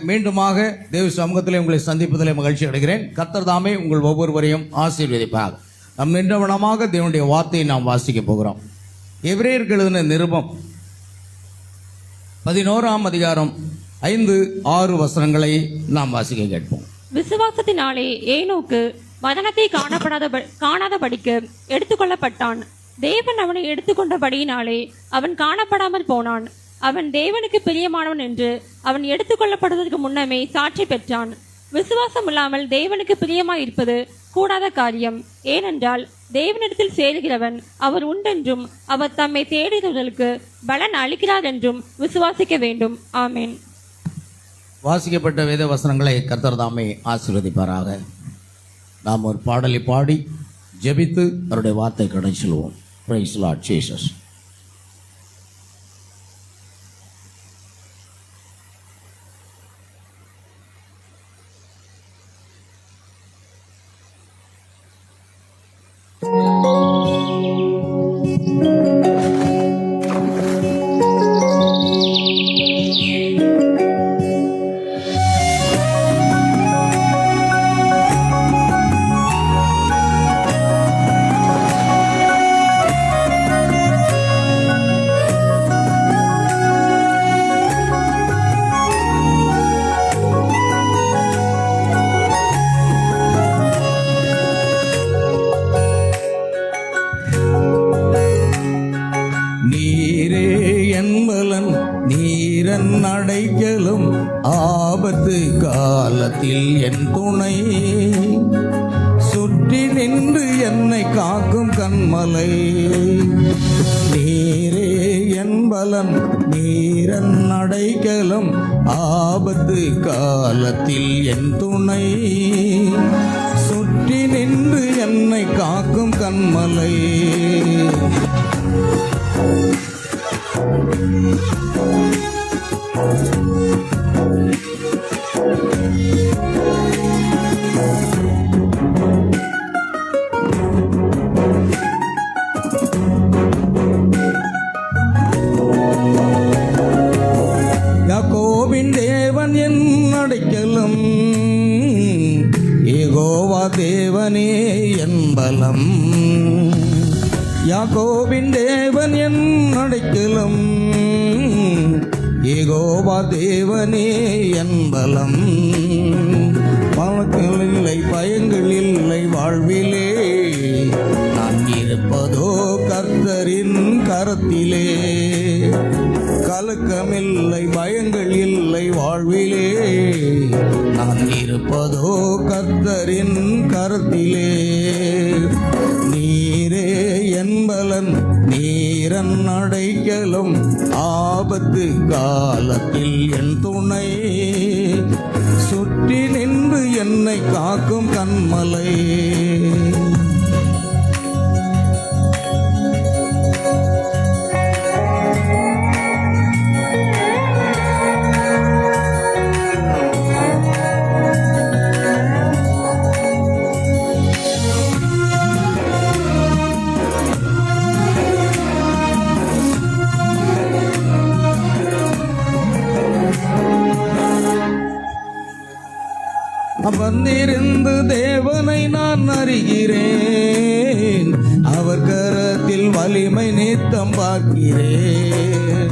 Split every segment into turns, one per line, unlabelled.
மீண்டுமாக தேவ சமூகத்திலே உங்களை சந்திப்பதிலே மகிழ்ச்சி அடைகிறேன். கர்த்தர் தாமே உங்கள் ஒவ்வொருவரையும் ஆசீர்வதிப்பார். நம் நின்றவனமாக தேவனுடைய வார்த்தையை நாம் வாசிக்க போகிறோம். எபிரேயருக்கு எழுதின நிருபம் 11ஆம் அதிகாரம் 5-6 வசனங்களை நாம் வாசிக்க கேட்போம்.
விசுவாசத்தினாலே ஏனோக்கு மரணத்தை காணாதபடிக்கு எடுத்துக்கொள்ளப்பட்டான். தேவன் அவனை எடுத்துக்கொண்டபடியினாலே அவன் காணப்படாமல் போனான். அவன் தேவனுக்கு பிரியமானவன் என்று அவன் எடுத்துக்கொள்ளப்படுவதற்கு முன்னமே சாட்சி பெற்றான். விசுவாசம் இல்லாமல் தேவனுக்கு பிரியமாய் இருப்பது கூடாத காரியம். ஏனென்றால் தேவனிடத்தில் சேருகிறவன் அவர் உண்டென்றும் அவர் தம்மை தேடுகிறவர்களுக்கு பலன் அளிக்கிறார் என்றும் விசுவாசிக்க வேண்டும். ஆமேன்.
வாசிக்கப்பட்ட வேத வசனங்களை கர்த்தர் தாமே ஆசீர்வதிப்பாராக. நாம் ஒரு பாடலை பாடி ஜெபித்து அவருடைய வார்த்தை கடை செல்வோம். Praise the Lord Jesus. அடைக்கலும் ஆபத்து காலத்தில் என் துணை, சுற்றி நின்று என்னை காக்கும் கண்மலை. நீரே என் பலன், நீரன் அடைக்கலும் ஆபத்து காலத்தில் என் துணை, சுற்றி நின்று என்னை காக்கும் கண்மலை. யாக்கோபின் தேவன் என் அடைக்கலம், யெகோவா தேவனே என் பலம். யாக்கோபின் தேவன் என் அடைக்கலம், யெகோவா தேவனே என் பலம். பலங்கள் இல்லை, பயங்கள் இல்லை வாழ்விலே, நான் இருப்பதோ கர்த்தரின் கரத்திலே. கலக்கமில்லை, பயங்கள் இல்லை வாழ்விலே, நான் இருப்பதோ கர்த்தரின் கரத்திலே. நீரே என் பலன், நீரன் அடைக்கலும் ஆபத்து காலத்தில் என் துணை, சுற்றி நின்று என்னை காக்கும் கண்மலை. அமர்ந்திருந்து தேவனை நான் அறிகிறேன், அவர் கரத்தில் வலிமை நித்தம் பார்க்கிறேன்.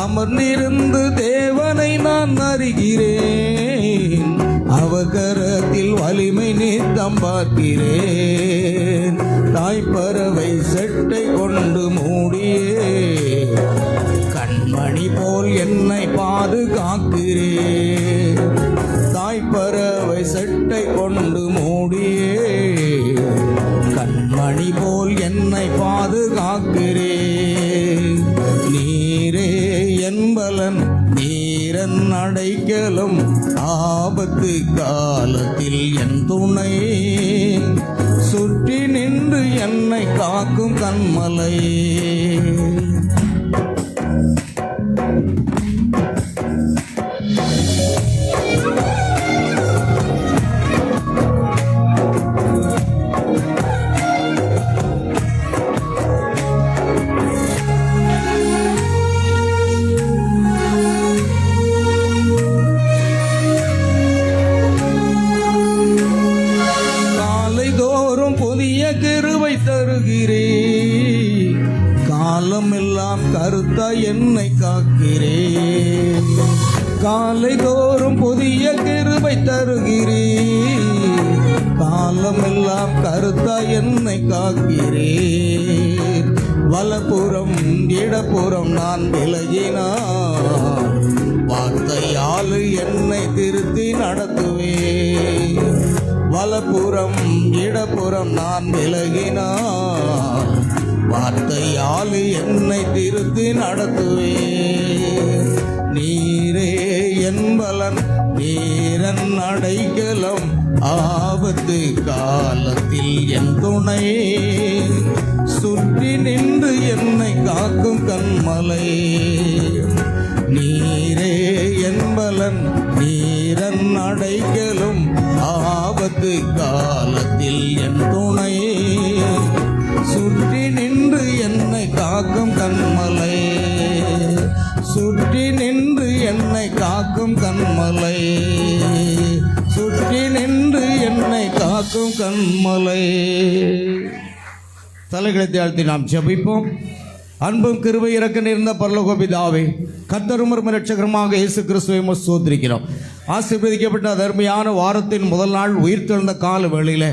அமர்ந்திருந்து தேவனை நான் அறிகிறேன், அவர் கரத்தில் வலிமை நித்தம் பார்க்கிறேன். தாய்ப்பறவை செட்டை கொண்டு மூடியே கண்மணி போல் என்னை பாதுகாக்கிறேன். தாய்ப்பறவை செட்டை கொண்டு மூடியே கண்மணி போல் என்னை பாதுகாக்கிறேன். நீரே என் பலன், நீரன் அடைக்கலும் ஆபத்து காலத்தில் என் துணை, சுற்றி நின்று என்னை காக்கும் கண்மலை. காலமெல்லாம் கருத்தாய் என்னை காக்கிறேன். காலை தோறும் புதிய கிருபை தருகிறேன். காலமெல்லாம் கருத்தாய் என்னை காக்கிறேன். வலப்புறம் இடப்புறம் நான் விலகினான், வார்த்தையால் என்னை திருத்தி நடத்துவேன். வலப்புறம் இடப்புறம் நான் விலகினான், வார்த்தையால் என்னை திருத்தி நடத்துவேன். நீரே என் பலன், நீரன் அடைக்கலம், ஆபத்து காலத்தில் என் துணை. சுற்றி நின்று என்னை காக்கும் கண்மலை. நீரே என் பலன், நீரன் அடைக்கலும், ஆபத்து காலத்தில் என் துணை. சுற்றி நின்று என்னை காக்கும் கண்மலை. சுற்றி நின்று என்னை காக்கும் கண்மலை. சுற்றி நின்று என்னை காக்கும் கண்மலை. தலைகளை தாழ்த்தி நாம் ஜெபிப்போம். அன்பும் கிருபை இறக்க நேர்ந்த பரலோக பிதாவே, கர்த்தரும் இரட்சகருமாக இயேசு கிறிஸ்துவை ஸ்தோத்திரிக்கிறோம். ஆசீர்வதிக்கப்பட்ட தர்மையான வாரத்தின் முதல் நாள் உயிர்த்தெழுந்த கால வேளையில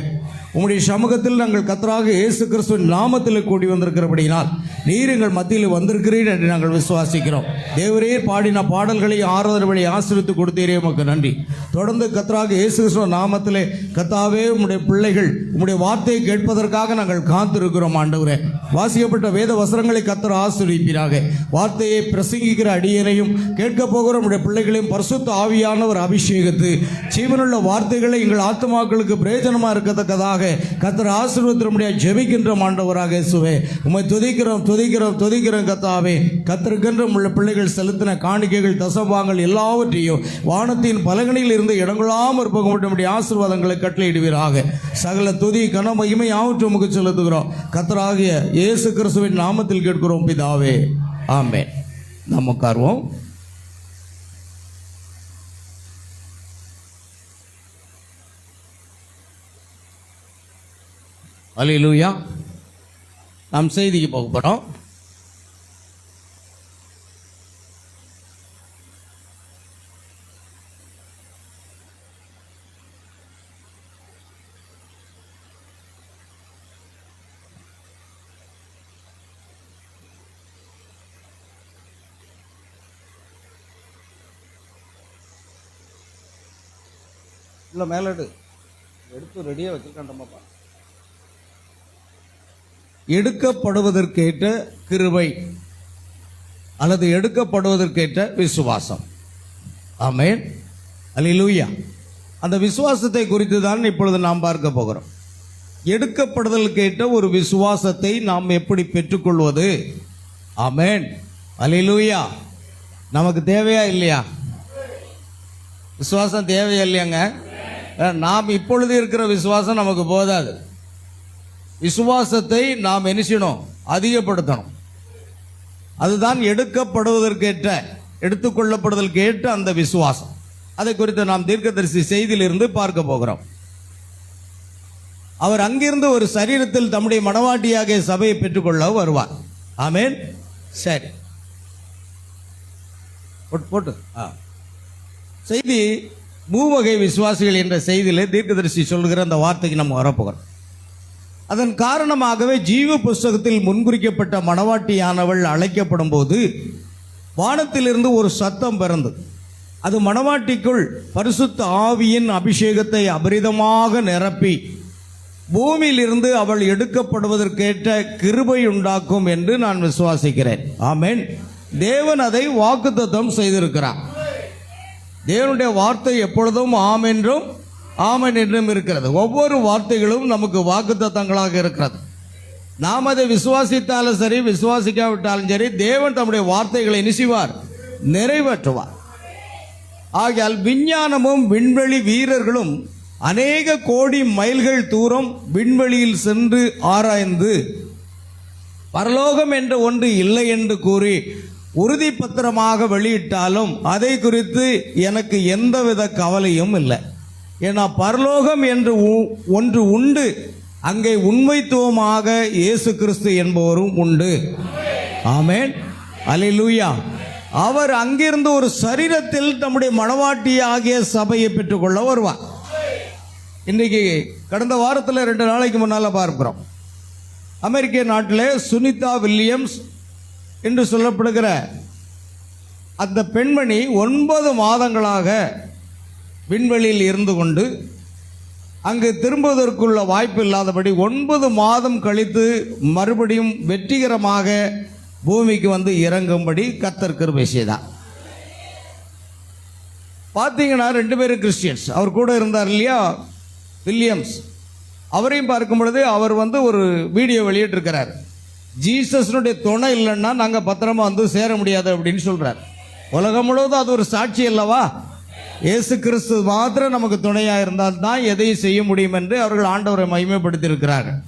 உம்முடைய சமூகத்தில் நாங்கள் கர்த்தராக இயேசு கிறிஸ்துவின் நாமத்தில் கூடி வந்திருக்கிறபடினால் நீர் எங்கள் மத்தியில் வந்திருக்கிறீர் என்று நாங்கள் விசுவாசிக்கிறோம். தேவரே பாடின பாடல்களை ஆராதனை ஆசீர்வித்து கொடுத்தீரே உமக்கு நன்றி. தொடர்ந்து கர்த்தராக இயேசு கிறிஸ்துவின் நாமத்திலே கர்த்தாவே உம்முடைய பிள்ளைகள் உம்முடைய வார்த்தையை கேட்பதற்காக நாங்கள் காத்திருக்கிறோம். ஆண்டவரே, வாசிக்கப்பட்ட வேத வசனங்களை கர்த்தர் ஆசீர்வதிப்பீராக. வார்த்தையை பிரசங்கிக்கிற அடியனையும் கேட்க போகிற உம்முடைய பிள்ளைகளையும் பரிசுத்த ஆவியானவர் அபிஷேகித்து ஜீவனுள்ள வார்த்தைகளை எங்கள் ஆத்துமாக்களுக்கு பிரயோஜனமாக இருக்கத்தக்கதாக கர்த்தர் ஆசீர்வதிக்க ஜெபிக்கின்ற ஆண்டவராக இயேசுவே உம்மை துதிக்கிறோம் துதிக்கிறோம் கர்த்தாவே. கர்த்தருக்கென்று உள்ள பிள்ளைகள் செலுத்தின காணிக்கைகள் தசபாங்கள் எல்லாவற்றையும் வானத்தின் பலகணியில் இருந்து இடங்கொள்ளாமல் இருப்பவர்களுடைய ஆசீர்வாதங்களை கட்டளையிடுவீராக. சகல துதி கன மகிமை யாவற்றை உமக்கு செலுத்துகிறோம். கர்த்தராகிய இயேசு கிறிஸ்துவின் நாமத்தில் கேட்கிறோம் பிதாவே, ஆமென். நாம் உட்காருவோம். அல்லேலூயா. நாம் செய்திக்கு போக போகிறோம். இல்லை மேலே எடுத்து ரெடியாக வச்சுருக்காண்டம்மாப்பா. எடுக்கப்படுவதற்கேற்ற கிருபை அல்லது எடுக்கப்படுவதற்கேற்ற விசுவாசம். ஆமென், அல்லேலூயா. அந்த விசுவாசத்தை குறித்து தான் இப்பொழுது நாம் பார்க்க போகிறோம். எடுக்கப்படுதலுக்கேற்ற ஒரு விசுவாசத்தை நாம் எப்படி பெற்றுக்கொள்வது? ஆமென், அல்லேலூயா. நமக்கு தேவையா இல்லையா? விசுவாசம் தேவையா இல்லையாங்க? நாம் இப்பொழுது இருக்கிற விசுவாசம் நமக்கு போதாது. விசுவாசத்தை நாம் என்ன செய்யணும்? அதிகப்படுத்தணும். அதுதான் எடுக்கப்படுவதற்கேற்ற, எடுத்துக்கொள்ளப்படுவதற்கேற்ற அந்த விசுவாசம். அதை குறித்து நாம் தீர்க்கதரிசி செய்தியிலிருந்து பார்க்க போகிறோம். அவர் அங்கிருந்து ஒரு சரீரத்தில் தம்முடைய மனவாட்டியாக சபையை பெற்றுக்கொள்ள வருவார். ஆமென். சரி, போட்டு செய்தி மூவகை விசுவாசிகள் என்ற செய்தியிலே தீர்க்கதரிசி சொல்லுகிற அந்த வார்த்தைக்கு நம்ம வரப்போகிறோம். அதன் காரணமாகவே ஜீவ புஸ்தகத்தில் முன்குறிக்கப்பட்ட மணவாட்டியானவள் அழைக்கப்படும் போது வானத்திலிருந்து ஒரு சத்தம் பிறந்தது. அது மணவாட்டிக்குள் பரிசுத்த ஆவியின் அபிஷேகத்தை அபரிதமாக நிரப்பி பூமியிலிருந்து அவள் எடுக்கப்படுவதற்கேற்ற கிருபை உண்டாக்கும் என்று நான் விசுவாசிக்கிறேன். ஆமென். தேவன் அதை வாக்குத்தத்தம் செய்திருக்கிறார். தேவனுடைய வார்த்தை எப்பொழுதும் ஆம் என்றும் ஆமென் என்றும் இருக்கிறது. ஒவ்வொரு வார்த்தைகளும் நமக்கு வாக்குத்தத்தங்களாக இருக்கிறது. நாம் அதை விசுவாசித்தாலும் சரி விசுவாசிக்காவிட்டாலும் சரி தேவன் தம்முடைய வார்த்தைகளை நினைவார், நிறைவேற்றுவார். ஆகையால் விஞ்ஞானமும் விண்வெளி வீரர்களும் அநேக கோடி மைல்கள் தூரம் விண்வெளியில் சென்று ஆராய்ந்து பரலோகம் என்ற ஒன்று இல்லை என்று கூறி உறுதி பத்திரமாக வெளியிட்டாலும் அதை குறித்து எனக்கு எந்தவித கவலையும் இல்லை. ஏன்னா பரலோகம் என்று ஒன்று உண்டு. அங்கே உண்மைத்துவமாக இயேசு கிறிஸ்து என்பவரும் உண்டு. ஆமென், அல்லேலூயா. அவர் அங்கிருந்து ஒரு சரீரத்தில் நம்முடைய மணவாட்டி ஆகிய சபையை பெற்றுக்கொள்ள வருவார். இன்றைக்கு கடந்த வாரத்தில் 2 நாளைக்கு முன்னால் பார்க்கிறோம், அமெரிக்க நாட்டிலே சுனிதா வில்லியம்ஸ் என்று சொல்லப்படுகிற அந்த பெண்மணி 9 மாதங்களாக விண்வெளியில் இருந்து கொண்டு அங்கு திரும்புவதற்குள்ள வாய்ப்பு இல்லாதபடி 9 மாதம் கழித்து மறுபடியும் வெற்றிகரமாக பூமிக்கு வந்து இறங்கும்படி கர்த்தர் கிருபை செய்தார். பார்த்தீங்கன்னா 2 பேரும் கிறிஸ்டியன்ஸ். அவர் கூட இருந்தார் இல்லையா வில்லியம்ஸ், அவரையும் பார்க்கும் பொழுது அவர் வந்து ஒரு வீடியோ வெளியிட்டிருக்கிறார். ஜீசஸ்னுடைய துணை இல்லைன்னா நாங்கள் பத்திரமா வந்து சேர முடியாது அப்படின்னு சொல்றார். உலகம் முழுவதும் அது ஒரு சாட்சி அல்லவா? இயேசு கிறிஸ்து மாத்திரம் நமக்கு துணையாக இருந்தால் தான் எதையும் செய்ய முடியும் என்று அவர்கள் ஆண்டவரை மகிமைப்படுத்தி இருக்கிறார்கள்.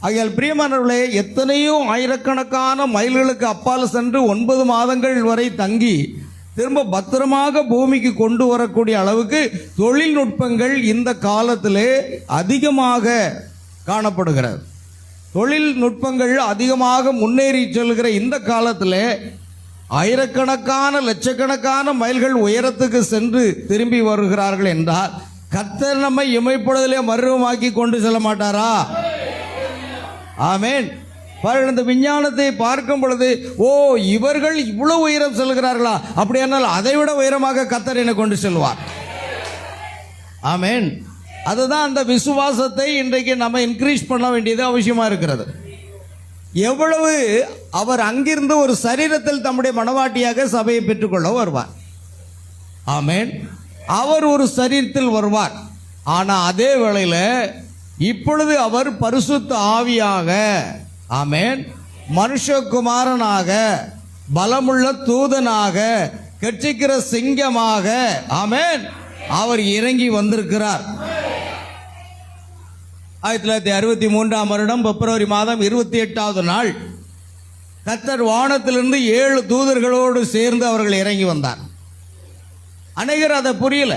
ஆகையால் பிரியமானவர்களே, எத்தனையோ ஆயிரக்கணக்கான மைல்களுக்கு அப்பால் சென்று 9 மாதங்கள் வரை தங்கி திரும்ப பத்திரமாக பூமிக்கு கொண்டு வரக்கூடிய அளவுக்கு தொழில்நுட்பங்கள் இந்த காலத்திலே அதிகமாக காணப்படுகிறது. தொழில்நுட்பங்கள் அதிகமாக முன்னேறி செல்கிற இந்த காலத்திலே ஆயிரக்கணக்கான லட்சக்கணக்கான மைல்கள் உயரத்துக்கு சென்று திரும்பி வருகிறார்கள் என்றால் கர்த்தர் நம்மை இமைப்பொழுதிலே மறுரூபமாக்கி கொண்டு செல்ல மாட்டாரா? ஆமென். பாருங்கள், இந்த விஞ்ஞானத்தை பார்க்கும் பொழுது ஓ, இவர்கள் இவ்வளவு உயரம் செல்கிறார்களா, அப்படியானால் அதைவிட உயரமாக கர்த்தர் என்னை கொண்டு செல்வார். ஆமென். அதுதான் அந்த விசுவாசத்தை இன்றைக்கு நம்ம இன்க்ரீஸ் பண்ண வேண்டியது அவசியமா இருக்கிறது. எவ்வளவு அவர் அங்கிருந்து ஒரு சரீரத்தில் தம்முடைய மணவாட்டியாக சபையை பெற்றுக்கொள்ள வருவார். ஆமென். அவர் ஒரு சரீரத்தில் வருவார். ஆனால் அதே வேளையில் இப்பொழுது அவர் பரிசுத்த ஆவியாக, ஆமென், மனுஷகுமாரனாக, பலமுள்ள தூதனாக, கெர்ச்சிக்கிற சிங்கமாக, ஆமென், அவர் இறங்கி வந்திருக்கிறார். 1963ஆம் வருடம் பிப்ரவரி மாதம் 28வது நாள் கர்த்தர் வானத்திலிருந்து 7 தூதர்களோடு சேர்ந்து அவர்கள் இறங்கி வந்தார். அநேகர் அதை புரியல.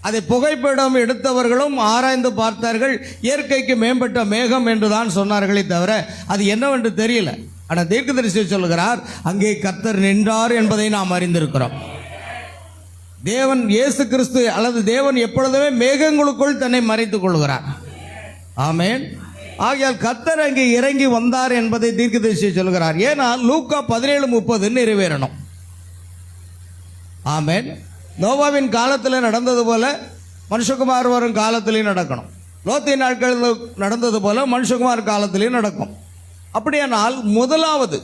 அதை புகைப்படம் எடுத்தவர்களும் ஆராய்ந்து பார்த்தார்கள். இயற்கைக்கு மேம்பட்ட மேகம் என்று தான் சொன்னார்களே தவிர அது என்னவென்று தெரியல. ஆனால் தீர்க்கதரிசி சொல்கிறார், அங்கே கர்த்தர் நின்றார் என்பதை நாம் அறிந்திருக்கிறோம். தேவன் இயேசு கிறிஸ்து அல்லது தேவன் எப்பொழுதுமே மேகங்களுக்குள் தன்னை மறைத்துக் கொள்கிறார். ஆமென். ஆகையால் கர்த்தர் அங்கே இறங்கி வந்தார் என்பதை தீர்க்கதரிசி சொல்கிறார். ஏன்னா லூக்கா 17:30 நிறைவேறணும். ஆமென். நோவாவின் காலத்தில் நடந்தது போல மனுஷகுமார் வரும் காலத்திலையும் நடக்கணும். லோத்தின் நாட்களில் நடந்தது போல மனுஷகுமார் காலத்திலையும் நடக்கும். அப்படியானால் முதலாவது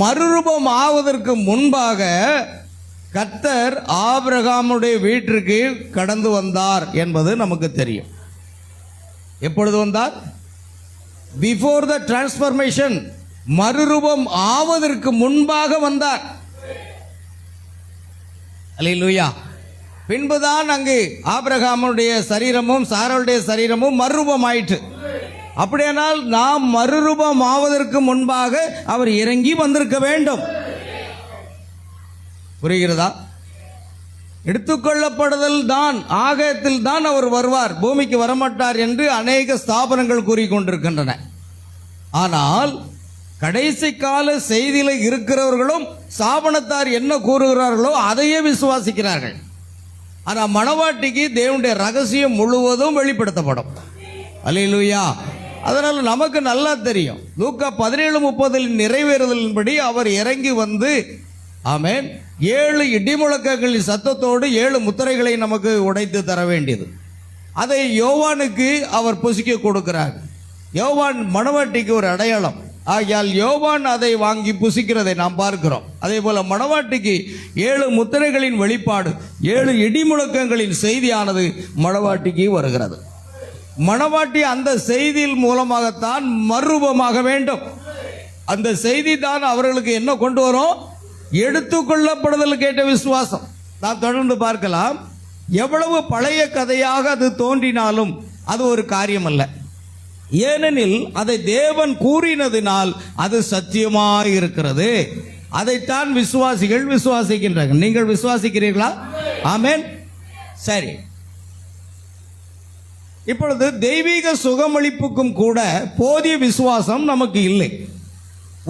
மறுரூபம் ஆவதற்கு முன்பாக கர்த்தர் ஆபிரகாமுடைய வீட்டிற்கு கடந்து வந்தார் என்பது நமக்கு தெரியும். எப்பொழுது வந்தார்? பிஃபோர் த டிரான்ஸ்பர்மேஷன், மறுரூபம் ஆவதற்கு முன்பாக வந்தார். அல்லேலூயா. பின்புதான் அங்கு ஆபிரகாமுடைய சரீரமும் சாராளுடைய சரீரமும் மறுரூபம் ஆயிற்று. அப்படியானால் நாம் மறுரூபம் ஆவதற்கு முன்பாக அவர் இறங்கி வந்திருக்க வேண்டும். புரிகிறதா? எடுத்துக்கொள்ளப்படுதல் தான், ஆகத்தில் தான் அவர் வருவார், பூமிக்கு வரமாட்டார் என்று அநேக ஸ்தாபனங்கள் கூறிக்கொண்டிருக்கின்றன. ஆனால் கடைசி கால செய்தியில இருக்கிறவர்களும் ஸ்தாபனத்தார் என்ன கூறுகிறார்களோ அதையே விசுவாசிக்கிறார்கள். ஆனால் மணவாட்டிக்கு தேவனுடைய ரகசியம் முழுவதும் வெளிப்படுத்தப்படும். அல்லேலூயா. அதனால் நமக்கு நல்லா தெரியும், லூக்கா 17:30 நிறைவேறுதலின்படி அவர் இறங்கி வந்து, ஆமென், 7 இடிமுழக்கங்களின் சத்தத்தோடு 7 முத்திரைகளை நமக்கு உடைத்து தர வேண்டியது. அதை யோவானுக்கு அவர் புசிக்க கொடுக்கிறார். யோவான் மணவாட்டிக்கு ஒரு அடையாளம். ஆகையால் யோவான் அதை வாங்கி புசிக்கிறதை நாம் பார்க்கிறோம். அதே போல மணவாட்டிக்கு 7 முத்திரைகளின் வெளிப்பாடு, 7 இடிமுழக்கங்களின் செய்தியானது மணவாட்டிக்கு வருகிறது. மணவாட்டி அந்த செய்தியின் மூலமாகத்தான் மறுரூபமாக வேண்டும். அந்த செய்தி தான் அவர்களுக்கு என்ன கொண்டு வரும்? எடுத்துக்கொள்ளப்படுதல் கேட்ட விசுவாசம். நாம் தொடர்ந்து பார்க்கலாம். எவ்வளவு பழைய கதையாக அது தோன்றினாலும் அது ஒரு காரியம் அல்ல. ஏனெனில் அதை தேவன் கூறினதினால் அது சத்தியமாக இருக்கிறது. அதைத்தான் விசுவாசிகள் விசுவாசிக்கின்றார்கள். நீங்கள் விசுவாசிக்கிறீர்களா? ஆமென். சரி, இப்பொழுது தெய்வீக சுகமளிப்புக்கும் கூட போதிய விசுவாசம் நமக்கு இல்லை.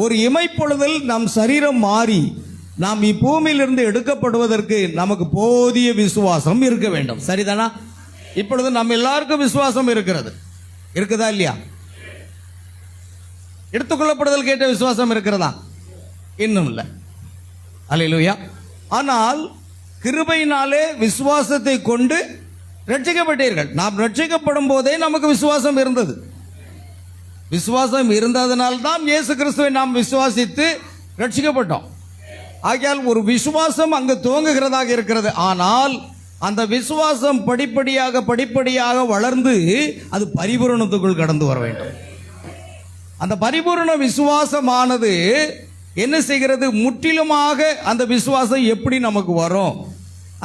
ஒரு இமைப்பொழுதில் நம் சரீரம் மாறி நாம் இப்பூமியிலிருந்து எடுக்கப்படுவதற்கு நமக்கு போதிய விசுவாசம் இருக்க வேண்டும். சரிதானா? இப்பொழுது நம்ம எல்லாருக்கும் விசுவாசம் இருக்கிறது. இருக்குதா இல்லையா? எடுத்துக்கொள்ளப்படுதல் கேட்ட விசுவாசம் இருக்கிறதா? இன்னும் இல்லை. அல்லேலூயா. ஆனால் கிருபையினாலே விசுவாசத்தை கொண்டு ரட்சிக்கப்பட்டீர்கள். நாம் ரட்சிக்கப்படும் போதே நமக்கு விசுவாசம் இருந்தது. விசுவாசம் இருந்ததனால்தான் இயேசு கிறிஸ்துவை நாம் விசுவாசித்து ரட்சிக்கப்பட்டோம். ஆகையால் ஒரு விசுவாசம் அங்கு துவங்குகிறதாக இருக்கிறது. ஆனால் அந்த விசுவாசம் படிப்படியாக வளர்ந்து அது பரிபூரணத்துக்குள் கடந்து வர வேண்டும். அந்த பரிபூரண விசுவாசமானது என்ன செய்கிறது? முற்றிலுமாக அந்த விசுவாசம் எப்படி நமக்கு வரும்,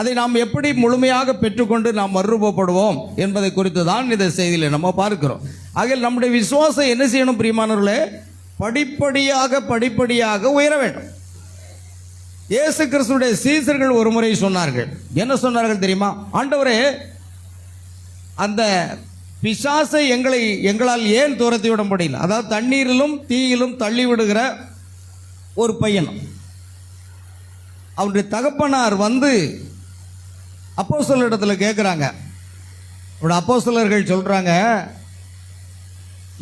அதை நாம் எப்படி முழுமையாக பெற்றுக்கொண்டு நாம் மறுரூபப்படுவோம் என்பதை குறித்து தான் இந்த செய்தியில் நம்ம பார்க்கிறோம். ஆகையால் நம்முடைய விசுவாசம் என்ன செய்யணும் பிரியமானவர்களே? படிப்படியாக உயர வேண்டும். இயேசு கிறிஸ்துவுடைய சீசர்கள் ஒரு முறை சொன்னார்கள். என்ன சொன்னார்கள் தெரியுமா? ஆண்டவரே, அந்த பிசாசை எங்களால் ஏன் துரத்தி விட முடியல? அதாவது தண்ணீரிலும் தீயிலும் தள்ளி விடுகிற ஒரு பையன், அவருடைய தகப்பனார் வந்து அப்போஸ்தலரிடத்தில் கேட்குறாங்க. அப்போஸ்தலர்கள் சொல்றாங்க,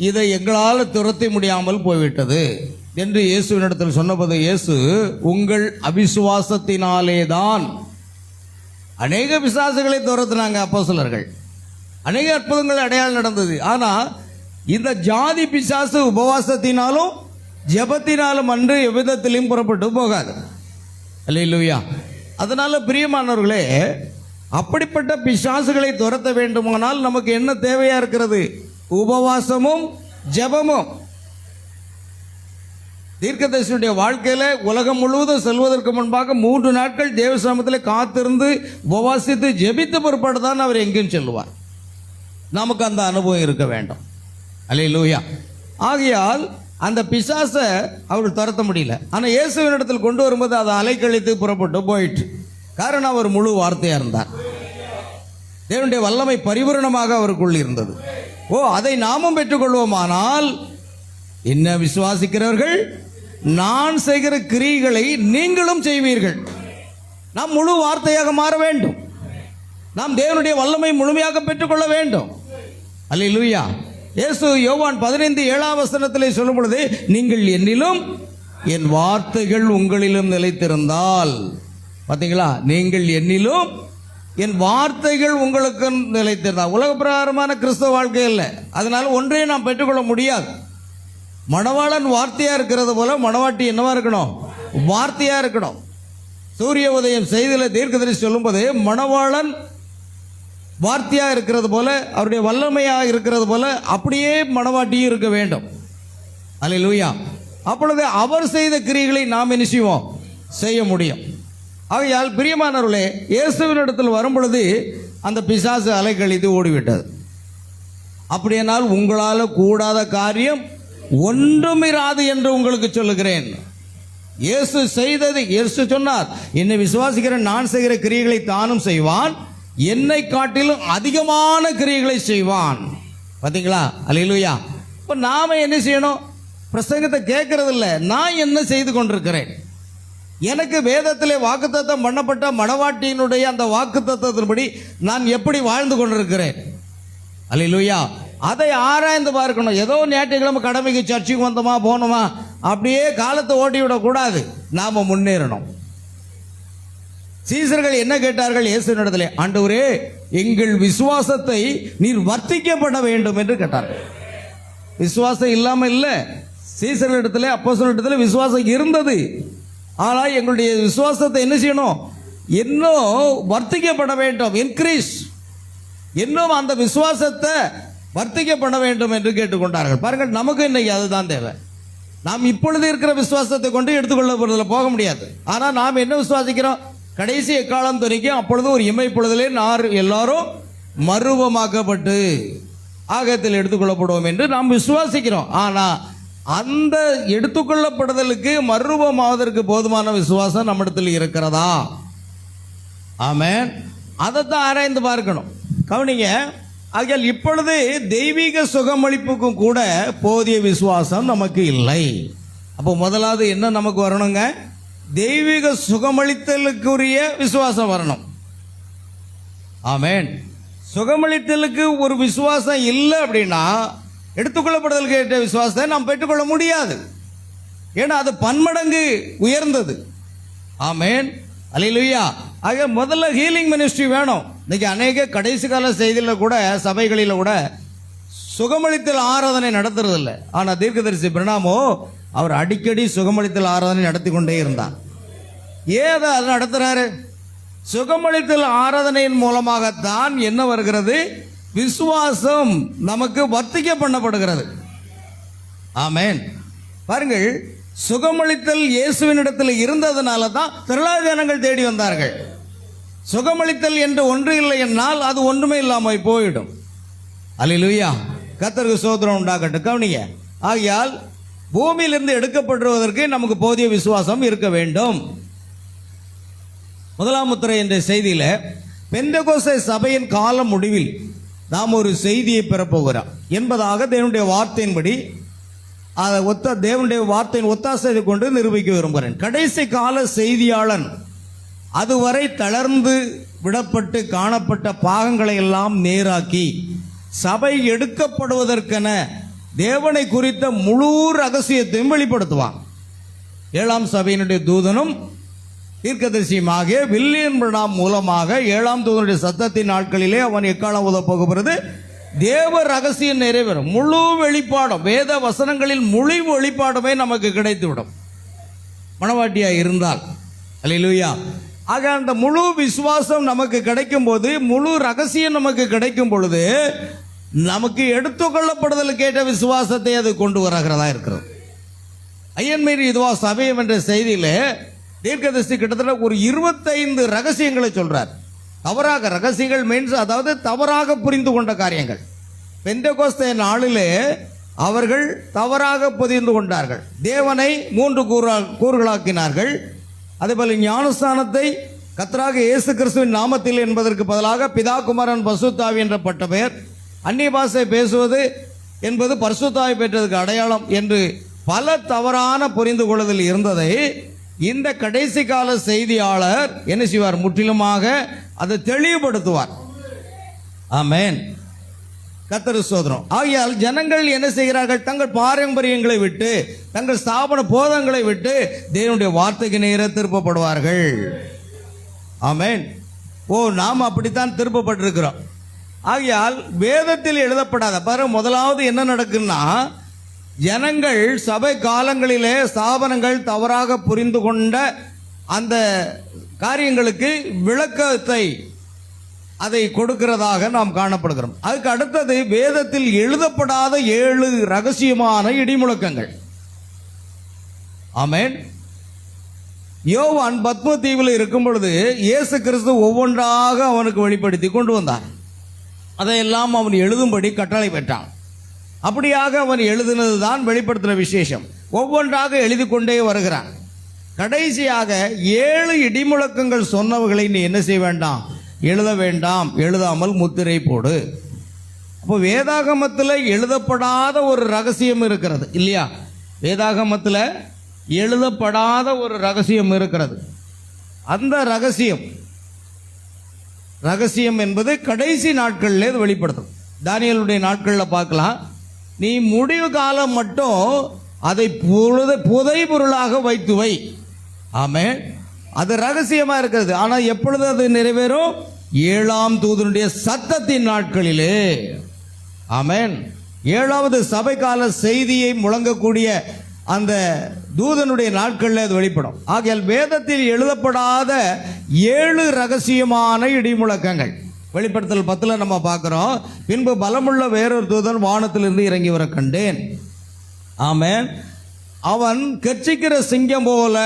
இதை எங்களால் துரத்தி முடியாமல் போய்விட்டது என்று இயேசுவினிடத்தில் சொன்னபோது, இயேசு, உங்கள் அவிசுவாசத்தினாலே தான் அநேக பிசாசுகளை துரத்தினாங்க அப்போஸ்தலர்கள். அநேக அற்புதங்கள் அடையாளம் நடந்தது. ஆனால் இந்த ஜாதி பிசாசு உபவாசத்தினாலும் ஜெபத்தினாலும் அன்று எவ்விதத்திலையும் புறப்பட்டு போகாது. அல்லேலூயா. அதனால பிரியமானவர்களே, அப்படிப்பட்ட பிசாசுகளை துரத்த வேண்டுமானால் நமக்கு என்ன தேவையா இருக்கிறது? உபவாசமும் ஜெபமும். தீர்க்கதரிசியுடைய வாழ்க்கையில உலகம் முழுவதும் செல்வதற்கு முன்பாக 3 நாட்கள் தேவ சமூகத்தில் காத்திருந்து உபவாசித்து ஜெபித்த பிற்பாடு தான் அவர் எங்கேயும் செல்வார். நமக்கு அந்த அனுபவம் இருக்க வேண்டும். அல்லேலூயா. ஆகையால் அந்த பிசாசை அவர் துரத்த முடியல. ஆனால் இயேசுவினிடத்தில் கொண்டு வரும்போது அதை அலைக்கழித்து புறப்பட்டு போயிட்டு. காரணம், அவர் முழு வார்த்தையா இருந்தார். தேவனுடைய வல்லமை பரிபூரணமாக அவருக்குள் இருந்தது. அதை நாமும் பெற்றுக்கொள்வோமானால், என்ன விசுவாசிக்கிறவர்கள் நான் செய்கிற கிரியைகளை நீங்களும் செய்வீர்கள். நாம் முழு வார்த்தையாக மாற வேண்டும். நாம் தேவனுடைய வல்லமை முழுமையாக பெற்றுக்கொள்ள வேண்டும். அல்லேலூயா. இயேசு யோவான் 15:7 சொல்லும் பொழுது, நீங்கள் என்னிலும் என் வார்த்தைகள் உங்களிலும் நிலைத்திருந்தால், பார்த்தீங்களா? நீங்கள் என்னிலும் என் வார்த்தைகள் உங்களுக்கு நிலைத்திருந்தால். உலக பிரகாரமான கிறிஸ்தவ வாழ்க்கை இல்லை. அதனால ஒன்றையும் நாம் பெற்றுக்கொள்ள முடியாது. மணவாளன் வார்த்தையா இருக்கிறது போல மணவாட்டி என்னவா இருக்கணும்? வார்த்தையா இருக்கணும். சூரிய உதயம் செய்தியில் தீர்க்கதரிசி சொல்லும்போது, மணவாளன் வார்த்தையா இருக்கிறது போல, அவருடைய வல்லமையாக இருக்கிறது போல அப்படியே மணவாட்டியும் இருக்க வேண்டும். அல்லேலூயா. அப்பொழுது அவர் செய்த கிரியைகளை நாம் என்ன செய்வோம்? செய்ய முடியும். ஆகையால் பிரியமானவர்களே, இயேசுவினிடத்தில் வரும் பொழுது அந்த பிசாசு அலைக்கழித்து ஓடிவிட்டது. அப்படியானால் உங்களால் கூடாத காரியம் ஒன்றுமிராது என்று உங்களுக்கு சொல்லுகிறேன். இயேசு செய்தது, இயேசு சொன்னார், என்னை விசுவாசிக்கிற நான் செய்கிற கிரியைகளை தானும் செய்வான், என்னை காட்டிலும் அதிகமான கிரியைகளை செய்வான். பார்த்தீங்களா? அல்லேலூயா. இப்போ நாம என்ன செய்யணும்? பிரசங்கத்தை கேட்கறது இல்லை, நான் என்ன செய்து கொண்டிருக்கிறேன். எனக்கு வேதத்திலே வாக்குத்தத்தம் பண்ணப்பட்ட மணவாட்டியினுடைய அந்த வாக்குத்தத்தத்தின்படி நான் எப்படி வாழ்ந்து கொண்டிருக்கிறேன். அல்லேலூயா. அதை ஆராய்ந்து பார்க்கணும். ஏதோ ஞாயிற்றுக்கிழமை கடமைக்கு சர்ச்சுக்கு வந்தோமா போனோமா அப்படியே காலத்தை ஓட்டி விடக்கூடாது. நாம் முன்னேறணும். சீசர்கள் என்ன கேட்டார்கள் இயேசுவினிடத்திலே? ஆண்டவரே, எங்கள் விசுவாசத்தை நீர் வர்த்திக்கப்பட வேண்டும் என்று கேட்டார்கள். விசுவாசம் இல்லாமல் இல்லை. சீசர்களிடத்தில் அப்போஸ்தலரிடத்தில் விசுவாசம் இருந்தது. ஆனால் எங்களுடைய விசுவாசத்தை என்ன செய்யணும்? இன்னும் வர்த்திக்கப்பட வேண்டும். இன்க்ரீஸ். இன்னும் அந்த விசுவாசத்தை வர்த்திக்கப்பட வேண்டும் என்று கேட்டுக்கொண்டார்கள். பாருங்கள், நமக்கு இன்னைக்கு அதுதான் தேவை. நாம் இப்பொழுது இருக்கிற விசுவாசத்தை கொண்டு எடுத்துக்கொள்ள போக முடியாது. ஆனால் நாம் என்ன விசுவாசிக்கிறோம்? கடைசி எக்காலம் துணிக்கும் அப்பொழுது ஒரு இமைப்பொழுதிலே எல்லாரும் மறுரூபமாக்கப்பட்டு ஆகத்தில் எடுத்துக்கொள்ளப்படுவோம் என்று நாம் விசுவாசிக்கிறோம். ஆனால் அந்த எடுத்துக்கொள்ளப்படுதலுக்கு மறுரூபமாவதற்கு போதுமான விசுவாசம் நம்மிடத்தில் இருக்கிறதா? ஆமென். அதைத்தான் ஆராய்ந்து பார்க்கணும். கவனிங்க. ஆகையால் இப்பொழுது தெய்வீக சுகமளிப்புக்கும் கூட போதிய விசுவாசம் நமக்கு இல்லை. அப்போ முதலாவது என்ன நமக்கு வரணுங்க? தெய்வீக சுகமளித்தலுக்குரிய விசுவாசம் வரணும். ஆமென். சுகமளித்தலுக்கு ஒரு விசுவாசம் இல்லை அப்படின்னா எடுத்துக்கொள்ளப்படுதல் கேட்ட விசுவாசத்தை நாம் பெற்றுக்கொள்ள முடியாது. ஏன்னா அது பன்மடங்கு உயர்ந்தது. ஆமென், அல்லேலூயா. ஆக முதல்ல ஹீலிங் மினிஸ்ட்ரி வேணும். இன்னைக்கு அநேக கடைசி கால செய்தியில் கூட சபைகளில் கூட சுகமளித்தல் ஆராதனை நடத்துறது இல்லை. ஆனால் தீர்க்கதரிசி பிரணாமோ அவர் அடிக்கடி சுகமளித்தல் ஆராதனை நடத்தி கொண்டே இருந்தார். ஏதோ அதை நடத்துறாரு? சுகமளித்தல் ஆராதனையின் மூலமாகத்தான் என்ன வருகிறது? விசுவாசம் நமக்கு வர்த்திக்க பண்ணப்படுகிறது. ஆமென். பாருங்கள், சுகமளித்தல் இயேசுவினிடத்தில் இருந்ததுனால தான் திரளான ஜனங்கள் தேடி வந்தார்கள். சுகமளித்தல் என்று ஒன்று இல்லை என்னால் அது ஒன்றுமே இல்லாமல் போயிடும். அல்லேலூயா. கர்த்தருக்கு ஸ்தோத்திரம் உண்டாகட்டும். கவனிங்க, ஆகையால் பூமியிலிருந்து எடுக்கப்படுவதற்கு நமக்கு போதிய விசுவாசம் இருக்க வேண்டும். முதலாம் முத்திரை என்ற செய்தியில் பெந்தெகோஸ்தே சபையின் கால முடிவில் நாம் ஒரு செய்தியை பெறப்போகிறோம் என்பதாக தேவனுடைய வார்த்தையின்படி அதை தேவனுடைய வார்த்தையின் ஒத்தாசை கொண்டு நிரூபிக்க விரும்புகிறேன். கடைசி கால செய்தியாளன் அதுவரை தளர்ந்து விடப்பட்டு காணப்பட்ட பாகங்களை எல்லாம் நேராக்கி சபை எடுக்கப்படுவதற்கென தேவனை குறித்த முழு ரகசியத்தையும் வெளிப்படுத்துவான். 7ஆம் சபையினுடைய தூதனும் தீர்க்கதரிசியுமாக வில்லியம் பிரணாம் மூலமாக 7ஆம் தூதனுடைய சத்தத்தின் நாட்களிலே அவன் எக்காலம் ஊதப் போகிறது. தேவ ரகசியம் நிறைவேறும். முழு வெளிப்பாடும், வேத வசனங்களில் முழு வெளிப்பாடுமே நமக்கு கிடைத்துவிடும் மனவாட்டியாக இருந்தால். அல்லேலூயா. ஆக அந்த முழு விசுவாசம் நமக்கு கிடைக்கும் போது, முழு ரகசியம் நமக்கு கிடைக்கும் பொழுது, நமக்கு எடுத்துக்கொள்ளப்படுதல் கேட்ட விசுவாசத்தை அது கொண்டு வருகிறதா இருக்கிறது. ஐயன்மீறி இதுவா சபையம் என்ற செய்தியிலே தீர்க்கதரிசி கிட்டத்தட்ட ஒரு 25 ரகசியங்களை சொல்றார். தவறாக ரகசியங்கள் மீன்ஸ் அதாவது தவறாக புரிந்து கொண்ட காரியங்கள். பெந்தெகோஸ்தே நாளிலே அவர்கள் தவறாக புரிந்து கொண்டார்கள். தேவனை 3 கூறுகளாக்கினார்கள். அதேபோல ஞானஸ்தானத்தை கர்த்தராக இயேசு கிறிஸ்துவின் நாமத்தில் என்பதற்கு பதிலாக பிதா குமாரன் பரிசுத்தாவி என்ற பட்ட பெயர், அந்நிய பாஷை பேசுவது என்பது பரிசுத்தாவி பெற்றதுக்கு அடையாளம் என்று பல தவறான புரிந்து கொள்ளுதல் இருந்ததை இந்த கடைசி கால செய்தியாளர் என்ன செய்வார்? முற்றிலுமாக அதை தெளிவுபடுத்துவார். ஆமென். கர்த்தர் ஸ்தோத்திரம். ஆகையால் ஜனங்கள் என்ன செய்கிறார்கள்? தங்கள் பாரம்பரியங்களை விட்டு, தங்கள் ஸ்தாபன போதங்களை விட்டு தேவனுடைய வார்த்தைக்கு நேர திருப்பப்படுவார்கள். ஆமென். நாம் அப்படித்தான் திருப்பப்பட்டிருக்கிறோம். ஆகையால் வேதத்தில் எழுதப்படாத முதலாவது என்ன நடக்குன்னா, ஜனங்கள் சபை காலங்களிலே ஸ்தாபனங்கள் தவறாக புரிந்து கொண்ட அந்த காரியங்களுக்கு விளக்கத்தை அதை கொடுக்கிறதாக நாம் காணப்படுகிறோம். அதுக்கு அடுத்தது வேதத்தில் எழுதப்படாத 7 ரகசியமான இடிமுழக்கங்கள். ஆமென். யோவான் பத்ம தீவில் இருக்கும் பொழுது இயேசு கிறிஸ்து ஒவ்வொன்றாக அவனுக்கு வெளிப்படுத்தி கொண்டு வந்தார். அதையெல்லாம் அவன் எழுதும்படி கட்டளை பெற்றான். அப்படியாக அவன் எழுதினது தான் வெளிப்படுத்தின விசேஷம். ஒவ்வொன்றாக எழுதி கொண்டே வருகிறான். கடைசியாக 7 இடிமுழக்கங்கள் சொன்னவர்களை நீ என்ன செய்ய வேண்டாம்? எழுத வேண்டாம், எழுதாமல் முத்திரை போடு. அப்போ வேதாகமத்தில் எழுதப்படாத ஒரு ரகசியம் இருக்கிறது இல்லையா? வேதாகமத்தில் எழுதப்படாத ஒரு ரகசியம் இருக்கிறது. அந்த ரகசியம் என்பது கடைசி நாட்களில் இது வெளிப்படுத்தும். தானியேலுடைய நாட்களில் பார்க்கலாம். நீ முடிவு காலம் மட்டும் அதை புதை பொருளாக வைத்து வை. ஆமென். அது ரகசியமாக இருக்கிறது. ஆனால் எப்பொழுது அது நிறைவேறும்? 7ஆம் தூதனுடைய சத்தத்தின் நாட்களிலே. ஆமென். 7வது சபை கால செய்தியை முழங்கக்கூடிய அந்த தூதனுடைய நாட்களில் அது வெளிப்படும். ஆகையால் வேதத்தில் எழுதப்படாத 7 ரகசியமான இடிமுழக்கங்கள் வெளிப்படுத்தல் 10 நம்ம பார்க்கிறோம். பின்பு பலமுள்ள வேறொரு தூதன் வானத்திலிருந்து இறங்கி வர கண்டேன். ஆமென். அவன் கர்ச்சிக்கிற சிங்கம் போல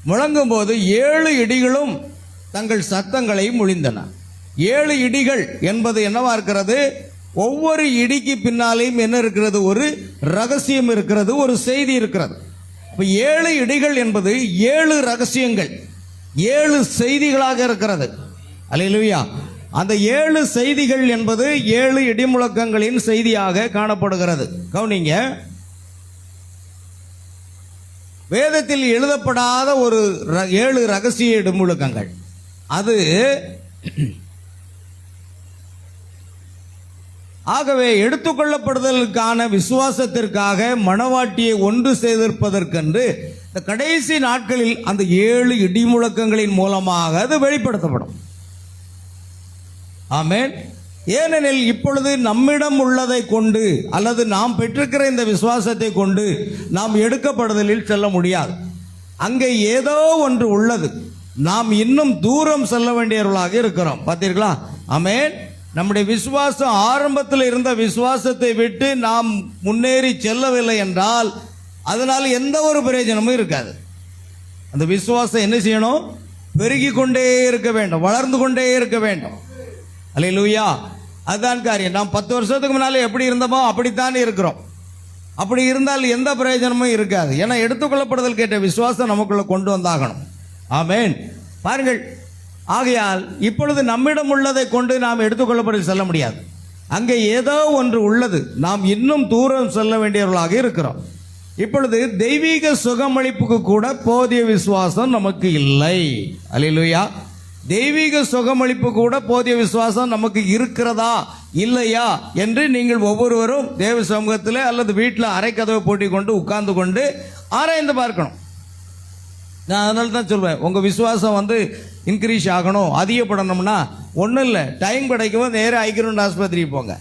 முழங்கும் போது 7 இடிகளும் தங்கள் சத்தங்களை முழிந்தன. 7 இடிகள் என்பது என்னவா இருக்கிறது? ஒவ்வொரு இடிக்கு பின்னாலேயும் என்ன இருக்கிறது? ஒரு ரகசியம் இருக்கிறது, ஒரு செய்தி இருக்கிறது. இப்போ 7 இடிகள் என்பது 7 ரகசியங்கள், 7 செய்திகளாக இருக்கிறது. அல்லேலூயா. அந்த 7 செய்திகள் என்பது 7 இடிமுழக்கங்களின் செய்தியாக காணப்படுகிறது. கவனிங்க. வேதத்தில் எழுதப்படாத ஒரு 7 ரகசிய இடுமுழக்கங்கள். அது ஆகவே எடுத்துக்கொள்ளப்படுதலுக்கான விசுவாசத்திற்காக மணவாட்டியை ஒன்று சேர்ப்பதற்கென்று இந்த கடைசி நாட்களில் அந்த 7 இடிமுழக்கங்களின் மூலமாக அது வெளிப்படுத்தப்படும். ஆமென். ஏனெனில் இப்பொழுது நம்மிடம் உள்ளதை கொண்டு அல்லது நாம் பெற்றிருக்கிற இந்த விசுவாசத்தை கொண்டு நாம் எடுக்கப்படுதலில் செல்ல முடியாது. அங்கே ஏதோ ஒன்று உள்ளது. நாம் இன்னும் தூரம் செல்ல வேண்டியவர்களாக இருக்கிறோம். பார்த்தீர்களா? ஆமென். நம்முடைய விசுவாசம் ஆரம்பத்தில் இருந்த விசுவாசத்தை விட்டு நாம் முன்னேறி செல்லவில்லை என்றால் அதனால் எந்த ஒரு பிரயோஜனமும் இருக்காது. அந்த விசுவாசம் என்ன செய்யணும்? பெருகி கொண்டே இருக்க வேண்டும், வளர்ந்து கொண்டே இருக்க வேண்டும். அல்லேலூயா. அதுதான் காரியம். நாம் 10 வருஷத்துக்கு முன்னாலே எப்படி இருந்தோமோ அப்படித்தான் இருக்கிறோம். அப்படி இருந்தால் எந்த பிரயோஜனமும் இருக்காது. ஏன்னா எடுத்துக்கொள்ளப்படுதல் கேட்ட விசுவாசம் நமக்குள்ள கொண்டு வந்தாகணும். ஆமென். பாருங்கள், ஆகையால் இப்பொழுது நம்மிடம் உள்ளதை கொண்டு நாம் எடுத்துக்கொள்ளப்பட செல்ல முடியாது. அங்கே ஏதோ ஒன்று உள்ளது. நாம் இன்னும் தூரம் செல்ல வேண்டியவர்களாக இருக்கிறோம். இப்பொழுது தெய்வீக சுகமளிப்புக்கு கூட போதிய விசுவாசம் நமக்கு இல்லை. அல்லேலூயா. தெய்வீக சுகமளிப்பு கூட போதிய விசுவாசம் நமக்கு இருக்கிறதா இல்லையா என்று நீங்கள் ஒவ்வொருவரும் தேவ சமூகத்தில் அல்லது வீட்டில் அரைக்கதவை போட்டி கொண்டு உட்கார்ந்து கொண்டு ஆராய்ந்து பார்க்கணும். நான் அதனால தான் சொல்வேன், உங்கள் விசுவாசம் இன்க்ரீஸ் ஆகணும், அதிகப்படணும்னா ஒன்றும் இல்லை, டைம் கிடைக்கும் நேராக ஐக்கியருண்ட ஆஸ்பத்திரிக்கு போங்க.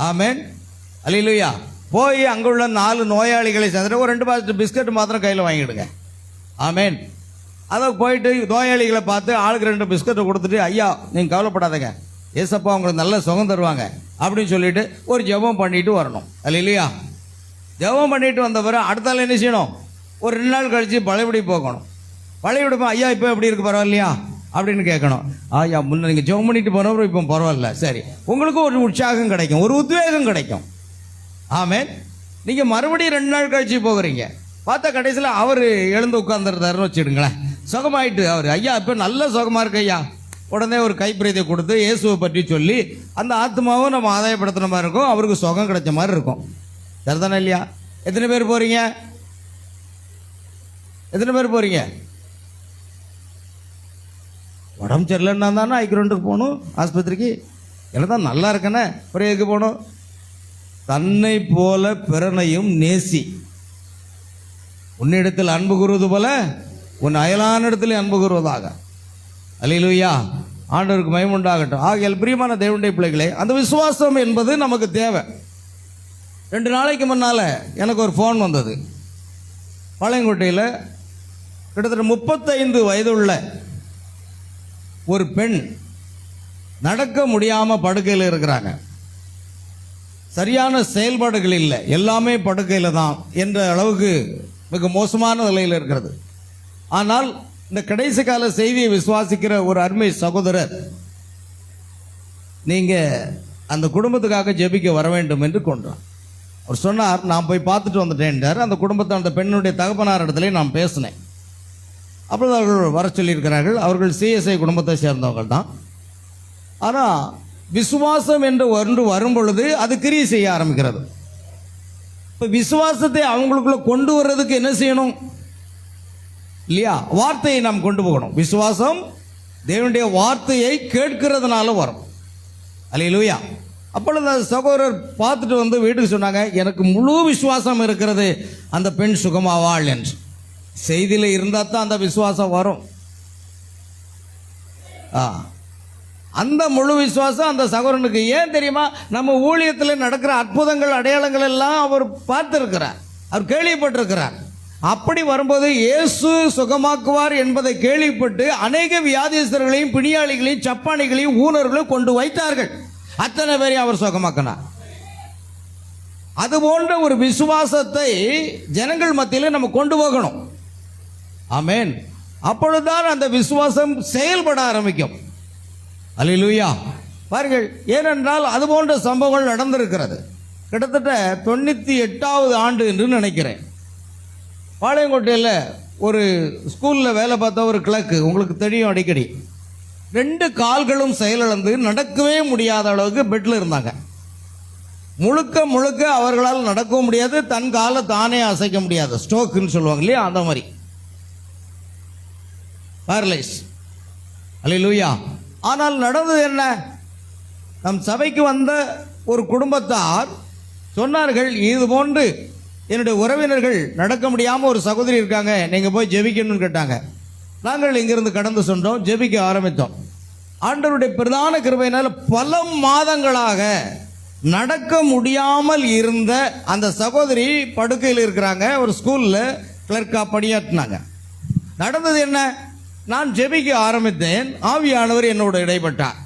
ஆமென். அல்லேலூயா. போய் அங்கே உள்ள 4 நோயாளிகளை சேர்ந்துட்டு ஒரு 2 பாக்கெட் பிஸ்கட் மாத்திரம் கையில் வாங்கிடுங்க. ஆமென். அதை போயிட்டு நோயாளிகளை பார்த்து ஆளுக்கு 2 பிஸ்கட்டை கொடுத்துட்டு, ஐயா நீங்கள் கவலைப்படாதீங்க, ஏசப்பா உங்களுக்கு நல்ல சுகம் தருவாங்க அப்படின்னு சொல்லிட்டு ஒரு ஜெபம் பண்ணிட்டு வரணும். அல்லேலூயா. ஜெபம் பண்ணிட்டு வந்த பிறகு அடுத்த நாள் என்ன செய்யணும்? ஒரு 2 நாள் கழித்து பழையபடி போகணும். பழையபடி ஐயா இப்போ எப்படி இருக்கு, பரவாயில்லையா அப்படின்னு கேட்கணும். ஐயா முன்ன நீங்கள் ஜெபம் பண்ணிட்டு போனவரும் இப்போ பரவாயில்ல, சரி, உங்களுக்கும் ஒரு உற்சாகம் கிடைக்கும், ஒரு உத்வேகம் கிடைக்கும். ஆமென். நீங்கள் மறுபடியும் 2 நாள் கழிச்சு போகிறீங்க, பார்த்தா கடைசியில் அவர் எழுந்து உட்கார்ந்துருந்தாருன்னு வச்சுடுங்களேன். சுகமாயிட்டு அவர், ஐயா இப்போ நல்ல சுகமாக இருக்கு ஐயா, உடனே ஒரு கைப்பிரதியை கொடுத்து இயேசுவை பற்றி சொல்லி அந்த ஆத்மாவும் நம்ம ஆதாயப்படுத்துகிற மாதிரி இருக்கும், அவருக்கு சுகம் கிடைச்ச மாதிரி இருக்கும். சரிதானே இல்லையா? எத்தனை பேர் போகிறீங்க? எத்தனை பேர் போகிறீங்க? உடம்பு சரியில்லைன்னா தானே ஐக்கியருண்டுக்கு போகணும் ஆஸ்பத்திரிக்கு. எல்லாம் தான் நல்லா இருக்கேனே அப்புறம் எதுக்கு போகணும்? தன்னை போல பிறனையும் நேசி, உன்னிடத்தில் அன்பு கூறுவது போல உன் அயலான இடத்துல அன்பு கூறுவதாக. அல்லேலூயா. ஆண்டவருக்கு மகிமை உண்டாகட்டும். ஆகையால் பிரியமான தேவனுடைய பிள்ளைகளே, அந்த விசுவாசம் என்பது நமக்கு தேவை. 2 நாளைக்கு முன்னால் எனக்கு ஒரு ஃபோன் வந்தது. பாளையங்கோட்டையில் கிட்டத்தட்ட 35 வயதுள்ள ஒரு பெண் நடக்க முடியாமல் படுக்கையில் இருக்கிறாங்க. சரியான செயல்பாடுகள் இல்லை, எல்லாமே படுக்கையில் தான் என்ற அளவுக்கு மிக மோசமான நிலையில் இருக்கிறது. ஆனால் இந்த கடைசி கால செய்தியை விசுவாசிக்கிற ஒரு அருமை சகோதரர், நீங்கள் அந்த குடும்பத்துக்காக ஜெபிக்க வர வேண்டும் என்று கொண்டார். அவர் சொன்னார், நான் போய் பார்த்துட்டு வந்துட்டேன்றார். அந்த குடும்பத்தை, அந்த பெண்ணுடைய தகப்பனார் இடத்துல நான் பேசினேன். அப்பொழுது அவர்கள் வர சொல்லியிருக்கிறார்கள். அவர்கள் சிஎஸ்ஐ குடும்பத்தை சேர்ந்தவர்கள் தான். ஆனால் விசுவாசம் என்று ஒன்று வரும் பொழுது அது கிரியை செய்ய ஆரம்பிக்கிறது. இப்போ விசுவாசத்தை அவங்களுக்குள்ள கொண்டு வர்றதுக்கு என்ன செய்யணும் இல்லையா? வார்த்தையை நாம் கொண்டு போகணும். விசுவாசம் தேவனுடைய வார்த்தையை கேட்கிறதுனால வரும். அல்லேலூயா. அப்பொழுது அந்த சகோதரர் பார்த்துட்டு வீட்டுக்கு சொன்னாங்க, எனக்கு முழு விசுவாசம் இருக்கிறது அந்த பெண் சுகமாவாள் என்று. செய்தியில் இருந்தால் தான் அந்த விசுவாசம் வரும். அந்த முழு விசுவாசம் அந்த சகோதரனுக்கு ஏன் தெரியுமா? நம்ம ஊழியத்தில் நடக்கிற அற்புதங்கள் அடையாளங்கள் எல்லாம் அவர் பார்த்திருக்கிறார், அவர் கேள்விப்பட்டிருக்கிறார். அப்படி வரும்போது இயேசு சுகமாக்குவார் என்பதை கேள்விப்பட்டு அநேக வியாதிஸ்தர்களையும் பிணியாளிகளையும் சப்பானிகளையும் ஊனர்களையும் கொண்டு வைத்தார்கள். அத்தனை பேரையும் அவர் சுகமாக்கினார். அது போன்ற ஒரு விசுவாசத்தை ஜனங்கள் மத்தியில் நம்ம கொண்டு போகணும். ஆமென். அப்பொழுதுதான் அந்த விசுவாசம் செயல்பட ஆரம்பிக்கும். அல்லேலூயா. பாருங்கள், ஏனென்றால் அது போன்ற சம்பவங்கள் நடந்திருக்கிறது. கிட்டத்தட்ட 98வது ஆண்டு என்று நினைக்கிறேன். பாளையங்கோட்டையில் ஒரு ஸ்கூலில் வேலை பார்த்த ஒரு கிளர்க்கு, உங்களுக்கு தெரியும், அடிக்கடி 2 கால்களும் செயலிழந்து நடக்கவே முடியாத அளவுக்கு பெட்டில் இருந்தாங்க. முழுக்க முழுக்க அவர்களால் நடக்கவும் முடியாது, தன் காலை தானே அசைக்க முடியாது. ஸ்ட்ரோக்குன்னு சொல்லுவாங்க இல்லையா, அந்த மாதிரி பேரலைஸ். அல்லேலூயா. ஆனால் நடந்தது என்ன? நம் சபைக்கு வந்த ஒரு குடும்பத்தார் சொன்னார்கள், இது போன்று என்னுடைய உறவினர்கள் நடக்க முடியாமல் ஒரு சகோதரி இருக்காங்க, நீங்கள் போய் ஜெபிக்கணும்னு கேட்டாங்க. நாங்கள் இங்கிருந்து கடந்து சென்றோம், ஜெபிக்க ஆரம்பித்தோம். ஆண்டவருடைய பிரதான கிருபையினால் பல மாதங்களாக நடக்க முடியாமல் இருந்த அந்த சகோதரி படுக்கையில் இருக்கிறாங்க. ஒரு ஸ்கூலில் கிளர்க்காக பணியாற்றினாங்க. நடந்தது என்ன? நான் ஜெபிக்க ஆரம்பித்தேன், ஆவியானவர் என்னோடு இடைப்பட்டார்.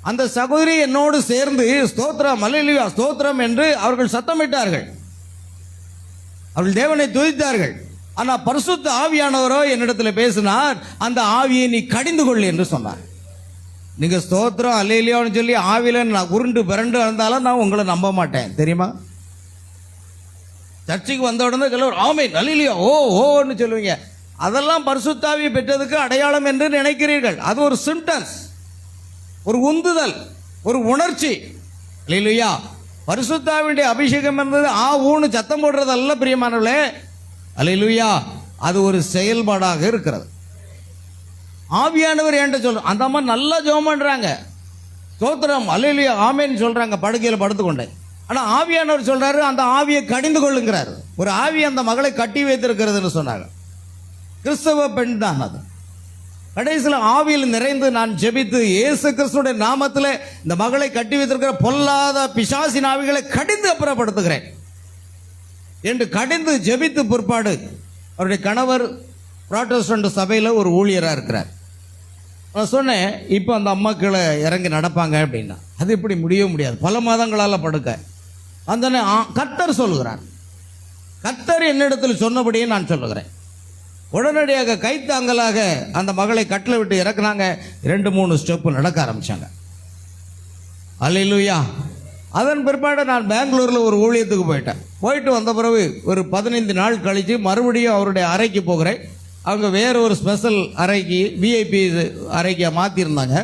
அந்த சகோதரி என்னோடு சேர்ந்து ஸ்தோத்திரம், அல்லேலூயா, ஸ்தோத்திரம் என்று அவர்கள் சத்தமிட்டார்கள். அவர்கள் தேவனை துதித்தார்கள். ஆனால் பரிசுத்த ஆவியானவரோ என்னிடத்தில் பேசினார், அந்த ஆவியை நீ கடிந்து கொள் என்று சொன்னார். நீங்கள் ஸ்தோத்திரம் அல்லேலூயான்னு சொல்லி ஆவியில் நான் உருண்டு பிறண்டு இருந்தாலும் நான் உங்களை நம்ப மாட்டேன், தெரியுமா? சர்ச்சைக்கு வந்த உடனே எல்லோரும் ஆமென் அல்லேலூயா ஓ ஓன்னு சொல்லுவீங்க. அதெல்லாம் பரிசுத்தாவியை பெற்றதுக்கு அடையாளம் என்று நினைக்கிறீர்கள். அது ஒரு சிம்டம்ஸ், ஒரு உந்துதல், ஒரு உணர்ச்சி. அல்லேலூயா. பரிசுத்தாவியுடைய அபிஷேகம் என்பது ஊன்னு சத்தம் போடுறது அல்ல பிரியமானவர்களே. அல்லேலூயா. அது ஒரு செயல்பாடாக இருக்கிறது. ஆவியானவர் என்கிட்ட சொல்ற அந்த அம்மா நல்லா ஜெபம் பண்றாங்க, ஸ்தோத்திரம் அல்லேலூயா ஆமென் சொல்றாங்க, படுக்கையில் படுத்துக்கொண்டேன். ஆனால் ஆவியானவர் சொல்றாரு, அந்த ஆவியை கடிந்து கொள்ளுங்கிறார். ஒரு ஆவி அந்த மகளை கட்டி வைத்திருக்கிறதுன்னு சொன்னாங்க. கிறிஸ்தவ பெண் தான் அது. கடைசியில் ஆவியில் நிறைந்து நான் ஜெபித்து இயேசு கிறிஸ்துடைய நாமத்தில் இந்த மகளை கட்டி வைத்திருக்கிற பொல்லாத பிசாசின் ஆவிகளை கடிந்து அப்புறப்படுத்துகிறேன் என்று கடிந்து ஜெபித்து பிற்பாடு அவருடைய கணவர் புராட்டஸ்டன்ட் சபையில் ஒரு ஊழியராக இருக்கிறார். நான் சொன்னேன், இப்போ அந்த அம்மா கீழே இறங்கி நடப்பாங்க அப்படின்னா. அது இப்படி முடியவே முடியாது, பல மாதங்களால் படுக்க. அந்த கர்த்தர் சொல்லுகிறார், கர்த்தர் என்னிடத்தில் சொன்னபடியே நான் சொல்லுகிறேன். உடனடியாக கைத்தாங்கலாக அந்த மகளை கட்டில் விட்டு இறக்குனாங்க. 2-3 ஸ்டெப்பு நடக்க ஆரம்பித்தாங்க. அல்லேலூயா. அதன் பிற்பாடு நான் பெங்களூரில் ஒரு ஊழியத்துக்கு போயிட்டு வந்த பிறகு ஒரு 15 நாள் கழித்து மறுபடியும் அவருடைய அறைக்கு போகிறேன். அவங்க வேறு ஒரு ஸ்பெஷல் அறைக்கு, விஐபி அறைக்கு மாற்றிருந்தாங்க.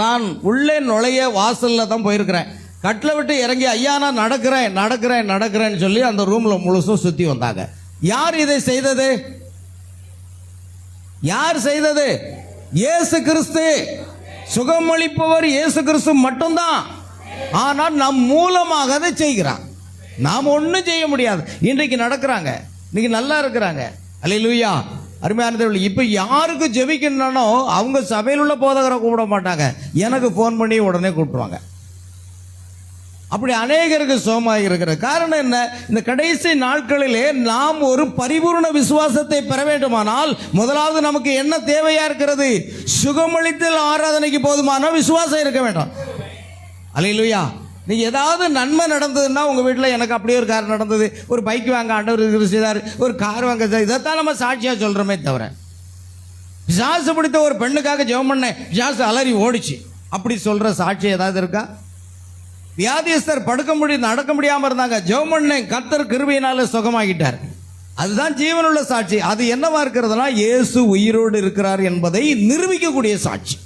நான் உள்ளே நுழைய வாசலில் தான் போயிருக்கிறேன். கட்டில் விட்டு இறங்கி ஐயா நான் நடக்கிறேன்னு சொல்லி அந்த ரூமில் முழுசும் சுற்றி வந்தாங்க. யார் இதை செய்தது? யார் செய்தது? இயேசு கிறிஸ்து. சுகமளிப்பவர் இயேசு கிறிஸ்து மட்டும்தான். ஆனால் நம் மூலமாக அதை செய்கிறான். நாம் ஒன்றும் செய்ய முடியாது. இன்றைக்கு நடக்கிறாங்க, இன்னைக்கு நல்லா இருக்கிறாங்க. அல்லேலூயா. அருமையானவர்களே, இப்போ யாருக்கு ஜெபிக்கணும்னோ அவங்க சபையில் உள்ள போதகரை கூப்பிட மாட்டாங்க, எனக்கு ஃபோன் பண்ணி உடனே கூப்பிட்டுருவாங்க. அப்படி அநேகருக்கு சோமாக இருக்கிற காரணம் என்ன? இந்த கடைசி நாட்களிலே நாம் ஒரு பரிபூர்ண விசுவாசத்தை பெற வேண்டுமானால் முதலாவது நமக்கு என்ன தேவையா இருக்கிறது? சுகமளித்தல் ஆராதனைக்கு போதுமான விசுவாசம் இருக்க வேண்டும். அல்லேலூயா. நீங்க ஏதாவது நன்மை நடந்ததுன்னா உங்க வீட்டில் எனக்கு அப்படியே ஒரு கார் நடந்தது, ஒரு பைக் வாங்க ஆண்டவர் செய்தார், ஒரு கார் வாங்க, இதைத்தான் நம்ம சாட்சியா சொல்றோமே தவிர, பிசாசு பிடித்த ஒரு பெண்ணுக்காக ஜெபம் பண்ணேன், பிசாசு அலறி ஓடிச்சு, அப்படி சொல்ற சாட்சி ஏதாவது இருக்கா? வியாதியஸ்தர் நடக்க முடியாம இருந்தாங்க, ஜெபம் பண்ணேன், கர்த்தர் கிருபையினால சுகமாகிட்டார். அதுதான் ஜீவனுள்ள சாட்சி. அது என்னவா இருக்கிறதுனா இயேசு உயிரோடு இருக்கிறார் என்பதை நிரூபிக்கக்கூடிய சாட்சி.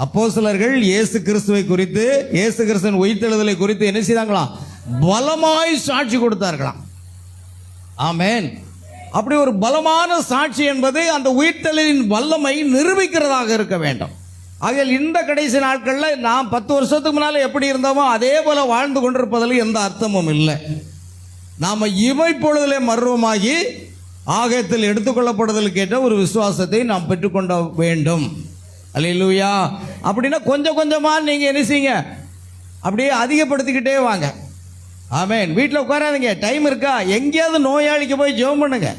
அப்போஸ்தலர்கள் இயேசு கிறிஸ்துவை குறித்து, இயேசு கிறிஸ்துவின் உயிர்த்தெழுதலை குறித்து என்ன செய்தாங்களாம்? பலமாய் சாட்சி கொடுத்தார்களாம். ஆமென். அப்படி ஒரு பலமான சாட்சி என்பது அந்த உயிர்த்தெழுதலின் வல்லமை நிரூபிக்கிறதாக இருக்க வேண்டும். ஆகையால் இந்த கடைசி நாட்களில் நாம் 10 வருஷத்துக்கு முன்னால் எப்படி இருந்தோமோ அதே போல வாழ்ந்து கொண்டிருப்பதில் எந்த அர்த்தமும் இல்லை. நாம் இமைப்பொழுதிலே மர்வமாகி ஆகத்தில் எடுத்துக்கொள்ளப்படுதலுக்கு ஏற்ற ஒரு விசுவாசத்தை நாம் பெற்றுக்கொள்ள வேண்டும். அல்லேலூயா. அப்படின்னா கொஞ்சம் கொஞ்சமாக நீங்கள் என்ன செய்யுங்க, அப்படியே அதிகப்படுத்திக்கிட்டே வாங்க. ஆமென். வீட்டில் உட்காராதீங்க, டைம் இருக்கா? எங்கேயாவது நோயாளிக்கு போய் ஜெபம் பண்ணுங்க,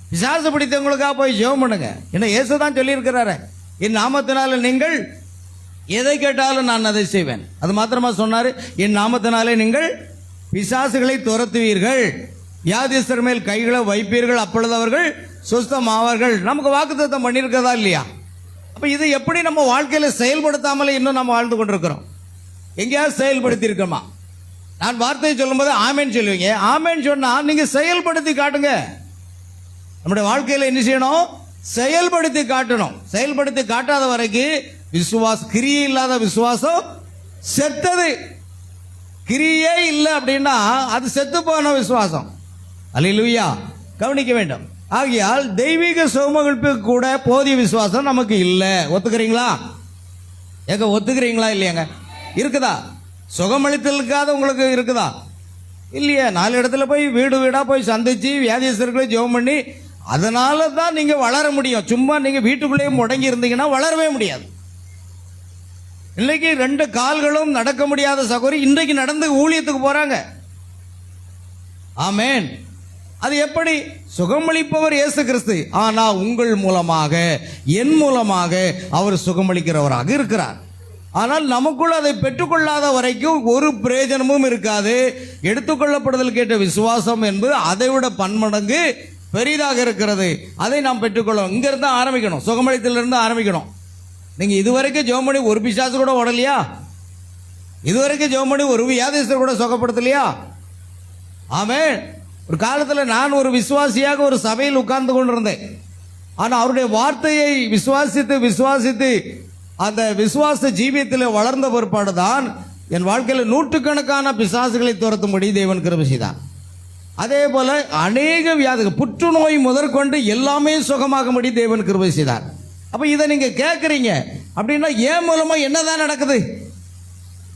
பிசாசு பிடித்தவங்களுக்காக போய் ஜெபம் பண்ணுங்க. ஏன்னா இயேசு தான் சொல்லியிருக்கிறாரு, என் நாமத்தினால நீங்கள் எதை கேட்டாலும் நான் அதை செய்வேன். அது மாத்திரமா சொன்னார், என் நாமத்தினாலே நீங்கள் பிசாசுகளை துரத்துவீர்கள், வியாதிஸ்தர் மேல் கைகளை வைப்பீர்கள், அப்பொழுது அவர்கள் சுஸ்தமாவார்கள். நமக்கு வாக்குத்தத்தம் பண்ணியிருக்கதா இல்லையா? அப்போ இது எப்படி நம்ம வாழ்க்கையில் செயல்படுத்தாமலே இன்னும் நம்ம வாழ்ந்து கொண்டிருக்கிறோம்? எங்கேயாவது செயல்படுத்தி இருக்கோமா? நான் வார்த்தையை சொல்லும்போது ஆமேன்னு சொல்லுவீங்க. ஆமேன்னு சொன்னால் நீங்கள் செயல்படுத்தி காட்டுங்க. நம்முடைய வாழ்க்கையில் என்ன செய்யணும்? செயல்படுத்தி காட்டணும். செயல்படுத்தி காட்டாத வரைக்கும் கிரியை இல்லாத விசுவாசம் செத்தது. கிரியே இல்லை அப்படின்னா அது செத்து போன விசுவாசம். அல்லேலூயா. கவனிக்க வேண்டும். ஆகையால் தெய்வீக சுகமளிப்புக்கு கூட போதிய விசுவாசம் நமக்கு இல்லை. ஒத்துக்கிறீங்களா? ஏங்க ஒத்துக்கிறீங்களா இல்லையாங்க? இருக்குதா? சுகமளித்தலுக்காக உங்களுக்கு இருக்குதா? இல்லையா? 4 இடத்துல போய் வீடு வீடாக போய் சந்திச்சு வியாதியஸ்தர்களை ஜெபம் பண்ணி அதனால தான் நீங்கள் வளர முடியும். சும்மா நீங்கள் வீட்டுக்குள்ளேயே முடங்கி இருந்தீங்கன்னா வளரவே முடியாது. இன்னைக்கு 2 கால்களும் நடக்க முடியாத சகோதரி இன்றைக்கு நடந்து ஊழியத்துக்கு போறாங்க. ஆமென். அது எப்படி? சுகமளிப்பவர் இயேசு கிறிஸ்து. ஆனா உங்கள் மூலமாக, என் மூலமாக அவர் சுகமளிக்கிறவராக இருக்கிறார். ஆனால் நமக்குள் அதை பெற்றுக்கொள்ளாத வரைக்கும் ஒரு பிரயோஜனமும் இருக்காது. எடுத்துக்கொள்ளப்படுதல் கேட்ட விசுவாசம் என்பது அதை விட பன்மடங்கு பெரிதாக இருக்கிறது. அதை நாம் பெற்றுக்கொள்ளணும். இங்கிருந்து ஆரம்பிக்கணும். சுகமளித்திலிருந்து ஆரம்பிக்கணும். நீங்க இதுவரைக்கும் ஜெபம் பண்ணி ஒரு பிசாசு கூட ஓடலையா? இதுவரைக்கும் ஜெபம் பண்ணி ஒரு வியாதிஸ்தர் கூட சுகப்படுத்தலையா? ஆமென். ஒரு காலத்தில் நான் ஒரு விசுவாசியாக ஒரு சபையில் உட்கார்ந்து கொண்டிருந்தேன். ஆனால் அவருடைய வார்த்தையை விசுவாசித்து அந்த விசுவாச ஜீவியத்தில் வளர்ந்த பிற்பாடு தான் என் வாழ்க்கையில் நூற்றுக்கணக்கான பிசாசுகளை துரத்தும்படி தேவன் கிருபை செய்தார். அதே போல அநேக வியாதிகள், புற்றுநோய் முதற்கொண்டு எல்லாமே சுகமாகும்படி தேவன் கிருபை செய்தார். அப்ப இதை நீங்க கேட்குறீங்க அப்படின்னா என் மூலமா என்னதான் நடக்குது?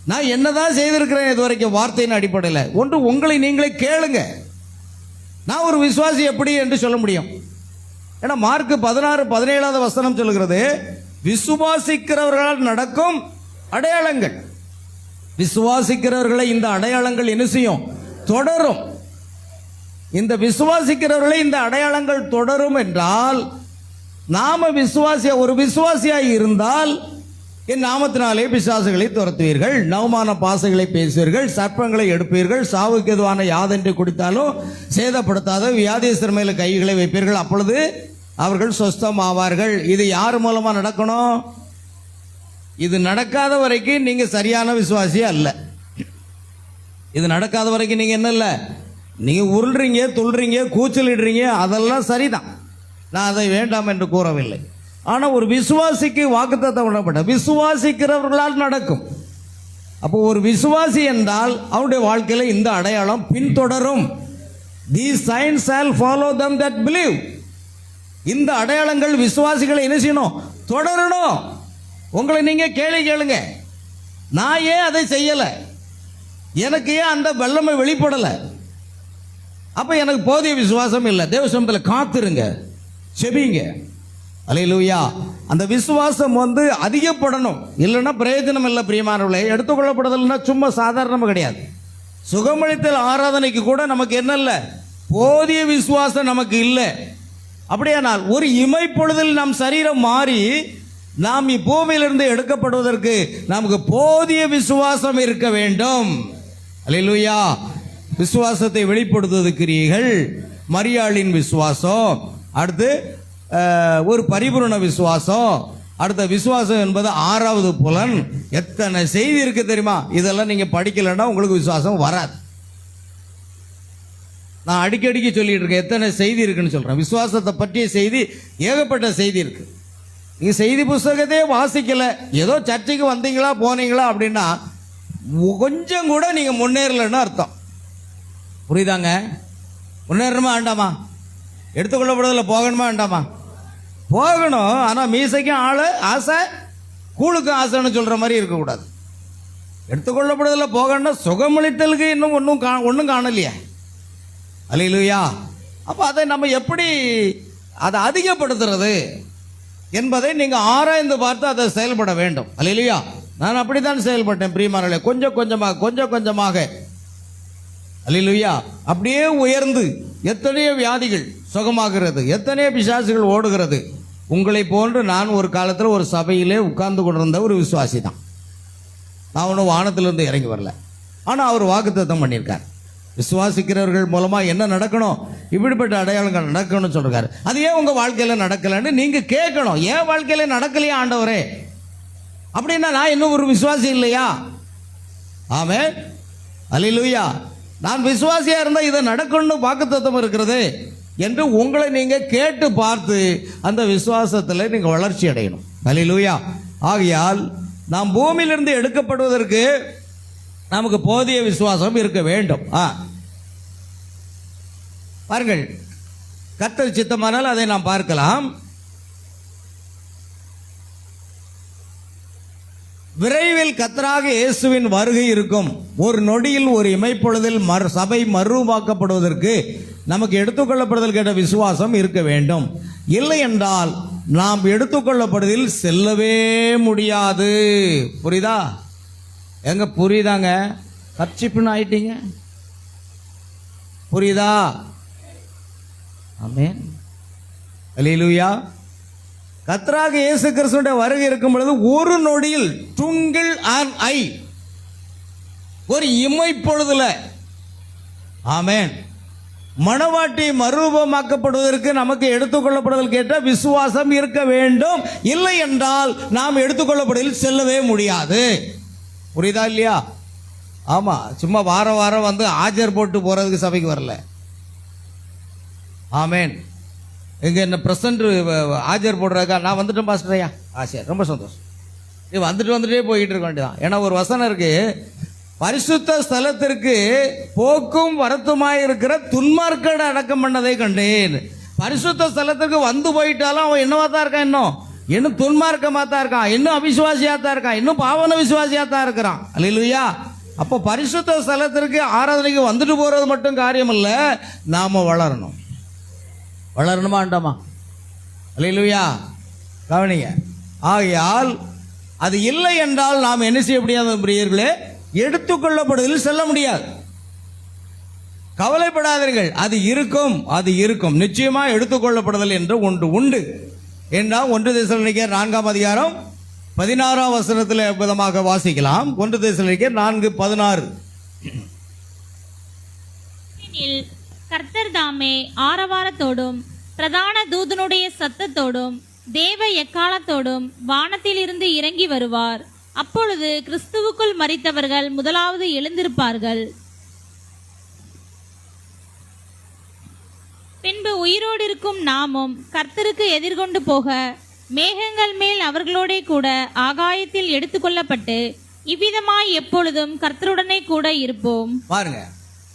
நான் என்னதான் செய்திருக்கிறேன் இது வரைக்கும் வார்த்தையின் அடிப்படையில்? ஒன்று உங்களை நீங்களே கேளுங்க. நான் ஒரு விசுவாசி எப்படி என்று சொல்ல முடியும்? ஏன்னா மார்க் 16:17 வசனம் சொல்லுகிறது, விசுவாசிக்கிறவர்களால் நடக்கும் அடையாளங்கள். விசுவாசிக்கிறவர்களை இந்த அடையாளங்கள் என்ன செய்யும்? தொடரும். இந்த விசுவாசிக்கிறவர்களை இந்த அடையாளங்கள் தொடரும் என்றால் நாம ஒரு விசுவாசியாய் இருந்தால் என் நாமத்தினாலே பிசாசுகளை துரத்துவீர்கள், நவமான பாசைகளை பேசுவீர்கள், சர்ப்பங்களை எடுப்பீர்கள், சாவுக்கு எதுவான யாதென்று குடித்தாலும் சேதப்படுத்தாத வியாதியஸ்தர் மேல கைகளை வைப்பீர்கள், அப்பொழுது அவர்கள் சொஸ்தம் ஆவார்கள். இது யார் மூலமா நடக்கணும்? இது நடக்காத வரைக்கும் நீங்க சரியான விசுவாசியா அல்ல. இது நடக்காத வரைக்கும் நீங்க என்ன இல்லை? நீங்க உருள்றீங்க, துள்றீங்க, கூச்சலிடுறீங்க, அதெல்லாம் சரிதான். நான் அதை வேண்டாம் என்று கூறவில்லை. ஆனால் ஒரு விசுவாசிக்கு வாக்குத்தத்தம் விடப்பட்ட விசுவாசிக்கிறவர்களால் நடக்கும். அப்போ ஒரு விசுவாசி என்றால் அவருடைய வாழ்க்கையில் இந்த அடையாளம் பின்தொடரும். These signs shall follow them that believe. இந்த அடையாளங்கள் விசுவாசிகளை என்ன செய்யணும்? தொடரணும். உங்களை நீங்க கேளுங்க, நான் ஏன் அதை செய்யலை? எனக்கு ஏன் அந்த வல்லமை வெளிப்படலை? அப்ப எனக்கு போதிய விசுவாசம் இல்லை. தேவ சமூகத்தில் காத்திருங்க, செபிங்க. அல்லேலூயா. அந்த விசுவாசம் அதிகப்படணும். இல்லைன்னா பிரயோஜனம் இல்லை. பிரியமானவர்களே, எடுத்துக்கொள்ளப்படுதல்னா சும்மா சாதாரணமாக கிடையாது. சுகமளித்தல் ஆராதனைக்கு கூட நமக்கு என்ன இல்லை? போதிய விசுவாசம் நமக்கு இல்லை. அப்படியானால் ஒரு இமைப்பொழுதில் நம் சரீரம் மாறி நாம் இப்பூமியிலிருந்து எடுக்கப்படுவதற்கு நமக்கு போதிய விசுவாசம் இருக்க வேண்டும். அல்லேலூயா. விசுவாசத்தை வெளிப்படுத்துவதற்கிறீர்கள். மரியாளின் விசுவாசம், அடுத்து ஒரு பரிபூரண விசுவாசம், அடுத்த விசுவாசம் என்பது 6வது புலன். எத்தனை செய்தி இருக்கு தெரியுமா? இதெல்லாம் நீங்க படிக்கலைன்னா உங்களுக்கு விசுவாசம் வராது. நான் அடிக்கடிக்கு சொல்லிட்டு இருக்கேன், எத்தனை செய்தி இருக்குன்னு சொல்றேன். விசுவாசத்தை பற்றிய செய்தி ஏகப்பட்ட செய்தி இருக்கு. நீங்க செய்தி புஸ்தகத்தையே வாசிக்கல, ஏதோ சர்ச்சைக்கு வந்தீங்களா போனீங்களா அப்படின்னா கொஞ்சம் கூட நீங்க முன்னேறலன்னு அர்த்தம். புரியுதாங்க? முன்னேறணுமா வேண்டாமா? எடுத்துக்கொள்ளப்படுவதில் போகணுமா வேண்டாமா? போகணும். ஆனால் மீசைக்கும் ஆசை, கூழுக்கும் ஆசைன்னு சொல்ற மாதிரி இருக்கக்கூடாது. எடுத்துக்கொள்ளப்படுவதில் போகணும்னா சுகமளித்தலுக்கு இன்னும் ஒன்றும் காணலையே. அல்லேலூயா. அப்போ அதை நம்ம எப்படி அதை அதிகப்படுத்துறது என்பதை நீங்கள் ஆராய்ந்து பார்த்து அதை செயல்பட வேண்டும். அல்லேலூயா. நான் அப்படித்தான் செயல்பட்டேன் பிரியமானவர்களே. கொஞ்சம் கொஞ்சமாக அல்லேலூயா அப்படியே உயர்ந்து எத்தனையோ வியாதிகள் சுகமாகிறது, எத்தனையோ பிசாசுகள் ஓடுகிறது. உங்களை போன்று நான் ஒரு காலத்தில் ஒரு சபையிலே உட்கார்ந்து கொண்டிருந்த ஒரு விசுவாசி தான். நான் ஒன்றும் வானத்திலிருந்து இறங்கி வரல. ஆனால் அவர் வாக்குத்தத்தம் பண்ணியிருக்கார். விசுவாசிக்கிறவர்கள் மூலமாக என்ன நடக்கணும்? இப்படிப்பட்ட அடையாளங்கள் நடக்கணும்னு சொல்றாரு. அது ஏன் உங்கள் வாழ்க்கையில் நடக்கலைன்னு நீங்கள் கேட்கணும். ஏன் வாழ்க்கையில் நடக்கலையா ஆண்டவரே? அப்படின்னா நான் இன்னும் ஒரு விசுவாசி இல்லையா? ஆமென். அல்லேலூயா. நான் விசுவாசியா இருந்தால் இதை நடக்கணும்னு வாக்குத்தத்தம் இருக்கிறது என்று உங்களை நீங்க கேட்டு பார்த்து அந்த விசுவாசத்தில் நீங்க வளர்ச்சி அடையணும். அல்லேலூயா. ஆகையால் நாம் பூமியிலிருந்து எடுக்கப்படுவதற்கு நமக்கு போதிய விசுவாசம் இருக்க வேண்டும். பாருங்கள், கர்த்தர் சித்தமானால் அதை நாம் பார்க்கலாம். விரைவில் கர்த்தராக இயேசுவின் வருகை இருக்கும். ஒரு நொடியில் ஒரு இமைப்பொழுதில் சபை மறுவாக்கப்படுவதற்கு நமக்கு எடுத்துக்கொள்ளப்படுதல் கேட்ட விசுவாசம் இருக்க வேண்டும். இல்லை என்றால் நாம் எடுத்துக்கொள்ளப்படுவதில் செல்லவே முடியாது. புரியுதா? எங்க புரியுதாங்க? கர்ச்சிப்புன்னு ஆயிட்டீங்க. புரியுதா? ஆமென். அல்லேலூயா. கர்த்தராக இயேசு கிறிஸ்துவின் வருகை இருக்கும் பொழுது ஒரு நொடியில், டுங்கிள் அண்ட் ஐ, ஒரு இமைப்பொழுதுல, ஆமென், மணவாட்டி மறுரூபமாக்கப்படுவதற்கு நமக்கு எடுத்துக்கொள்ளப்படுதல் கேட்ட விசுவாசம் இருக்க வேண்டும். இல்லை என்றால் நாம் எடுத்துக்கொள்ளப்படுவதில் செல்லவே முடியாது. புரியுதா இல்லையா? ஆமா, சும்மா வாரம் வாரம் வந்து ஆஜர் போட்டு போறதுக்கு சபைக்கு வரல. ஆமென். எங்க என்ன பிரசன்ட் ஆஜர் போடுறாக்கா, நான் வந்துட்டேன் பாஸ்டரையா, சரி, ரொம்ப சந்தோஷம். நீ வந்துட்டே போயிட்டு இருக்க வேண்டியதான். ஏன்னா ஒரு வசனம் இருக்கு, பரிசுத்த ஸ்தலத்திற்கு போக்கும் வரத்துமாய் இருக்கிற துன்மார்க்கரை அடக்கம் பண்ணதை கண்டேன். பரிசுத்த ஸ்தலத்திற்கு வந்து போயிட்டாலும் அவன் என்னவா தான் இருக்கான், இன்னும் துன்மார்க்கமாக தான் இருக்கான், இன்னும் அவிசுவாசியாக தான் இருக்கான், இன்னும் பாவன விசுவாசியாக தான் இருக்கிறான். அல்லேலூயா. அப்போ பரிசுத்த ஸ்தலத்திற்கு ஆராதனைக்கு வந்துட்டு போறது மட்டும் காரியம் இல்லை, நாம வளரணும். வளரணுமா வேண்டாமா? அல்லேலூயா. கவனிங்க. ஆகையால் அது இல்லை என்றால் நாம் என்ன செய்ய முடியாது பிரியர்களே? எடுத்துக்கொள்ளப்படுவதில் செல்ல முடியாது. கவலைப்படாதீர்கள், அது இருக்கும், அது இருக்கும். நிச்சயமா எடுத்துக்கொள்ளப்படுதல் என்று ஒன்று உண்டு. என்றால் 1 தெசலோனிக்கேயர் 4ஆம் அதிகாரம் 16ஆம் வசனத்தில் விதமாக வாசிக்கலாம். 1 தெசலோனிக்கேயர் 4:16.
கர்த்தர் தாமே ஆரவாரத்தோடும் பிரதான தூதனுடைய சத்தத்தோடும் தேவ எக்காலத்தோடும் வானத்தில் இருந்து இறங்கி வருவார். அப்பொழுது கிறிஸ்துவுக்குள் மரித்தவர்கள் முதலாவது எழுந்திருப்பார்கள். பின்பு உயிரோடு இருக்கும் நாமும் கர்த்தருக்கு எதிர்கொண்டு போக மேகங்கள் மேல் அவர்களோடே கூட ஆகாயத்தில் எடுத்துக்கொள்ளப்பட்டு இவ்விதமாய் எப்பொழுதும் கர்த்தருடனே கூட இருப்போம்.
பாருங்க,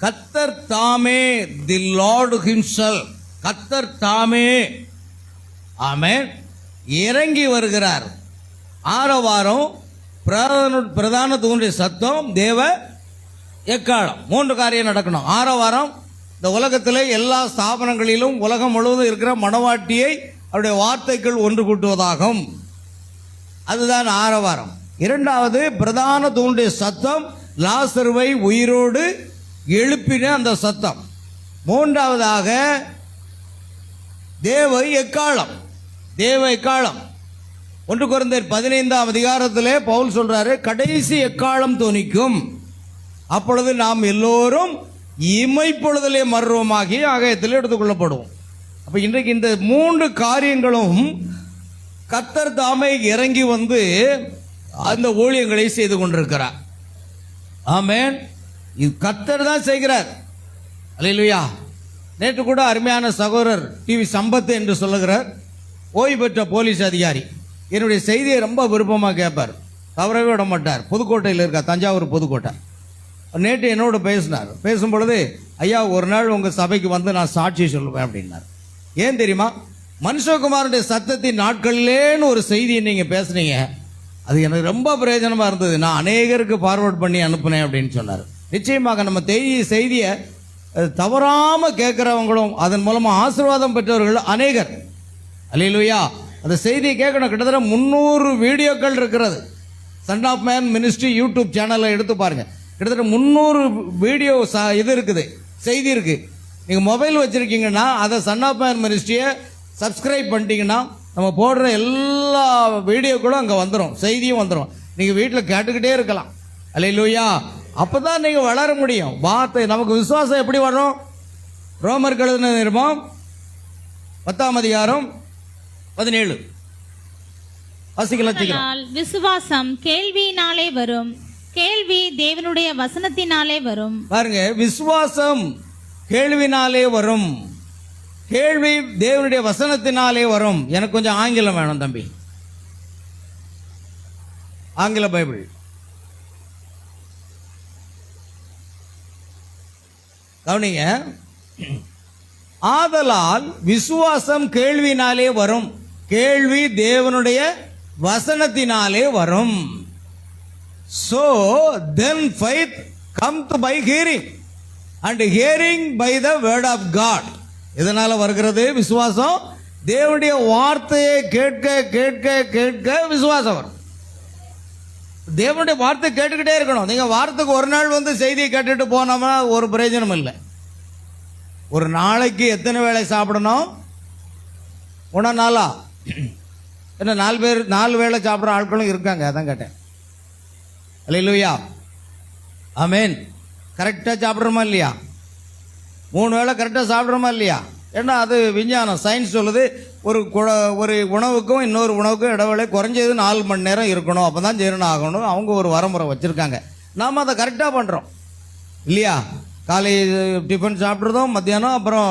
கர்த்தர் தாமே, தி லார்ட் ஹிம்செல்ஃப், கர்த்தர் தாமே, ஆமென், இறங்கி வருகிறார். ஆரவாரம், பிரதான தூதனுடைய சத்தம், தேவ எக்காலம், 3 காரியம் நடக்கணும். ஆரவாரம், இந்த உலகத்திலே எல்லா ஸ்தாபனங்களிலும் உலகம் முழுவதும் இருக்கிற மணவாட்டியை அவருடைய வார்த்தைகள் ஒன்று கூட்டுவதாகும். அதுதான் ஆரவாரம். 2வது, பிரதான தூதனுடைய சத்தம், லாசருவை உயிரோடு எழுப்பின அந்த சத்தம். 3வதாக தேவ எக்காலம், தேவ எக்காலம். 1 கொரிந்தியர் 15ஆம் அதிகாரத்திலே பவுல் சொல்றாரு, கடைசி எக்காலம் தொனிக்கும், அப்பொழுது நாம் எல்லோரும் இமைப்பொழுதிலே மர்வமாகி ஆகாயத்தில் எடுத்துக்கொள்ளப்படுவோம். அப்ப இன்றைக்கு இந்த 3 காரியங்களும் கர்த்தர் தாமே இறங்கி வந்து அந்த ஊழியங்களை செய்து கொண்டிருக்கிறார். ஆமென். இது கர்த்தர் தான் செய்கிறார். அல்லேலூயா. நேற்று கூட அருமையான சகோதரர் டிவி சம்பத் என்று சொல்லுகிறார், ஓய்வு பெற்ற போலீஸ் அதிகாரி, என்னுடைய செய்தியை ரொம்ப விருப்பமாக கேட்பார், தவறவே விட மாட்டார். புதுக்கோட்டையில் இருக்க, தஞ்சாவூர் புதுக்கோட்டை. நேற்று என்னோட பேசினார். பேசும் பொழுது, ஐயா ஒரு நாள் உங்கள் சபைக்கு வந்து நான் சாட்சி சொல்லுவேன் அப்படின்னார். ஏன் தெரியுமா? மனுஷகுமாரனுடைய சத்தத்தின் நாட்களிலேன்னு ஒரு செய்தியை நீங்கள் பேசுனீங்க, அது எனக்கு ரொம்ப பிரயோஜனமாக இருந்தது, நான் அநேகருக்கு ஃபார்வர்ட் பண்ணி அனுப்புனேன் அப்படின்னு சொன்னார். நிச்சயமாக நம்ம செய்தியை தவறாமல் கேட்குறவங்களும் அதன் மூலமாக ஆசீர்வாதம் பெற்றவர்கள் அநேகர். அல்லேலூயா. அந்த செய்தியை கேட்கணும். கிட்டத்தட்ட 300 வீடியோக்கள் இருக்கிறது. Son of man ministry YouTube சேனலில் எடுத்து பாருங்க. கிட்டத்தட்ட 300 வீடியோ இது இருக்குது, செய்தி இருக்கு. நீங்கள் மொபைல் வச்சுருக்கீங்கன்னா அதை சன் ஆஃப் மேன் மினிஸ்ட்ரியை சப்ஸ்கிரைப் பண்ணிட்டீங்கன்னா நம்ம போடுற எல்லா வீடியோக்களும் அங்கே வந்துடும், செய்தியும் வந்துடும். நீங்கள் வீட்டில் கேட்டுக்கிட்டே இருக்கலாம். அல்லேலூயா. அப்போ தான் நீங்கள் வளர முடியும். வார்த்தை நமக்கு விசுவாசம் எப்படி வரும்? ரோமர் எழுதின நிருபம் 10ஆம் அதிகாரம் 17 வாசிக்கலாம்.
விசுவாசம் கேள்வியினாலே வரும், கேள்வி தேவனுடைய வசனத்தினாலே வரும்.
பாருங்க, விசுவாசம் கேள்வினாலே வரும், கேள்வி தேவனுடைய வசனத்தினாலே வரும். எனக்கு கொஞ்சம் ஆங்கிலம் வேணும் தம்பி. ஆங்கில பைபிள். கவனிங்க, ஆதலால் விசுவாசம் கேள்வினாலே வரும், கேள்வி தேவனுடைய வசனத்தினாலே வரும். So then faith comes by hearing and hearing by the word of God. இதனால வருகிறது விசுவாசம். தேவனுடைய வார்த்தையை கேட்க கேட்க கேட்க விசுவாசம் வரும். தேவனுடைய வார்த்தை கேட்டுக்கிட்டே இருக்கணும். நீங்க வாரத்துக்கு ஒரு நாள் வந்து செய்தியை கேட்டுட்டு போனோம்னா ஒரு பிரயோஜனம் இல்லை. ஒரு நாளைக்கு எத்தனை வேளை சாப்பிடணும்? நாளா என்ன 4 பேர் 4 வேளை சாப்பிட்ற ஆட்களும் இருக்காங்க. அதான் கேட்டேன். அல்லேலூயா, ஆமென். கரெக்டாக சாப்பிட்றோமா இல்லையா? 3 வேளை கரெக்டாக சாப்பிட்றோமா இல்லையா? ஏன்னா அது விஞ்ஞானம், சயின்ஸ் சொல்லுது. ஒரு உணவுக்கும் இன்னொரு உணவுக்கும் இடைவேளை குறைஞ்சது 4 மணி நேரம் இருக்கணும், அப்போ தான் ஜீரணம் ஆகணும். அவங்க ஒரு வரமுறை வச்சுருக்காங்க. நாம் அதை கரெக்டாக பண்ணுறோம் இல்லையா? காலை டிஃபன் சாப்பிட்றதும், மத்தியானம், அப்புறம்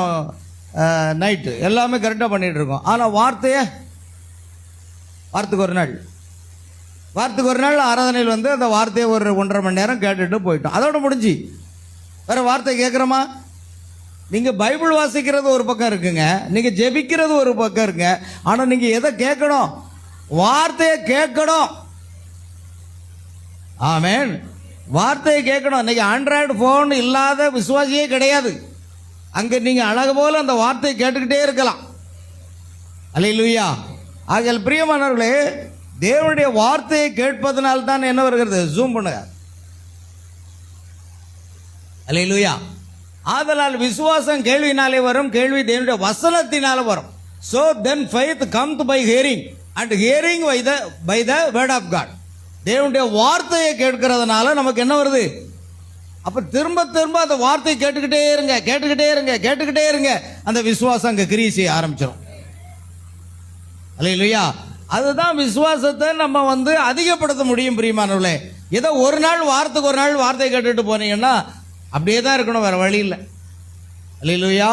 நைட்டு எல்லாமே கரெக்டாக பண்ணிகிட்டு இருக்கோம். ஆனால் வாரத்துக்கு ஒரு நாள் ஆராதனையில் வந்து அந்த வார்த்தையை ஒரு 1.5 மணி நேரம் கேட்டுட்டு போயிட்டோம். அதோட முடிஞ்சு வேறு வார்த்தை கேட்குறோமா? நீங்கள் பைபிள் வாசிக்கிறது ஒரு பக்கம் இருக்குங்க, நீங்கள் ஜெபிக்கிறது ஒரு பக்கம் இருக்குங்க. ஆனால் நீங்கள் எதை கேட்கணும்? வார்த்தையை கேட்கணும். ஆமென். வார்த்தையை கேட்கணும். இன்னைக்கு ஆண்ட்ராய்டு ஃபோன் இல்லாத விசுவாசியே கிடையாது. அங்கே நீங்கள் அழகு போல அந்த வார்த்தையை கேட்டுக்கிட்டே இருக்கலாம். அல்லேலூயா. ஆகையால் பிரியமானவர்களே, தேவனுடைய வார்த்தையை கேட்பதனால் தான் என்ன வருகிறது? ஜூம் பண்ணுங்க. அல்லேலூயா. ஆதலால் விசுவாசம் கேள்வினாலே வரும், கேள்வி தேவனுடைய வசனத்தினால வரும். So then faith comes by hearing and hearing by the word of God. தேவனுடைய வார்த்தையை கேட்கிறதுனால நமக்கு என்ன வருது? அப்ப திரும்ப திரும்ப அந்த வார்த்தையை கேட்டுக்கிட்டே இருங்க. அந்த விசுவாசம் அங்க கிரியை செய்ய ஆரம்பிச்சிடும். அல்லேலூயா. அதுதான் விசுவாசத்தை நம்ம வந்து அதிகப்படுத்த முடியும். பிரியமானவர்களே, ஏதோ வாரத்துக்கு ஒரு நாள் வார்த்தையை கேட்டுட்டு போனீங்கன்னா அப்படியே தான் இருக்கணும், வேற வழி இல்லை. அல்லேலூயா.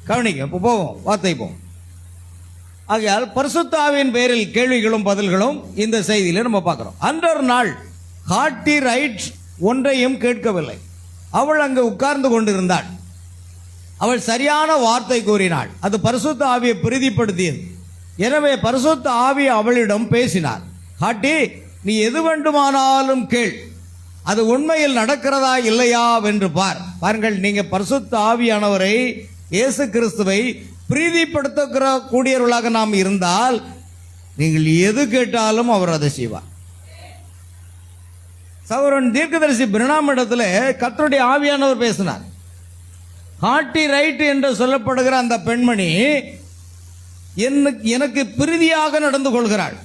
கவனிங்க, இப்போ போவோம், வார்த்தை போவோம். ஆகையால் பரிசுத்த ஆவியின் பேரில் கேள்விகளும் பதில்களும் இந்த செய்தியில நம்ம பார்க்கிறோம். அன்றொரு நாள் ஹாட்டி ரைட் ஒன்றையும் கேட்கவில்லை. அவள் அங்கு உட்கார்ந்து கொண்டிருந்தாள். அவள் சரியான வார்த்தை கூறினாள். அது பரிசுத்த ஆவியை பிரீதிப்படுத்தியது. எனவே பரிசுத்த ஆவி அவளிடம் பேசினார். ஹாட்டி, நீ எது வேண்டுமானாலும் கேள், அது உண்மையில் நடக்கிறதா இல்லையா என்று பாருங்கள். நீங்க பரிசுத்த ஆவியானவரை, இயேசு கிறிஸ்துவை பிரீதிப்படுத்த கூடியவர்களாக நாம் இருந்தால் நீங்கள் எது கேட்டாலும் அவர் அதை செய்வார். சகோதரன் தீர்க்கதரிசி பிரணாம் இடத்துல கர்த்தருடைய ஆவியானவர் பேசினார். ஹாட்டி ரைட் என்று சொல்லப்படுகிற அந்த பெண்மணி எனக்கு பிரீதியாக நடந்து கொள்கிறாள்.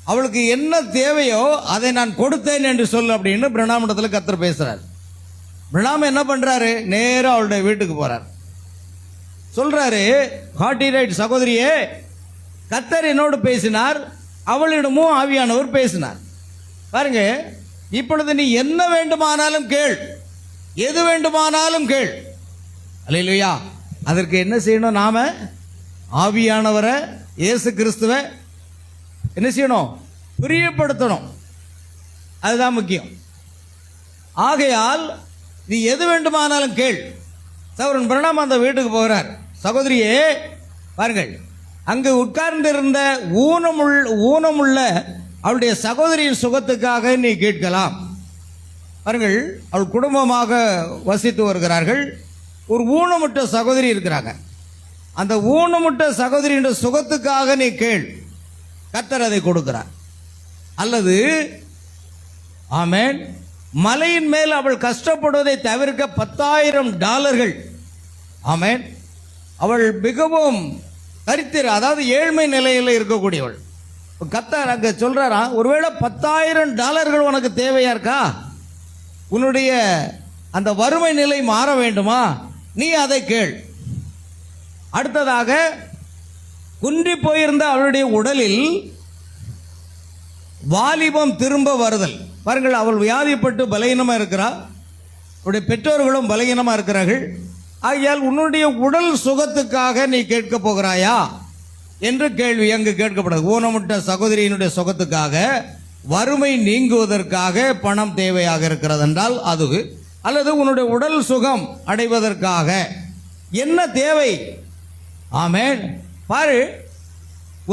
அவளுக்கு என்ன தேவையோ அதை நான் கொடுத்தேன் என்று சொல்லு அப்படின்னு பிரணாம் இடத்துல கர்த்தர் பேசுறார். பிரணாம் என்ன பண்றாரு? நேரா அவளுடைய வீட்டுக்கு போறார். சொல்றாரு, ஹாட்டி ரைட் சகோதரியே, கர்த்தர் என்னோடு பேசினார், அவளிடமும் ஆவியானவர் பேசினார். பாருங்க, இப்பொழுது நீ என்ன வேண்டுமானாலும் கேள், எது வேண்டுமானாலும் கேள். அல்லேலூயா. அதற்கு என்ன செய்யணும்? நாம ஆவியானவரை, இயேசு கிறிஸ்துவை என்ன செய்யணும்? பிரியப்படுத்தணும். அதுதான் முக்கியம். ஆகையால் நீ எது வேண்டுமானாலும் கேள். சகோதரன் பிரணாம் அந்த வீட்டுக்கு போகிறார். சகோதரியே, பாருங்கள், அங்கு உட்கார்ந்திருந்த ஊனமுள்ள அவளுடைய சகோதரியின் சுகத்துக்காக நீ கேட்கலாம். பாருங்கள், அவள் குடும்பமாக வசித்து வருகிறார்கள். ஒரு ஊனமுட்ட சகோதரி இருக்கிறாங்க. அந்த ஊனமுட்ட சகோதரியின் சுகத்துக்காக நீ கேள், கர்த்தர் அதை கொடுக்கிறார். அல்லது ஆமென், மலையின் மேல் அவள் கஷ்டப்படுவதை தவிர்க்க $10,000. ஆமென். அவள் மிகவும் தரித்திர, அதாவது ஏழ்மை நிலையில் இருக்கக்கூடியவள். கர்த்தர் அங்க சொல்றாரா, ஒருவேளை $10,000 உனக்கு தேவையா இருக்கா? உன்னுடைய அந்த வறுமை நிலை மாற வேண்டுமா? நீ அதை கேள். அடுத்ததாக, குன்றி போயிருந்த அவளுடைய உடலில் வாலிபம் திரும்ப வருதல். பாருங்கள், அவள் வியாதிப்பட்டு பலகீனமா இருக்கிறாள். அவருடைய பெற்றோர்களும் பலகீனமா இருக்கிறார்கள். ஆகையால் உன்னுடைய உடல் சுகத்துக்காக நீ கேட்க போகிறாயா என்று கேள்வி அங்கு கேட்கப்படுது. ஊனமுட்ட சகோதரியினுடைய சுகத்துக்காக வறுமை நீங்குவதற்காக பணம் தேவையாக இருக்கிறது என்றால் அது, அல்லது உன்னுடைய உடல் சுகம் அடைவதற்காக என்ன தேவை? ஆமென். பாரு,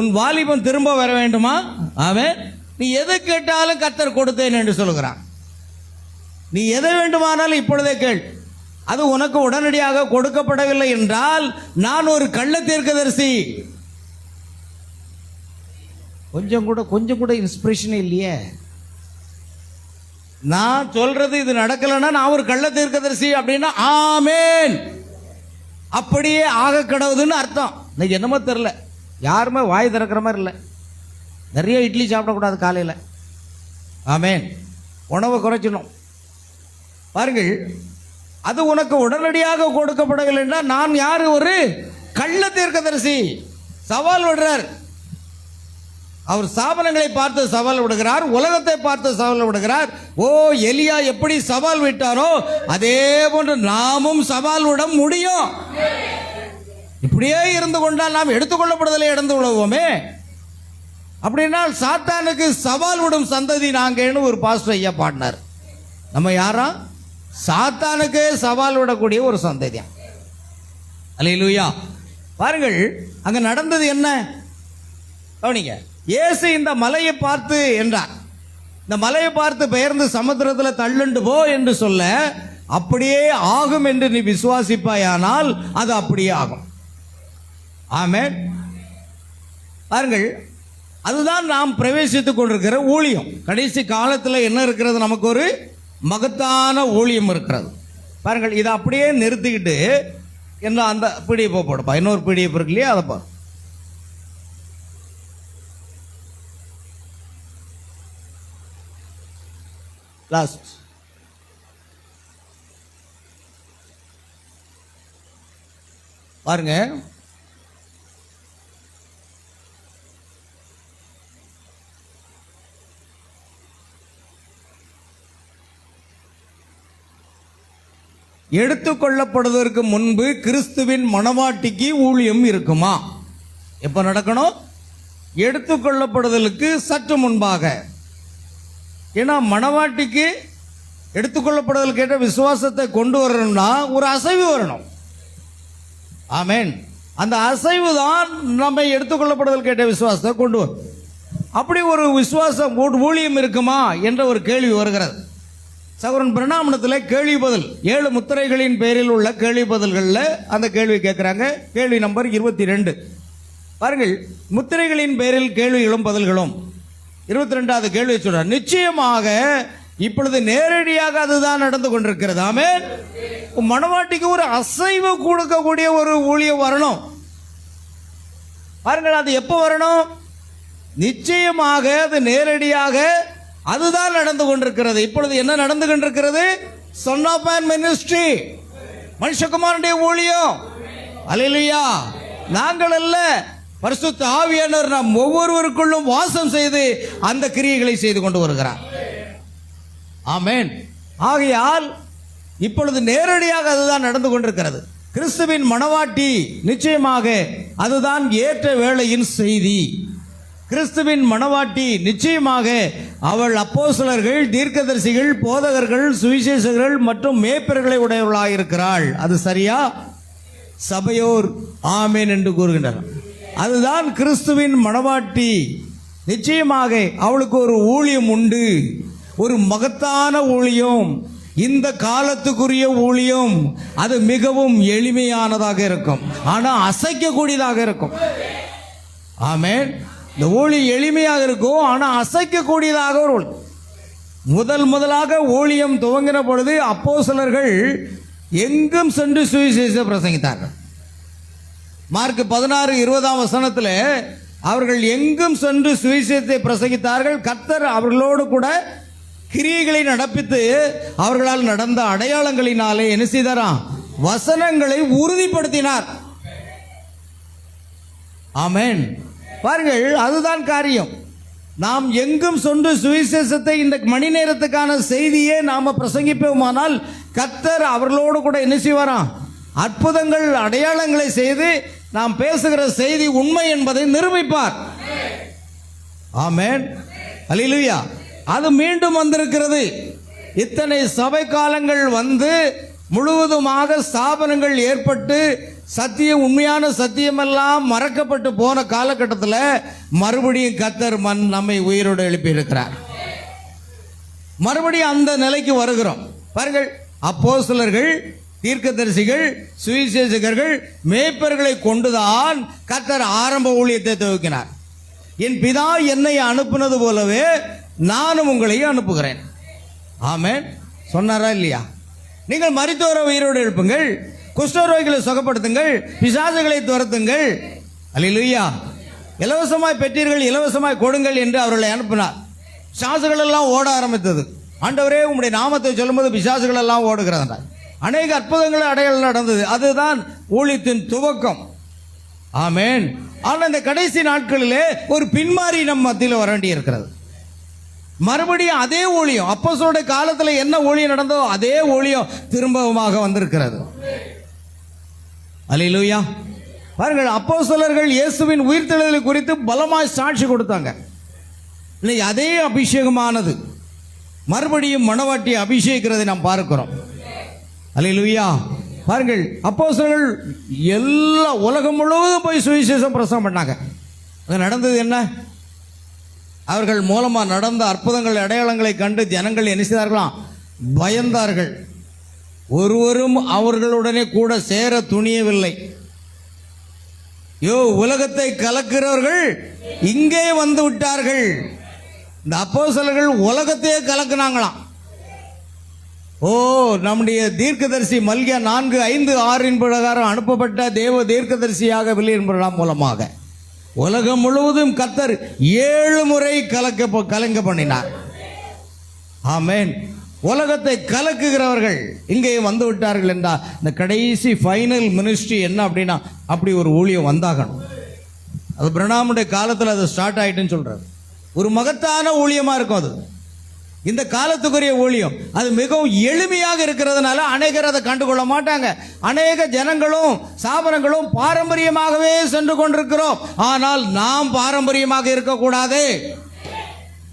உன் வாலிபம் திரும்ப வர வேண்டுமா? ஆமென். நீ எது கேட்டாலும் கர்த்தர் கொடுத்தேன் என்று சொல்கிறான். நீ எதை வேண்டுமானாலும் இப்பொழுதே கேள். அது உனக்கு உடனடியாக கொடுக்கப்படவில்லை என்றால் நான் ஒரு கள்ள தீர்க்கதரிசி. கொஞ்சம் கூட இன்ஸ்பிரேஷன் இல்லையே. நான் சொல்றது இது நடக்கலைன்னா நான் ஒரு கள்ள தீர்க்கதரிசி அப்படின்னா ஆமென், அப்படியே ஆக கடவுதுன்னு அர்த்தம். இன்னைக்கு என்னமோ தெரியல, யாருமே வாய் திறக்கிற மாதிரி இல்லை. நிறைய இட்லி சாப்பிடக்கூடாது காலையில். ஆமென். உணவை குறைச்சிடணும். பாருங்கள், அது உனக்கு உடனடியாக கொடுக்கப்படவில்லைன்னா நான் யார்? ஒரு கள்ள தீர்க்கதரிசி. சவால் விடுறார். அவர் ஸ்தாபனங்களை பார்த்து சவால் விடுகிறார், உலகத்தை பார்த்து சவால் விடுகிறார். ஓ, எலியா எப்படி சவால் விட்டாரோ அதே போன்று நாமும் சவால் விட முடியும். இப்படியே இருந்து கொண்டால் நாம் எடுத்துக்கொள்ளப்படுதலை இழந்து விடுவோமே. அப்படின்னா சாத்தானுக்கு சவால் விடும் சந்ததி நாங்கன்னு ஒரு பாஸ்டர் ஐயா பாடினார். நம்ம யாரா? சாத்தானுக்கு சவால் விடக்கூடிய ஒரு சந்ததி. அல்லேலூயா. பாருங்கள், அங்க நடந்தது என்ன கவனிங்க. இயேசு இந்த மலையை பார்த்து என்றார். இந்த மலையை பார்த்து பெயர்ந்து சமுத்திரத்தில் தள்ளுண்டு போ என்று சொல்ல, அப்படியே ஆகும் என்று நீ விசுவாசிப்பாயானால் அது அப்படியே ஆகும். ஆமென். பாருங்கள், அதுதான் நாம் பிரவேசித்துக் கொண்டிருக்கிற ஊழியம். கடைசி காலத்தில் என்ன இருக்கிறது? நமக்கு ஒரு மகத்தான ஊழியம் இருக்கிறது. பாருங்கள், இதை அப்படியே நிறுத்திக்கிட்டு என்ன அந்த பிடிஎஃப் போடுப்பா. இன்னொரு பிடிஎஃப் இருக்கு இல்லையா, அதை பாரு. லாஸ்ட் பாருங்க. எடுத்துக்கொள்ளப்படுவதற்கு முன்பு கிறிஸ்துவின் மணவாட்டிக்கு ஊழியம் இருக்குமா? எப்ப நடக்கணும்? எடுத்துக்கொள்ளப்படுதலுக்கு சற்று முன்பாக. ஏன்னா மணவாட்டிக்கு எடுத்துக்கொள்ளப்படுதல் கேட்ட விசுவாசத்தை கொண்டு வரணும்னா ஒரு அசைவு வரணும். ஆமென். அந்த அசைவு தான் நம்ம எடுத்துக்கொள்ளப்படுதல் கேட்ட விசுவாசத்தை கொண்டு வரும். அப்படி ஒரு விசுவாசம் ஊழியம் இருக்குமா என்ற ஒரு கேள்வி வருகிறது. சகோதரன் பிரணாமணத்தில் கேள்வி பதில் 7 முத்திரைகளின் பேரில் உள்ள கேள்வி பதில்களில் அந்த கேள்வி கேட்குறாங்க. கேள்வி நம்பர் 22. பாருங்கள், முத்திரைகளின் பேரில் கேள்விகளும் பதில்களும். 22வது கேள்வி சொல்றார். நிச்சயமாக இப்பொழுது நேரடியாக அதுதான் நடந்து கொண்டிருக்கிறது. ஆமென். மணவாட்டிக்கு ஒரு அசைவு கொடுக்கக்கூடிய ஒரு ஊழியம் வரணும். பாருங்கள், அது எப்போ வரணும்? நிச்சயமாக அது நேரடியாக அதுதான் நடந்து கொண்டிருக்கிறது. இப்பொழுது என்ன நடந்து கொண்டிருக்கிறது? சன் ஆஃப் மேன் மினிஸ்ட்ரி, மனுஷகுமாரனுடைய ஊழியம். அல்லேலூயா. நாங்கள் அல்ல, பரிசுத்த ஆவியானவர் நாம் ஒவ்வொருவருக்குள்ளும் வாசம் செய்து அந்த கிரியைகளை செய்து கொண்டு வருகிறார். ஆமென். ஆகையால் இப்பொழுது நேரடியாக அதுதான் நடந்து கொண்டிருக்கிறது. கிறிஸ்துவின் மணவாட்டி நிச்சயமாக அதுதான் ஏற்ற வேளையின் செய்தி. கிறிஸ்துவின் மணவாட்டி நிச்சயமாக அவள் அப்போஸ்தலர்கள், தீர்க்கதரிசிகள், போதகர்கள், சுவிசேஷகர்கள் மற்றும் மேய்ப்பர்களை உடையவளாக இருக்கிறாள். அது சரியா? சபையோர் ஆமென் என்று கூறுகின்றனர். அதுதான் கிறிஸ்துவின் மணவாட்டி. நிச்சயமாக அவளுக்கு ஒரு ஊழியம் உண்டு, ஒரு மகத்தான ஊழியம், இந்த காலத்துக்குரிய ஊழியம். அது மிகவும் எளிமையானதாக இருக்கும், ஆனால் அசைக்கக்கூடியதாக இருக்கும். ஆமென். இந்த ஊழியம் எளிமையாக இருக்கும், ஆனால் அசைக்கக்கூடியதாக ஒரு முதலாக ஊழியம் துவங்கின பொழுது அப்போஸ்தலர்கள் எங்கும் சென்று சுவிசேஷம் பிரசங்கித்தார்கள். மார்க் 16:20 அவர்கள் எங்கும் சென்று சுவிசேஷத்தை பிரசங்கித்தார்கள். கர்த்தர் அவர்களோடு கூட கிரியைகளை நடப்பித்து அவர்களால் நடந்த அடையாளங்களினாலே என்ன செய்தாராம்? வசனங்களை உறுதிப்படுத்தினார். ஆமென். பாருங்கள், அதுதான் காரியம். நாம் எங்கும் சென்று சுவிசேஷத்தை, இந்த மணி நேரத்துக்கான செய்தியே நாம பிரசங்கிப்போமானால் கர்த்தர் அவர்களோடு கூட என்ன செய்வாராம்? அற்புதங்கள், அடையாளங்களை செய்து நாம் பேசுகிற செய்தி உண்மை என்பதை நிரூபிப்பார். ஆமென். அல்லேலூயா. அது மீண்டும் வந்திருக்கிறது. இத்தனை சபை காலங்கள் வந்து முழுவதுமாக ஸ்தாபனங்கள் ஏற்பட்டு சத்தியம், உண்மையான சத்தியமெல்லாம் மறக்கப்பட்டு போன காலகட்டத்தில் மறுபடியும் கர்த்தர் நம்மை உயிரோடு எழுப்பி இருக்கிறார். மறுபடியும் அந்த நிலைக்கு வருகிறோம். பாருங்கள், அப்போஸ்தலர்கள், தீர்க்கதரிசிகள், சுவிசேஷகர்கள், மேய்ப்பர்களை கொண்டுதான் கர்த்தர் ஆரம்ப ஊழியத்தை துவக்கினார். என் பிதா என்னை அனுப்புனது போலவே நானும் உங்களையும் அனுப்புகிறேன். ஆமென். சொன்னாரா இல்லையா? நீங்கள் மரித்தோரை உயிரோடு எழுப்புங்கள், குஷ்டரோகிகளை சுகப்படுத்துங்கள், பிசாசுகளை துரத்துங்கள். அல்லேலூயா. இலவசமாய் பெற்றீர்கள், இலவசமாய் கொடுங்கள் என்று அவர்களை அனுப்பினார். பிசாசுகள் எல்லாம் ஓட ஆரம்பித்தது. ஆண்டவரே உம்முடைய நாமத்தை சொல்லும்போது பிசாசுகள் எல்லாம் ஓடுகிறதா. அநேக அற்புதங்கள் அடையாளம் நடந்தது. அதுதான் ஊழியத்தின் துவக்கம். ஆமென். ஆனால் இந்த கடைசி நாட்களிலே ஒரு பின்மாறி நம் மத்தியில் வர வேண்டி இருக்கிறது. மறுபடியும் அதே ஊழியம், அப்போஸ்தலருடைய காலத்தில் என்ன ஊழியம் நடந்தோ அதே ஊழியம் திரும்பமாக வந்திருக்கிறது. அல்லேலூயா. பாருங்கள், அப்போஸ்தலர்கள் இயேசுவின் உயிர்த்தெழுதலை குறித்து பலமாய் சாட்சி கொடுத்தாங்க. இன்னைக்கு அதே அபிஷேகமானது மறுபடியும் மணவாட்டியை அபிஷேகிக்கிறதை நாம் பார்க்கிறோம். அல்லேலூயா. பாருங்கள், அப்போஸ்தலர்கள் எல்லா உலகம் முழுவதும் போய் சுவிசேஷம் பிரசங்கம் பண்ணாங்க. அது நடந்தது என்ன? அவர்கள் மூலமாக நடந்த அற்புதங்கள், அடையாளங்களை கண்டு ஜனங்கள் என்ன செய்தார்களாம்? பயந்தார்கள். ஒருவரும் அவர்களுடனே கூட சேர துணியவில்லை. உலகத்தை கலக்கிறவர்கள் இங்கே வந்து விட்டார்கள். இந்த அப்போஸ்தலர்கள் உலகத்தையே கலக்குனாங்களாம். நம்முடைய தீர்க்கதரிசி மல்கியா 4:5-6 பிரகாரம் அனுப்பப்பட்ட தேவ தீர்க்கதரிசியாக வில்லியம் மூலமாக உலகம் முழுவதும் கர்த்தர் 7 முறை கலங்க பண்ணினார். ஆமென். உலகத்தை கலக்குகிறவர்கள் இங்கே வந்து விட்டார்கள் என்றால் இந்த கடைசி ஃபைனல் மினிஸ்ட்ரி என்ன அப்படின்னா அப்படி ஒரு ஊழியம் வந்தாகணும். அது பிரணாமுடைய காலத்தில் அது ஸ்டார்ட் ஆயிட்டுன்னு சொல்றாரு. ஒரு மகத்தான ஊழியமா இருக்கும் அது. இந்த காலத்துக்குரிய ஊழியம் அது மிகவும் எளிமையாக இருக்கிறதுனால அநேகர் அதை கண்டுகொள்ள மாட்டாங்க. அநேக ஜனங்களும் ஸ்தாபனங்களும் பாரம்பரியமாகவே சென்று கொண்டிருக்கிறோம். ஆனால் நாம் பாரம்பரியமாக இருக்கக்கூடாது.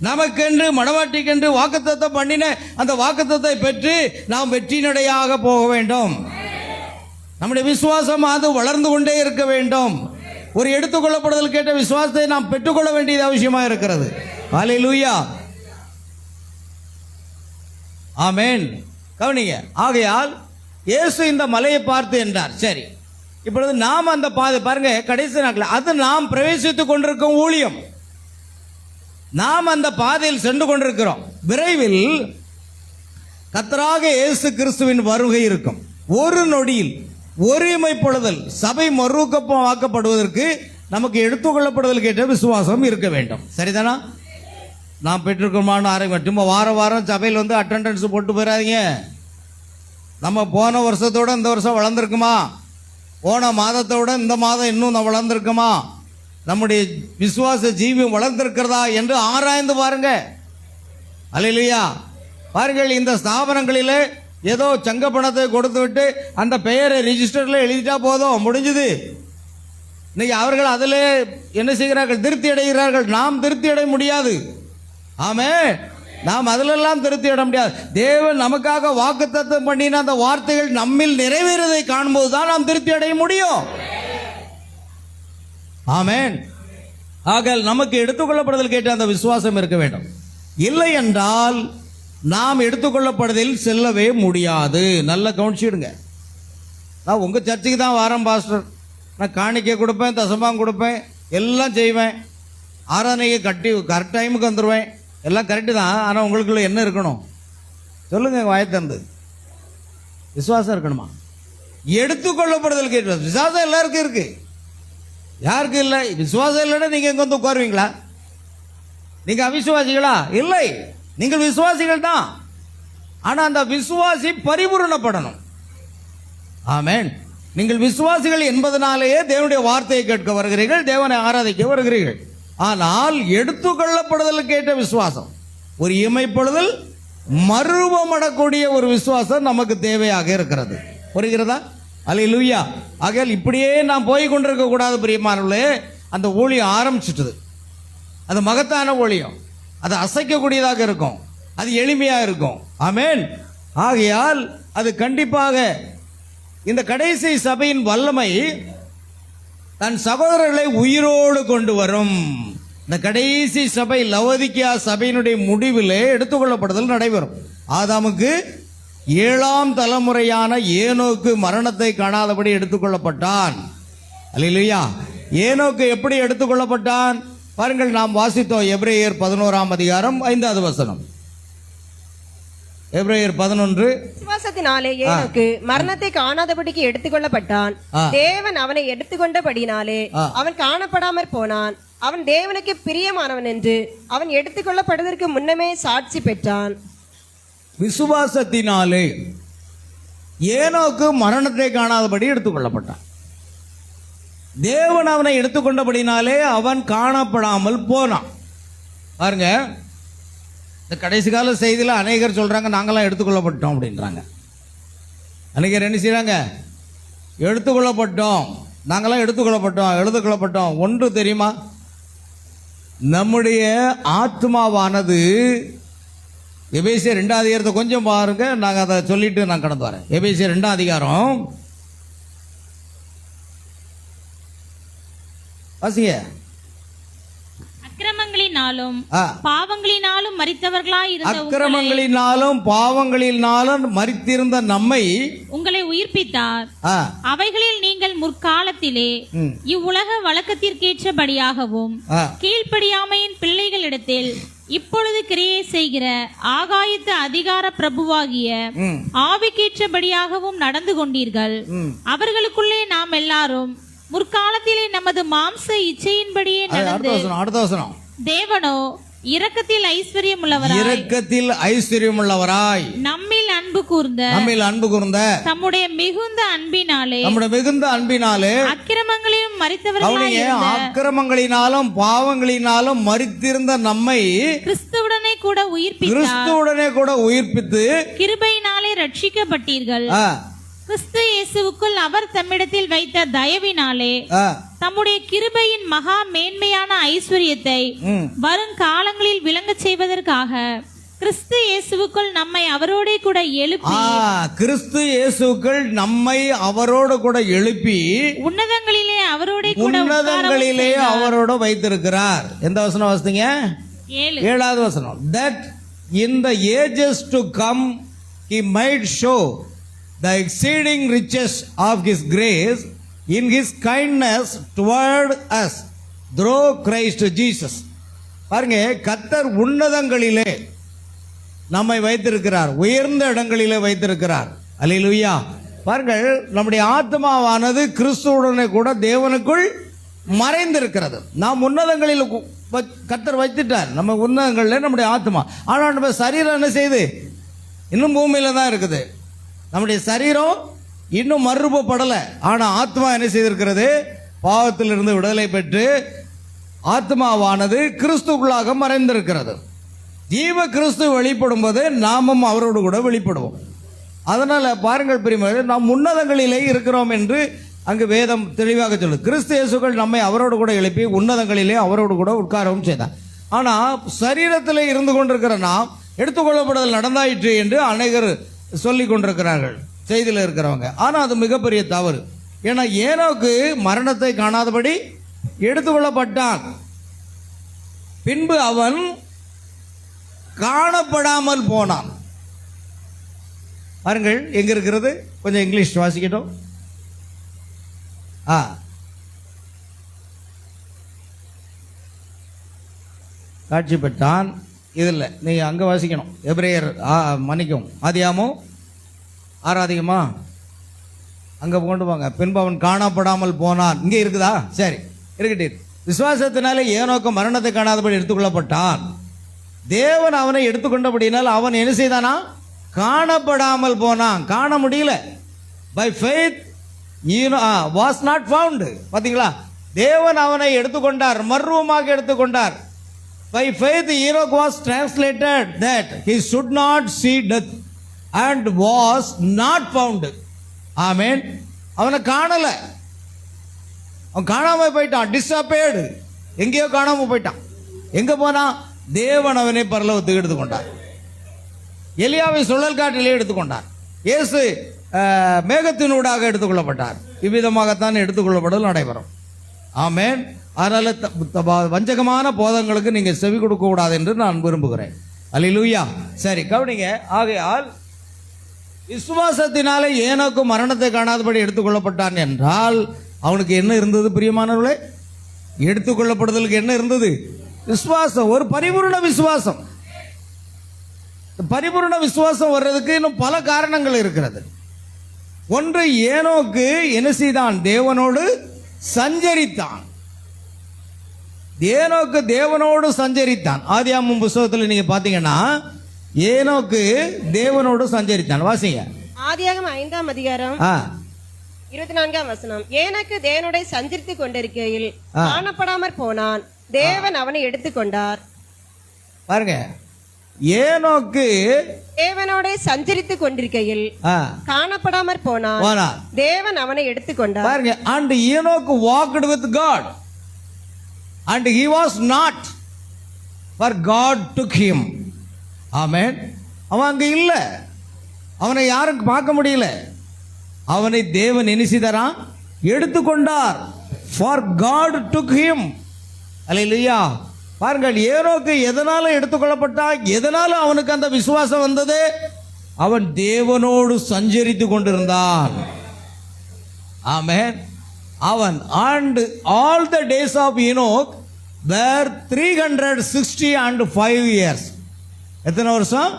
நமக்கென்று மணவாட்டிக்கென்று வாக்குத்தத்தம் பண்ணின அந்த வாக்குத்தத்தை பெற்று நாம் வெற்றி நடையாக போக வேண்டும். நம்முடைய விசுவாசம் அது வளர்ந்து கொண்டே இருக்க வேண்டும். ஒரு எடுத்துக்கொள்ளப்படுதல் கேட்ட விசுவாசத்தை நாம் பெற்றுக்கொள்ள வேண்டியது அவசியமாக இருக்கிறது. ஹல்லேலூயா. ஆமென். கவனிங்க. ஆகையால் இயேசு இந்த மலையை பார்த்து என்றார். சரி, இப்பொழுது நாம் அந்த பாதை பாருங்க, கடைசி நாட்கள் அது நாம் பிரவேசித்துக் கொண்டிருக்கும் ஊழியம். நாம் அந்த பாதையில் சென்று கொண்டிருக்கிறோம். விரைவில் கர்த்தராக இயேசு கிறிஸ்துவின் வருகை இருக்கும். ஒரு நொடியில் ஒருமைப்படுதல், சபை மறுரூபமாக்கப்படுவதற்கு நமக்கு எடுத்துக்கொள்ளப்படுதல் கேட்ட விசுவாசம் இருக்க வேண்டும். சரிதானா? நாம் பெற்றிருக்கோமான ஆரோக்கியம். சும்மா வாரம் சபையில் வந்து அட்டெண்டன்ஸ் போட்டு போயிடாதீங்க. நம்ம போன வருஷத்தோட இந்த வருஷம் வளர்ந்துருக்குமா, போன மாதத்தோட இந்த மாதம் இன்னும் வளர்ந்துருக்குமா, நம்முடைய விசுவாச ஜீவியம் வளர்ந்திருக்கிறதா என்று ஆராய்ந்து பாருங்க. அல்லேலூயா. பாருங்கள், இந்த ஸ்தாபனங்களில் ஏதோ சங்க பணத்தை கொடுத்து விட்டு அந்த பெயரை ரிஜிஸ்டரில் எழுதிட்டா போதும், முடிஞ்சுது. இன்னைக்கு அவர்கள் அதில் என்ன செய்கிறார்கள்? திருப்தி அடைகிறார்கள். நாம் திருப்தி அடைய முடியாது. ஆமென். நாம் அதிலெல்லாம் திருப்தி அடைய முடியாது. தேவன் நமக்காக வாக்குத்தத்தம் பண்ணின அந்த வார்த்தைகள் நம்மில் நிறைவேறதை காணும்போது தான் நாம் திருப்தி அடைய முடியும். ஆமென். ஆக நமக்கு எடுத்துக்கொள்ளப்படுதல் கேட்ட அந்த விசுவாசம் இருக்க வேண்டும். இல்லை என்றால் நாம் எடுத்துக்கொள்ளப்படுதல் செல்லவே முடியாது. நல்ல கவனிச்சிடுங்க. நான் உங்கள் சர்ச்சுக்கு தான் வாரம் பாஸ்டர், நான் காணிக்கை கொடுப்பேன், தசமாம் கொடுப்பேன், எல்லாம் செய்வேன், ஆராதனையை கரெக்ட் டைமுக்கு வந்துடுவேன், எல்லாம் கரெக்டு தான். ஆனால் உங்களுக்குள்ள என்ன இருக்கணும் சொல்லுங்கள், வாயத்தந்து விசுவாசம் இருக்கணுமா? எடுத்துக்கொள்ளப்படுதல் கேட்டு விசுவாசம் எல்லாருக்கும் இருக்கு. யாருக்கு இல்லை? விசுவாசம் இல்லைன்னா நீங்கள் எங்கே வந்து உட்காருவீங்களா? நீங்கள் அவிசுவாசிகளா? இல்லை, நீங்கள் விசுவாசிகள் தான். ஆனால் அந்த விசுவாசி பரிபூரணப்படணும். ஆமென். நீங்கள் விசுவாசிகள் என்பதனாலேயே தேவனுடைய வார்த்தையை கேட்க வருகிறீர்கள், தேவனை ஆராதிக்க வருகிறீர்கள். ஆனால் எடுத்துக்கொள்ளப்படுதல் கேட்ட விசுவாசம், ஒரு இமைப்படுதல், மறுரூபமடக்கூடிய ஒரு விசுவாசம் நமக்கு தேவையாக இருக்கிறது. புரிகிறதா? அல்லேலூயா. ஆகையால் இப்படியே நாம் போய் கொண்டிருக்க கூடாது பிரியமானவர்களே. அந்த ஊழியம் ஆரம்பிச்சிட்டது, அது மகத்தான ஊழியம். அது அசைக்கக்கூடியதாக இருக்கும், அது எளிமையாக இருக்கும். ஆமென். ஆகையால் அது கண்டிப்பாக இந்த கடைசி சபையின் வல்லமை தன் சகோதரர்களை உயிரோடு கொண்டு வரும். இந்த கடைசி சபை லவோதிக்கேயா சபையினுடைய முடிவிலே எடுத்துக்கொள்ளப்படுதல் நடைபெறும். ஆதாமுக்கு 7ஆம் தலைமுறையான ஏனோக்கு மரணத்தை காணாதபடி எடுத்துக்கொள்ளப்பட்டான். அல்லேலூயா. ஏனோக்கு எப்படி எடுத்துக்கொள்ளப்பட்டான் பாருங்கள், நாம் வாசித்தோம். எபிரேயர் 11ஆம் அதிகாரம் 5வது வசனம். எபிரேயர் 11.
விசுவாசத்தினாலே ஏனோக்கு மரணத்தை காணாதபடிக்கு எடுத்துக்கொள்ளப்பட்டான். தேவன் அவனை எடுத்துக்கொண்டபடினாலே அவன் காணப்படாமற் போனான். அவன் தேவனுக்கு பிரியமானவன் என்று அவன் எடுத்துக்கொள்ளப்படுவதற்கு முன்னமே சாட்சி பெற்றான்.
விசுவாசத்தினாலே ஏனோக்கு மரணத்தை காணாதபடி எடுத்துக்கொள்ளப்பட்டான். தேவன் அவனை எடுத்துக்கொண்டபடினாலே அவன் காணப்படாமல் போனான். பாருங்க, இந்த கடைசி கால செய்தியில் அநேகர் சொல்றாங்க நாங்களாம் எடுத்துக்கொள்ளப்பட்டோம் அப்படின்றாங்க. அநேகர் என்ன செய்றாங்க? எடுத்துக்கொள்ளப்பட்டோம், நாங்களாம் எடுத்துக்கொள்ளப்பட்டோம். ஒன்று தெரியுமா? நம்முடைய ஆத்மாவானது எபேசியர் 2ஆம் அதிகாரத்தை கொஞ்சம் பாருங்க, நாங்கள் அதை சொல்லிட்டு நான் கடந்து வரேன். எபேசியர் 2ஆம் அதிகாரம் வாசிங்க.
அக்கிரமங்களினாலும் பாவங்களினாலும் மரித்தவர்களாய் இருந்த
அக்கிரமங்களினாலும் பாவங்களினாலும் மரித்திருந்த நம்மை
உங்களை உயிர்ப்பித்தார். அவைகளில் நீங்கள் முற்காலத்திலே இவ்வுலக வழக்கத்திற்கேற்றபடியாகவும் கீழ்ப்படியாமையின் பிள்ளைகளிடத்தில் இப்பொழுது கிரியை செய்கிற ஆகாயத்து அதிகார பிரபுவாகிய ஆவிக்கேற்றபடியாகவும் நடந்து கொண்டீர்கள். அவர்களுக்குள்ளே நாம் எல்லாரும் முற்காலத்திலே நமது மாம்ச இச்சையின்படியே நடந்து தேவனோ இரக்கத்தில் ஐஸ்வர்யமுள்ளவராய் நம்மில் அன்பு கூர்ந்த தம்முடைய மிகுந்த அன்பினாலே
அக்கிரமங்களினாலும் பாவங்களினாலும் மரித்திருந்த நம்மை கிறிஸ்துவுடனே கூட உயிர்ப்பித்து
கிருபையினாலே ரட்சிக்கப்பட்டீர்கள். கிறிஸ்து இயேசுவுக்குள் அவர் தம்மிடத்தில் வைத்த தயவினாலே தம்முடைய கிருபையின் மகா மேன்மையான ஐஸ்வர்யத்தை வருங்காலங்களில் விளங்கச் செய்வதற்காக கிறிஸ்து இயேசுவுக்குள் நம்மை அவரோடே கூட எழுப்பி உன்னதங்களிலே
அவரோட வைத்திருக்கிறார். எந்த வசனம் வாசித்தீங்க? 7வது வசனம். That in the ages to come he might show the exceeding riches of his grace in his kindness toward us through Christ Jesus. பாருங்க, கர்த்தர் உன்னதங்களிலே நம்மை வைத்திருக்கிறார், உயர்ந்த இடங்களிலே வைத்திருக்கிறார். அல்லேலூயா. பாருங்கள், நம்முடைய ஆத்மாவானது கிறிஸ்துவுடனே கூட தேவனுக்குள் மறைந்திருக்கிறது. நாம் உன்னதங்களில் கர்த்தர் வைத்துட்டார். நம்ம உன்னதங்களில் நம்முடைய ஆத்மா. ஆனால் நம்ம சரீரம் என்ன செய்யுது? இன்னும் பூமியில தான் இருக்குது. நம்முடைய சரீரம் இன்னும் மறுரூபப்படலை. ஆனால் ஆத்மா என்ன செய்திருக்கிறது? பாவத்திலிருந்து விடுதலை பெற்று ஆத்மாவானது கிறிஸ்துக்குள்ளாக மறைந்திருக்கிறது. ஜீவ கிறிஸ்து வெளிப்படும் போது நாமும் அவரோடு கூட வெளிப்படுவோம். அதனால பாருங்கள் பிரியமானவர்களே, நாம் உன்னதங்களிலே இருக்கிறோம் என்று அங்கு வேதம் தெளிவாக சொல்லுது. கிறிஸ்து இயேசுக்கள் நம்மை அவரோடு கூட எழுப்பி உன்னதங்களிலே அவரோடு கூட உட்காரவும் செய்தார். ஆனால் சரீரத்தில் இருந்து கொண்டிருக்கிற நாம் எடுத்துக்கொள்ளப்படுதல் நடந்தாயிற்று என்று அநேகர் சொல்லி கொண்டிருக்கிறார்கள், செய்தியில் இருக்கிறவங்க. ஆனால் அது மிகப்பெரிய தவறு. ஏன்னா ஏனோக்கு மரணத்தை காணாதபடி எடுத்துக்கொள்ளப்பட்டான். பின்பு அவன் காணப்படாமல் போனான். பாருங்கள், எங்க இருக்கிறது? கொஞ்சம் இங்கிலீஷ் வாசிக்கட்டும். காட்சி பெற்றான். இதில் நீங்க அங்க வாசிக்கணும். எபிரேயர் மன்னிக்கும், ஆதியாகமம் 6 அதிகமா அங்க கொண்டு போங்க. பின்பு அவன் காணப்படாமல் போனான். இங்கே இருக்குதா? சரி, இருக்கட்டும். விசுவாசத்தினாலே ஏனோக்கு மரணத்தை காணாதபடி எடுத்துக்கொள்ளப்பட்டான். தேவன் அவனை எடுத்துக்கொண்டபடினால் அவன் என்ன செய்தானா? காணப்படாமல் போனான். காண முடியல. By faith was not found. பாத்தீங்களா? தேவன் அவனை எடுத்துக்கொண்டார், மர்வமாக எடுத்துக்கொண்டார். By faith Enoch was translated that he should not see death and was not found. Amen. அவனை காணல, அவன் காணாம போயிட்டான். டிஸ்அப்பியர்டு, எங்கேயோ காணாம போயிட்டான். எங்க போனா? தேவன் அவனை பரலோகத்துக்கு எடுத்துக்கொண்டார். எலியாவை சுழல் காற்றிலே எடுத்துக்கொண்டார். இயேசு மேகத்தினூடாக எடுத்துக்கொள்ளப்பட்டார். இவ்விதமாகத்தான் எடுத்துக்கொள்ளப்படல் நடைபெறும். ஆமென். அதனால் வஞ்சகமான போதங்களுக்கு நீங்கள் செவி கொடுக்க கூடாது என்று நான் விரும்புகிறேன். அல்லேலூயா. சரி, கவனிங்க. ஆகையால் விசுவாசத்தினாலே ஏனோக்கு மரணத்தை காணாதபடி எடுத்துக்கொள்ளப்பட்டான் என்றால் அவனுக்கு என்ன இருந்தது பிரியமானவர்களே? எடுத்துக்கொள்ளப்படுதலுக்கு என்ன இருந்தது? விசுவாசம். ஒரு பரிபூர்ண விசுவாசம். பரிபூர்ண விசுவாசம் வர்றதுக்கு இன்னும் பல காரணங்கள் இருக்கிறது. ஒன்று, ஏனோக்கு என்ன செய்தான்? தேவனோடு சஞ்சரித்தான். ஏனோக்கு தேவனோடு சஞ்சரித்தான். ஆதியாகமம் புத்தகத்தில் நீங்க பாத்தீங்கன்னா ஏனோக்கு தேவனோடு சஞ்சரித்தான். வாசிங்க.
ஆதியாகமம் 5ஆம் அதிகாரம் 24ஆம் வசனம். ஏனோக்கு தேவனோட சஞ்சரித்துக் கொண்டிருக்கையில் காணப்படாமற் போனான், தேவன் அவனை எடுத்துக்கொண்டார்.
பாருங்க, ஏனோக்கு
தேவனோட சஞ்சரித்துக் கொண்டிருக்கையில் காணப்படாமற் போனான், தேவன் அவனை எடுத்துக்கொண்டார்.
பாருங்க, and Enoch walked with God and he was not, for God took him. ஆமென். அவன் அங்க இல்ல, அவனை யாரும் பார்க்க முடியல. அவனை தேவன் என்ன செய்தாராம்? எடுத்துக்கொண்டார். for God took him. அல்லேலூயா. பாருங்கள், ஏனோக்கு எதனால எடுத்துக்கொள்ளப்பட்டா? எதனால அவனுக்கு அந்த விசுவாசம் வந்தது? அவன் தேவனோடு சஞ்சரித்து கொண்டிருந்தான். ஆமென். அவன் and all the days of Enoch were 365 years. எத்தனை வருஷம்?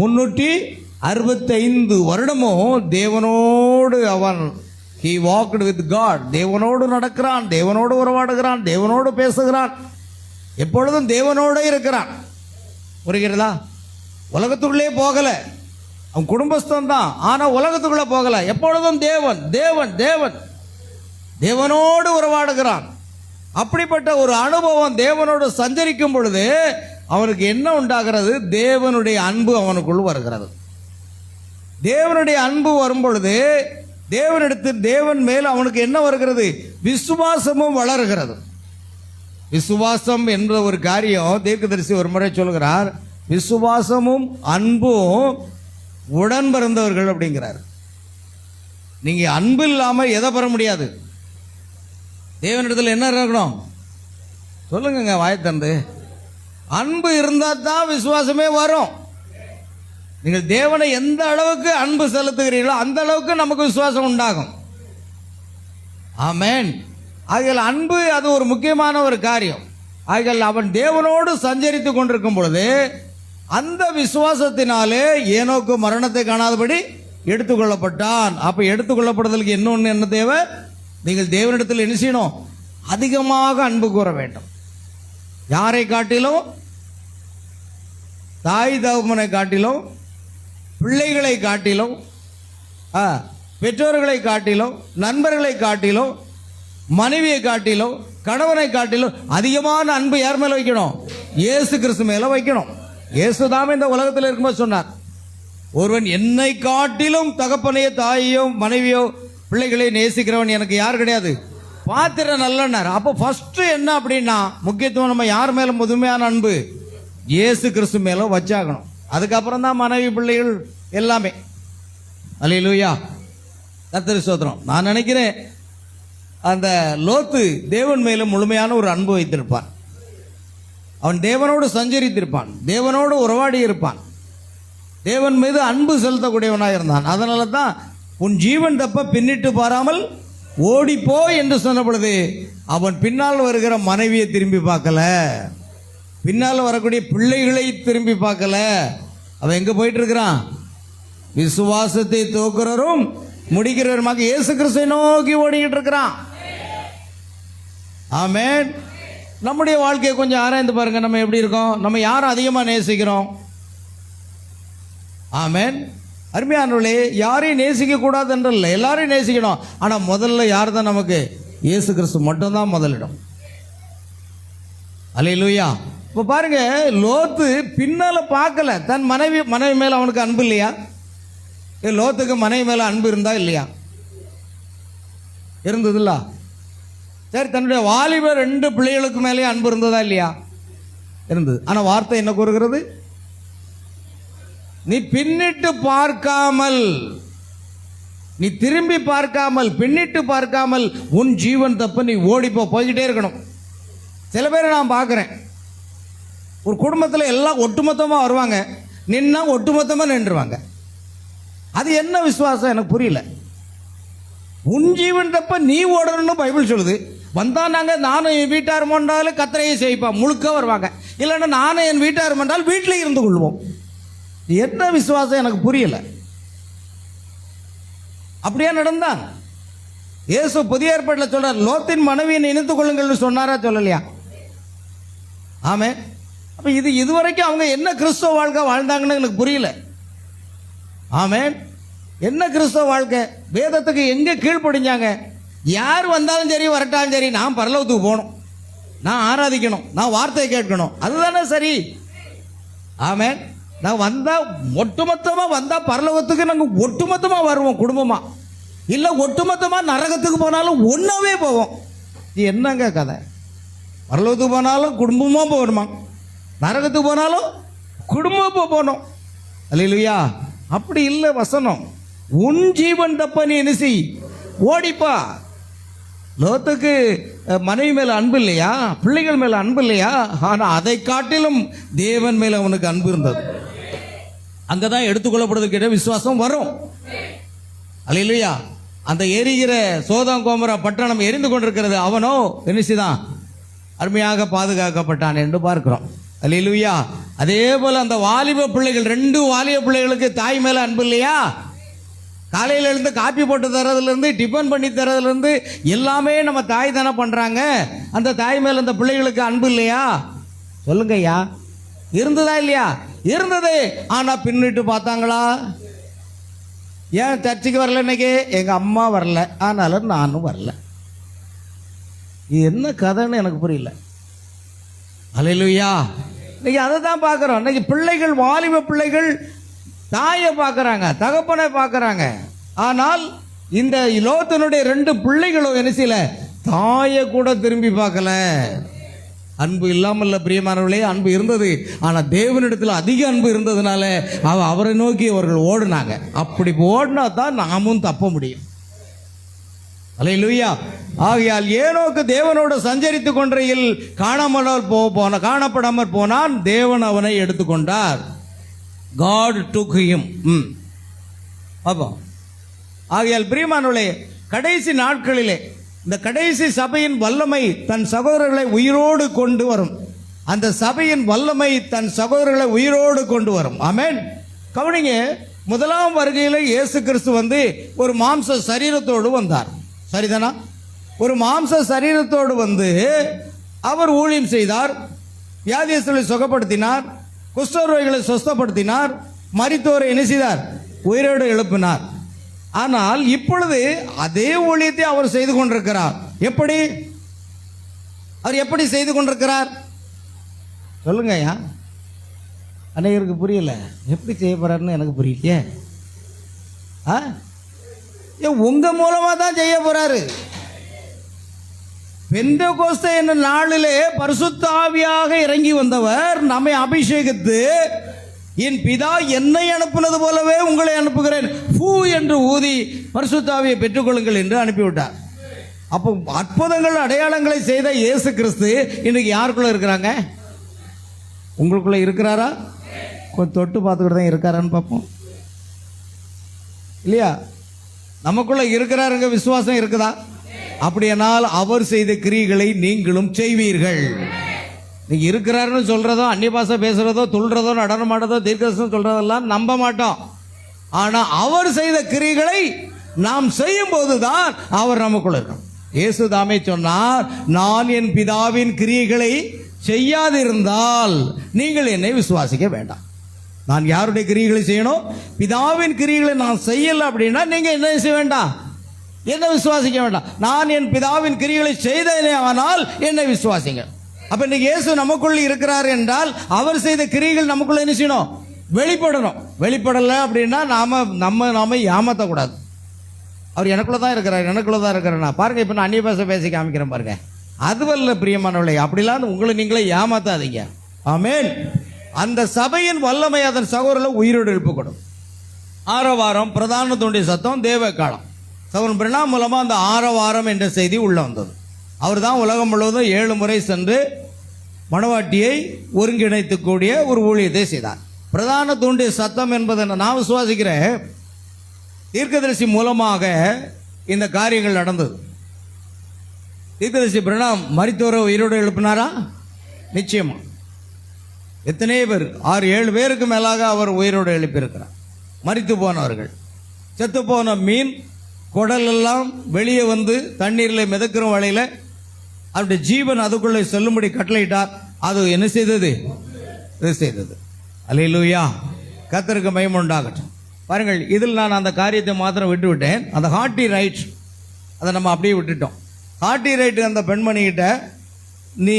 365 வருடமும் தேவனோடு அவன் he walked with God. தேவனோடு நடக்கிறான், தேவனோடு உறவாடுகிறான், தேவனோடு பேசுகிறான், எப்பொழுதும் தேவனோடு இருக்கிறான். புரிகிறதா? உலகத்துக்குள்ளே போகல, அவன் குடும்பஸ்தன் தான், ஆனா உலகத்துக்குள்ள போகல. எப்பொழுதும் தேவன் தேவன் தேவன் தேவனோடு உறவாடுகிறான். அப்படிப்பட்ட ஒரு அனுபவம் தேவனோடு சஞ்சரிக்கும் பொழுது அவனுக்கு என்ன உண்டாகிறது? தேவனுடைய அன்பு அவனுக்குள் வருகிறது. தேவனுடைய அன்பு வரும் பொழுது தேவன் மேல் அவனுக்கு என்ன வருகிறது? விசுவாசமும் வளர்கிறது. விசுவாசம் என்ற ஒரு காரியம் தீர்க்கதரிசி ஒரு முறை சொல்கிறார், விசுவாசமும் அன்பும் உடன் பிறந்தவர்கள் அப்படிங்கிறார். நீங்க அன்பு இல்லாம எதை பெற முடியாது? தேவனிடத்தில் என்ன இருக்கணும்? சொல்லுங்க வாயத்தந்து. அன்பு இருந்தா தான் விசுவாசமே வரும். நீங்கள் தேவனை எந்த அளவுக்கு அன்பு செலுத்துகிறீர்களோ அந்த அளவுக்கு நமக்கு விசுவாசம் உண்டாகும். ஆமென். ஆகையால் அன்பு அது ஒரு முக்கியமான ஒரு காரியம். ஆகையால் அவன் தேவனோடு சஞ்சரித்து கொண்டிருக்கும் பொழுது அந்த விசுவாசத்தினாலே ஏனோக்கு மரணத்தை காணாதபடி எடுத்துக்கொள்ளப்பட்டான். அப்ப எடுத்துக்கொள்ளப்படுதலுக்கு இன்னொன்று என்ன தேவை? நீங்கள் தேவனிடத்தில் என்ன செய்யணும்? அதிகமாக அன்பு கூற வேண்டும். யாரை காட்டிலும்? தாய் தகப்பனை காட்டிலும், பிள்ளைகளை காட்டிலும், பெற்றோர்களை காட்டிலும், நண்பர்களை காட்டிலும், மனைவியை காட்டிலும், கணவனை காட்டிலும் அதிகமான அன்பு யார் மேல வைக்கணும்? இயேசு கிறிஸ்து மேல வைக்கணும். இயேசுதாமே இந்த உலகத்தில் இருக்கும்போது சொன்னார், ஒருவன் என்னை காட்டிலும் தகப்பனையோ தாயையோ மனைவியோ பிள்ளைகளை நேசிக்கிறவன் எனக்கு யார் கிடையாது, பாத்திர நல்லன்னார். அப்போ ஃபர்ஸ்ட் என்ன அப்படின்னா முக்கியத்துவம் நம்ம யார் மேல முதுமையான அன்பு? இயேசு கிறிஸ்து மேல வச்சாகணும். அதுக்கப்புறம் தான் மனைவி பிள்ளைகள் எல்லாமே. அல்லேலூயா. கர்த்தருக்கு ஸ்தோத்திரம். நான் நினைக்கிறேன் அந்த லோத்து தேவன் மேல முழுமையான ஒரு அன்பு வைத்திருப்பான். அவன் தேவனோடு சஞ்சரித்திருப்பான், தேவனோடு உறவாடி இருப்பான், தேவன் மீது அன்பு செலுத்தக்கூடியவனாக இருந்தான். அதனால தான் உன் ஜீவன் தப்ப பின்னிட்டு பாராமல் ஓடிப்போ என்று சொன்ன பொழுது அவன் பின்னால் வருகிற மனைவியை திரும்பி பார்க்கல, பின்னால் வரக்கூடிய பிள்ளைகளை திரும்பி பார்க்கல. அவன் எங்க போயிட்டு இருக்கிறான்? விசுவாசத்தை தோக்குறரும் முடிக்கிறவருமாக இயேசு கிறிஸ்துவை நோக்கி ஓடிக்கிட்டு இருக்கிறான். ஆமென். நம்முடைய வாழ்க்கையை கொஞ்சம் ஆராய்ந்து பாருங்க. நம்ம எப்படி இருக்கோம்? நம்ம யாரும் அதிகமாக நேசிக்கிறோம்? ஆமென். அருமையானவர்களே, யாரையும் நேசிக்க கூடாது என்றல்ல, எல்லாரையும் நேசிக்கணும். ஆனால் முதல்ல யார் தான் நமக்கு? இயேசு கிறிஸ்து மட்டும்தான் முதலிடம். அல்லேலூயா. இப்போ பாருங்க, லோத்து பின்னால பார்க்கல. தன் மனைவி மேல அவனுக்கு அன்பு இல்லையா? லோத்துக்கு மனைவி மேல அன்பு இருந்தா இல்லையா? இருந்ததுல்ல. சரி, தன்னுடைய வாலிபர் 2 பிள்ளைகளுக்கு மேலே அன்பு இருந்ததா இல்லையா? இருந்தது. ஆனா வார்த்தை என்ன கூறுகிறது? நீ பின்னிட்டு பார்க்காமல், நீ திரும்பி பார்க்காமல், பின்னிட்டு பார்க்காமல் உன் ஜீவன் தப்ப நீ ஓடிப்போ, போய்கிட்டே இருக்கணும். சில பேரை நான் பார்க்குறேன், ஒரு குடும்பத்தில் எல்லாம் ஒட்டுமொத்தமாக வருவாங்க, நின்னா ஒட்டுமொத்தமாக நின்றுவாங்க. அது என்ன விசுவாசம் எனக்கு புரியல. உன் ஜீவன் தப்ப நீ ஓடணும்னு பைபிள் சொல்லுது. வந்தா நானும் என் வீட்டார் மண்டாலும் கத்தரையை செய்ப்பா முழுக்க வருவாங்க. இல்லைன்னா நானும் என் வீட்டார் மண்டால் வீட்டிலே இருந்து கொள்வோம். என்ன விசுவாசம் எனக்கு புரியல. அப்படியே நடந்தான். இயேசு புதிய ஏற்பாட்டில் சொல்றார், லோத்தின் மனைவியை நினைத்துக் கொள்ளுங்கள் சொன்னாரா சொல்லலையா? ஆமே. அப்ப இதுவரைக்கும் அவங்க என்ன கிறிஸ்தவ வாழ்க்கை வாழ்ந்தாங்கன்னு எனக்கு புரியல. ஆமென். என்ன கிறிஸ்தவ வாழ்க்கை? வேதத்துக்கு எங்க கீழ்ப்படிஞ்சாங்க? யார் வந்தாலும் சரி வரட்டாலும் சரி, நான் பரலோகத்துக்கு போகணும், நான் ஆராதிக்கணும், நான் வார்த்தையை கேட்கணும், அதுதானே சரி. ஆமென். நான் வந்தா ஒட்டுமொத்தமா வந்தா பரலோகத்துக்கு நாங்கள் ஒட்டுமொத்தமா வருவோம் குடும்பமா, இல்லை ஒட்டுமொத்தமா நரகத்துக்கு போனாலும் ஒன்னாவே போவோம். இது என்னங்க கதை? பரலோகத்துக்கு போனாலும் குடும்பமா போகணுமா, நரகத்துக்கு போனாலும் குடும்பமா போகணும். அல்லேலூயா. அப்படி இல்லை வசனம். உன் ஜீவன் தப்ப நீ என்ன செய், ஓடிப்பா. லோத்துக்கு மனைவி மேல அன்பு இல்லையா, பிள்ளைகள் மேல அன்பு இல்லையா? ஆனா அதை காட்டிலும் தேவன் மேல அவனுக்கு அன்பு இருந்தது. அங்கதான் எடுத்துக்கொள்ளப்படுவதற்கு விசுவாசம் வரும். அல்லேலூயா. அந்த எரிகிற சோதம் கோமரா பட்டணம் எரிந்து கொண்டிருக்கிறது, அவனோ என்ன செய்தான்? அருமையாக பாதுகாக்கப்பட்டான் என்று பார்க்கிறோம். அல்லேலூயா. அதே போல அந்த வாலிப பிள்ளைகள், 2 வாலிப பிள்ளைகளுக்கு தாய் மேல அன்பு இல்லையா? காலையில இருந்து காப்பி போட்டு தரதுல இருந்து டிஃபன் பண்ணி தரதுல இருந்து எல்லாமே நம்ம தாய் தானே பண்றாங்க. அந்த தாய் மேல அந்த பிள்ளைகளுக்கு அன்பு இல்லையா? சொல்லுங்க ஐயா. இருந்ததா இல்லையா? இருந்தது. ஆனா பின்னிட்டு பார்த்தாங்களா? ஏன் சர்ச்சுக்கு வரல இன்னைக்கு? எங்க அம்மா வரல, ஆனாலும் நானும் வரல. இது என்ன கதைன்னு எனக்கு புரியல. அல்லேலூயா. இன்னைக்கு அதை தான் பார்க்குறோம். இன்னைக்கு பிள்ளைகள், வாலிப பிள்ளைகள் தாயை பார்க்குறாங்க, தகப்பனை பார்க்குறாங்க. ஆனால் இந்த லோத்தனுடைய 2 பிள்ளைகளும் என்ன செய்யல? தாயை கூட திரும்பி பார்க்கல. அன்பு இல்லாமல் பிரியமானவர்களே, அன்பு இருந்தது. ஆனால் தேவனிடத்தில் அதிக அன்பு இருந்ததுனால அவரை நோக்கி அவர்கள் ஓடினாங்க. அப்படி ஓடினா தான் நாமும் தப்ப முடியும். அல்லேலூயா. ஆகையால் ஏனோக்கு தேவனோடு சஞ்சரித்து கொன்றையில் காணப்படாமற் போனான். தேவன் அவனை எடுத்துக்கொண்டார். God took him. அப்போ ஆகையால் பிரியமானவர்களே, கடைசி நாட்களிலே இந்த கடைசி சபையின் வல்லமை தன் சகோதரர்களை உயிரோடு கொண்டு வரும். அந்த சபையின் வல்லமை தன் சகோதரர்களை உயிரோடு கொண்டு வரும். ஆமென். கவனிங்க, முதலாம் வருகையில் இயேசு கிறிஸ்து ஒரு மாம்ச சரீரத்தோடு வந்தார். சரிதானா? ஒரு மாம்ச சரீரத்தோடு அவர் ஊழியம் செய்தார். வியாதியஸ்தர்களை சுகப்படுத்தினார், குஷ்டரோகிகளை சுஸ்தப்படுத்தினார், மரித்தோரை என்ன செய்தார்? உயிரோடு எழுப்பினார். ஆனால் இப்பொழுது அதே ஊழியத்தை அவர் செய்து கொண்டிருக்கிறார். எப்படி? அவர் எப்படி செய்து கொண்டிருக்கிறார்? சொல்லுங்க ஐயா. அநேகருக்கு புரியல. எப்படி செய்ய போறாருன்னு எனக்கு புரியலையே. உங்க மூலமா தான் செய்ய போறாரு. பெந்தெகோஸ்தே என்ற நாளிலே பரிசுத்த ஆவியாக இறங்கி வந்தவர் நம்மை அபிஷேகித்து, என் பிதா என்னை அனுப்புனது போலவே உங்களை அனுப்புகிறேன் பூ என்று ஊதி பரிசுத்த ஆவியை பெற்றுக்கொள்ளுங்கள் என்று அனுப்பிவிட்டார். அப்போ அற்புதங்கள் அடையாளங்களை செய்த இயேசு கிறிஸ்து இன்னைக்கு யாருக்குள்ள இருக்கிறாங்க? உங்களுக்குள்ள இருக்கிறாரா? கொஞ்சம் தொட்டு பார்த்துக்கிட்டு தான் இருக்காரான்னு பார்ப்போம். இல்லையா? நமக்குள்ள இருக்கிறாருங்க. விசுவாசம் இருக்குதா? அப்படியானால் அவர் செய்த கிரியைகளை நீங்களும் செய்வீர்கள். நீங்க இருக்கிறாருன்னு சொல்றதோ, அந்நிய பாஷை பேசுறதோ, துள்றதோ, நடனமாடுறதோ, தீர்க்கதரிசனம் சொல்றதெல்லாம் நம்ப மாட்டோம். ஆனா அவர் செய்த கிரியைகளை நாம் செய்யும் போதுதான் அவர் நமக்குள்ள இருக்கும். இயேசு தாமே சொன்னார், நான் என் பிதாவின் கிரியைகளை செய்யாதிருந்தால் நீங்கள் என்னை விசுவாசிக்க வேண்டாம். நான் யாருடைய கிரியைகளை செய்யணும்? பிதாவின் கிரியைகளை நான் செய்யல அப்படின்னா நீங்க என்ன செய்ய வேண்டாம்? என்ன விசுவாசிக்க வேண்டாம். நான் என் பிதாவின் கிரியைகளை செய்தேனே ஆனால் என்னை விசுவாசிங்க. அப்ப இன்னைக்கு இயேசு நமக்குள்ள இருக்கிறார் என்றால் அவர் செய்த கிரியைகள் நமக்குள்ள என்ன செய்யணும்? வெளிப்படணும். வெளிப்படலை அப்படின்னா நாம ஏமாத்தக்கூடாது. அவர் எனக்குள்ள தான் இருக்கிறார். பாருங்க, இப்ப நான் அந்நிய பாஷை பேசி காமிக்கிறேன் பாருங்க. அதுவல்ல பிரியமானவர்களே, அப்படிலாம் உங்களை நீங்களே ஏமாத்தாதீங்க. ஆமென். அந்த சபையின் வல்லமை அதன் சகோதரர்கள் உயிரோடு எழுப்பக்கூடும். ஆரவாரம், பிரதான தூண்டிய சத்தம், தேவ காலம். சகோதரன் பிரணாம் மூலமாக அந்த ஆரவாரம் என்ற செய்தி உள்ள வந்தது. அவர் தான் உலகம் முழுவதும் 7 முறை சென்று மணவாட்டியை ஒருங்கிணைத்துக்கூடிய ஒரு ஊழியத்தை செய்தார். பிரதான தூண்டிய சத்தம் என்பதை நான் விசுவாசிக்கிறேன், தீர்க்கதரிசி மூலமாக இந்த காரியங்கள் நடந்தது. தீர்க்கதரிசி பிரணாம் மரித்தோரை உயிரோடு எழுப்பினாரா? நிச்சயமா. எத்தனை பேர்? 6-7 பேருக்கு மேலாக அவர் உயிரோடு எழுப்பியிருக்கிறார். மரித்து போனவர்கள், செத்து போன மீன் குடல் எல்லாம் வெளியே வந்து தண்ணீரில் மிதக்கிற வழியில் அவருடைய ஜீவன் அதுக்குள்ளே செல்லும்படி கட்டளையிட்டார். அது என்ன செய்தது? இது செய்தது. அல்லேலூயா, கர்த்தருக்கு மகிமை உண்டாகட்டும். பாருங்கள், இதில் நான் அந்த காரியத்தை மாத்திரம் விட்டு விட்டேன். அந்த ஹார்ட்டி ரைட் அதை நம்ம அப்படியே விட்டுட்டோம். ஹார்ட்டி ரைட்டு அந்த பெண்மணிகிட்ட, நீ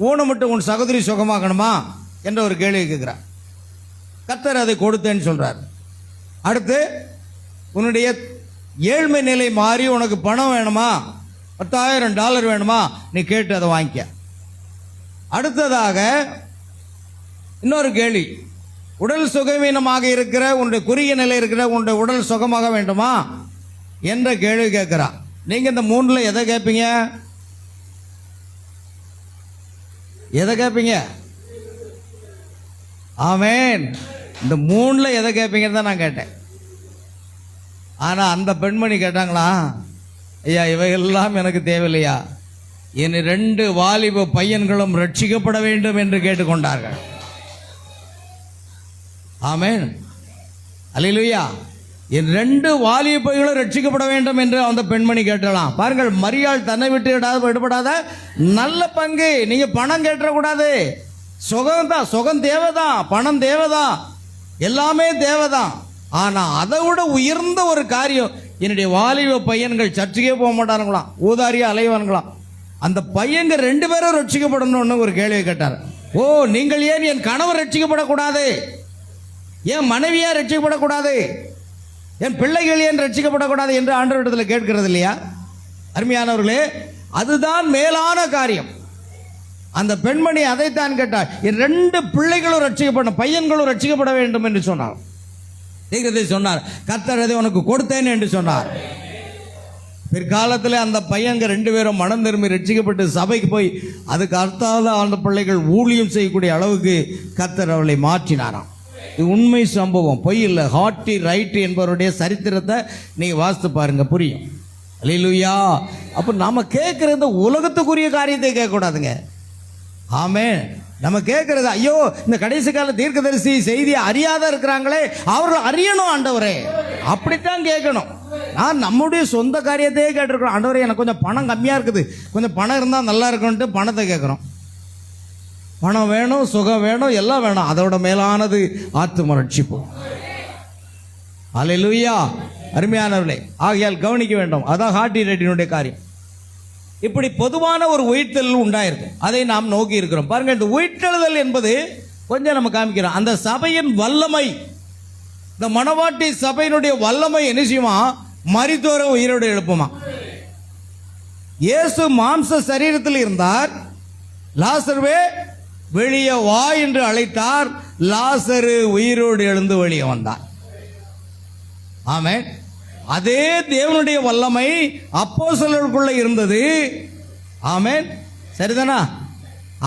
ஊனமிட்டு உன் சகோதரி சுகமாகணுமா என்ற ஒரு கேள்வி கேட்குறார். கர்த்தர் அதை கொடுத்தேன்னு சொல்கிறார். அடுத்து, உன்னுடைய ஏழ்மை நிலை மாறி உனக்கு பணம் வேணுமா, $10,000 வேணுமா, நீ கேட்டு அதை வாங்கிக்க. அடுத்ததாக இன்னொரு கேள்வி, உடல் சுகவீனமாக இருக்கிற உன்னுடைய குறுகிய நிலை இருக்கிற உன்னுடைய உடல் சுகமாக வேண்டுமா என்ற கேள்வி கேட்கிறான். நீங்க இந்த 3ல் எதை கேட்பீங்க? எதை கேட்பீங்க? ஆமென். இந்த 3ல் எதை கேட்பீங்கன்னு தான் நான் கேட்டேன். ஆனால் அந்த பெண்மணி கேட்டாங்களா, ஐயா இவையெல்லாம் எனக்கு தேவையில்லையா, என் 2 வாலிப பையன்களும் ரட்சிக்கப்பட வேண்டும் என்று கேட்டுக்கொண்டார்கள். ஆமென், அல்லேலூயா. என் 2 வாலிப பையன்களும் ரட்சிக்கப்பட வேண்டும் என்று அந்த பெண்மணி கேட்டலாம். பாருங்கள், மரியாள் தன்னை விட்டு விடுபடாத நல்ல பங்கு. நீங்க பணம் கேட்டக்கூடாது. சுகம் தான், சுகம் தேவைதான், பணம் தேவைதான், எல்லாமே தேவைதான். ஆனால் அதை விட உயர்ந்த ஒரு காரியம், என்னுடைய வாலிப பையன்கள் சர்ச்சுக்கே போக மாட்டானுங்களாம், ஊதாரியா அலைவானுங்களாம். அந்த பையங்க 2 பேரும் ரட்சிக்கப்படணும்னு ஒரு கேள்வியை கேட்டார். ஓ, நீங்கள் ஏன் என் கணவர் ரட்சிக்கப்படக்கூடாது, என் மனைவியா ரட்சிக்கப்படக்கூடாது, என் பிள்ளைகள் ஏன் ரட்சிக்கப்படக்கூடாது என்று ஆண்டவரிடத்தில் கேட்கிறது இல்லையா? அருமையானவர்களே, அதுதான் மேலான காரியம். அந்த பெண்மணி அதைத்தான் கேட்டார். என் 2 பிள்ளைகளும் ரட்சிக்கப்படணும், பையன்களும் ரட்சிக்கப்பட வேண்டும் என்று சொன்னார். சொன்னார், கர்த்தர் அதை உனக்கு கொடுத்தேன் என்று சொன்னார். பிற்காலத்தில் அந்த பையங்க 2 பேரும் மனம் திரும்பி ரட்சிக்கப்பட்டு சபைக்கு போய் அதுக்கு அர்த்தால அந்த பிள்ளைகள் ஊழியம் செய்யக்கூடிய அளவுக்கு கர்த்தர் அவளை மாற்றினாராம். இது உண்மை சம்பவம், பொய் இல்லை. ஹார்ட்டி ரைட் என்பவருடைய சரித்திரத்தை நீங்க வாசித்து பாருங்க, புரியும். அல்லேலூயா. அப்போ நாம கேட்கறது உலகத்துக்குரிய காரியத்தை கேட்கக்கூடாதுங்க. ஆமென். நம்ம கேட்கறது, ஐயோ இந்த கடைசி கால தீர்க்கதரிசி செய்தியை அறியாத இருக்கிறாங்களே, அவர்கள் அறியணும் ஆண்டவரே, அப்படித்தான் கேட்கணும். நான் நம்முடைய சொந்த காரியத்தையே கேட்டிருக்கிறோம். ஆண்டவரே எனக்கு கொஞ்சம் பணம் கம்மியாக இருக்குது, கொஞ்சம் பணம் இருந்தால் நல்லா இருக்கும்ட்டு பணத்தை கேட்குறோம். பணம் வேணும், சுகம் வேணும், எல்லாம் வேணும். அதோட மேலானது ஆத்தும ரட்சிப்பு. அல்லேலூயா. அருமையானவர்களே, ஆகையால் கவனிக்க வேண்டும். அதான் ஹார்ட்டி ரைட்டினுடைய காரியம். இப்படி பொதுவான ஒரு உயிர்த்தெழுதல் உண்டாயிருக்கு, அதை நாம் நோக்கி இருக்கிறோம். பாருங்க, இந்த உயிர்த்தெழுதல் என்பது கொஞ்சம் நம்ம காமிக்கிறோம். அந்த சபையின் வல்லமை, இந்த மணவாட்டி சபையினுடைய வல்லமை என்ன செய்யுமா? மரித்தோரை உயிரோடு எழுப்புமா. இயேசு மாம்ச சரீரத்தில் இருந்தார். லாசருவே வெளியே வா என்று அழைத்தார். லாசரு உயிரோடு எழுந்து வெளியே வந்தார். ஆமென். அதே தேவனுடைய வல்லமை அப்போஸ்தலர்களுக்குள்ள இருந்தது. ஆமென், சரிதானா?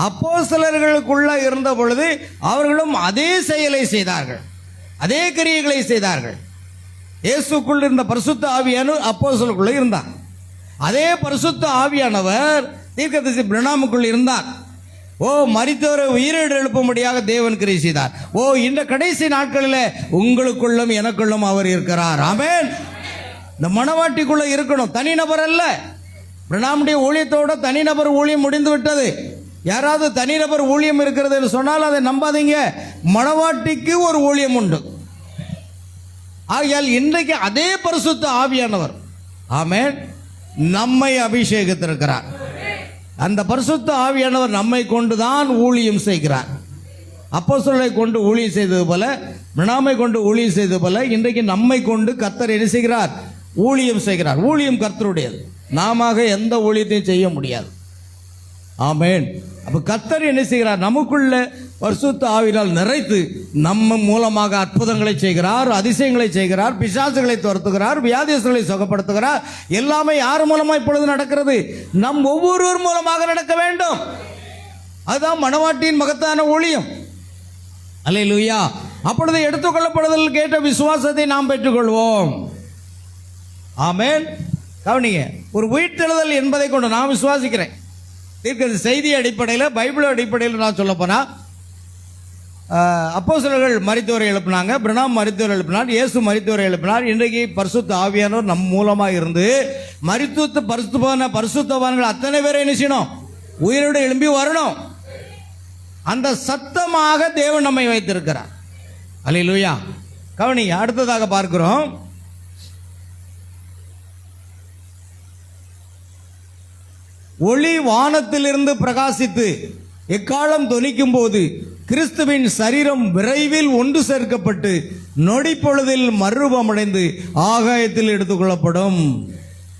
அப்போஸ்தலர்களுக்குள்ள இருந்த பொழுது அவர்களும் அதே செயலை செய்தார்கள், அதே கிரியைகளை செய்தார்கள். இயேசுக்குள் இருந்த பரிசுத்த ஆவியானவர் அப்போஸ்தலருக்குள்ள இருந்தார். அதே பரிசுத்த ஆவியானவர் தீர்க்கதரிசி பிரணாமுக்குள் இருந்தார். ஓ, மரித்தோரை உயிரோடு எழுப்பும்படியாக தேவன் கிரியை செய்தார். ஓ, இந்த கடைசி நாட்களில் உங்களுக்குள்ளும் எனக்குள்ளும் அவர் இருக்கிறார். ஆமென். இந்த மணவாட்டிக்குள்ள இருக்கணும், தனிநபர் அல்ல. பிரணாமுடைய ஊழியத்தோட தனிநபர் ஊழியம் முடிந்து விட்டது. யாராவது தனிநபர் ஊழியம் இருக்கிறது என்று சொன்னால் அதை நம்பாதீங்க. மணவாட்டிக்கு ஒரு ஊழியம் உண்டு. ஆகையால் இன்றைக்கு அதே பரிசுத்த ஆவியானவர், ஆமென், நம்மை அபிஷேகித்திருக்கிறார். அந்த பரிசுத்த ஆவியானவர் நம்மை கொண்டுதான் ஊழியம் செய்கிறார். அப்போஸ்தலரை கொண்டு ஊழியம் செய்தது போல, பிரணாமை கொண்டு ஊழியம் செய்தது போல, இன்றைக்கு நம்மை கொண்டு கர்த்தர் என்ன செய்கிறார்? ஊழியம் செய்கிறார். ஊழியம் கர்த்தருடையது. நாம எந்த ஊழியத்தையும் செய்ய முடியாது. ஆமென். அப்ப கர்த்தர் என்ன செய்கிறார்? நமக்குள்ள பரிசுத்த ஆவியினால் நிறைத்து நம்ம மூலமாக அற்புதங்களை செய்கிறார், அதிசயங்களை செய்கிறார், பிசாசுகளை துரத்துகிறார், வியாதிகளை சுகப்படுத்துகிறார். எல்லாமே யார் மூலமா இப்பொழுது நடக்கிறது? நம் ஒவ்வொருவர் மூலமாக நடக்க வேண்டும். அதுதான் மணவாட்டியின் மகத்தான ஊழியம். அல்லேலூயா. அப்பொழுது எடுத்துக்கொள்ளப்படுதல் கேட்ட விசுவாசத்தை நாம் பெற்றுக்கொள்வோம். ஆமென். கவனிங்க, ஒரு உயிர்த்தெழுதல் என்பதை கொண்டு நான் விசுவாசிக்கிறேன். தீர்க்க செய்தி அடிப்படையில், பைபிள் அடிப்படையில் நான் சொல்ல போனா, அப்போஸ்தலர்கள் மரித்தோரை எழுப்பினாங்க, பிரணாம் மரித்தோரை எழுப்பினார், இயேசு மரித்தோரை எழுப்பினார். இன்றைக்கு பரிசுத்த ஆவியானவர் நம் மூலமாக இருந்து பரிசுத்தவான்கள் அத்தனை பேரை என்ன செய்யணும்? உயிரோடு எழும்பி வரணும். அந்த சத்தமாக தேவன் நம்மை வைத்திருக்கிறார். அல்லேலூயா. கவனிங்க, அடுத்ததாக பார்க்கிறோம். ஒளி வானத்திலிருந்து பிரகாசித்து எக்காலம் தொனிக்கும் போது கிறிஸ்துவின் சரீரம் விரைவில் ஒன்று சேர்க்கப்பட்டு நொடி பொழுதில் மறுரூபமடைந்து ஆகாயத்தில் எடுத்துக்கொள்ளப்படும்.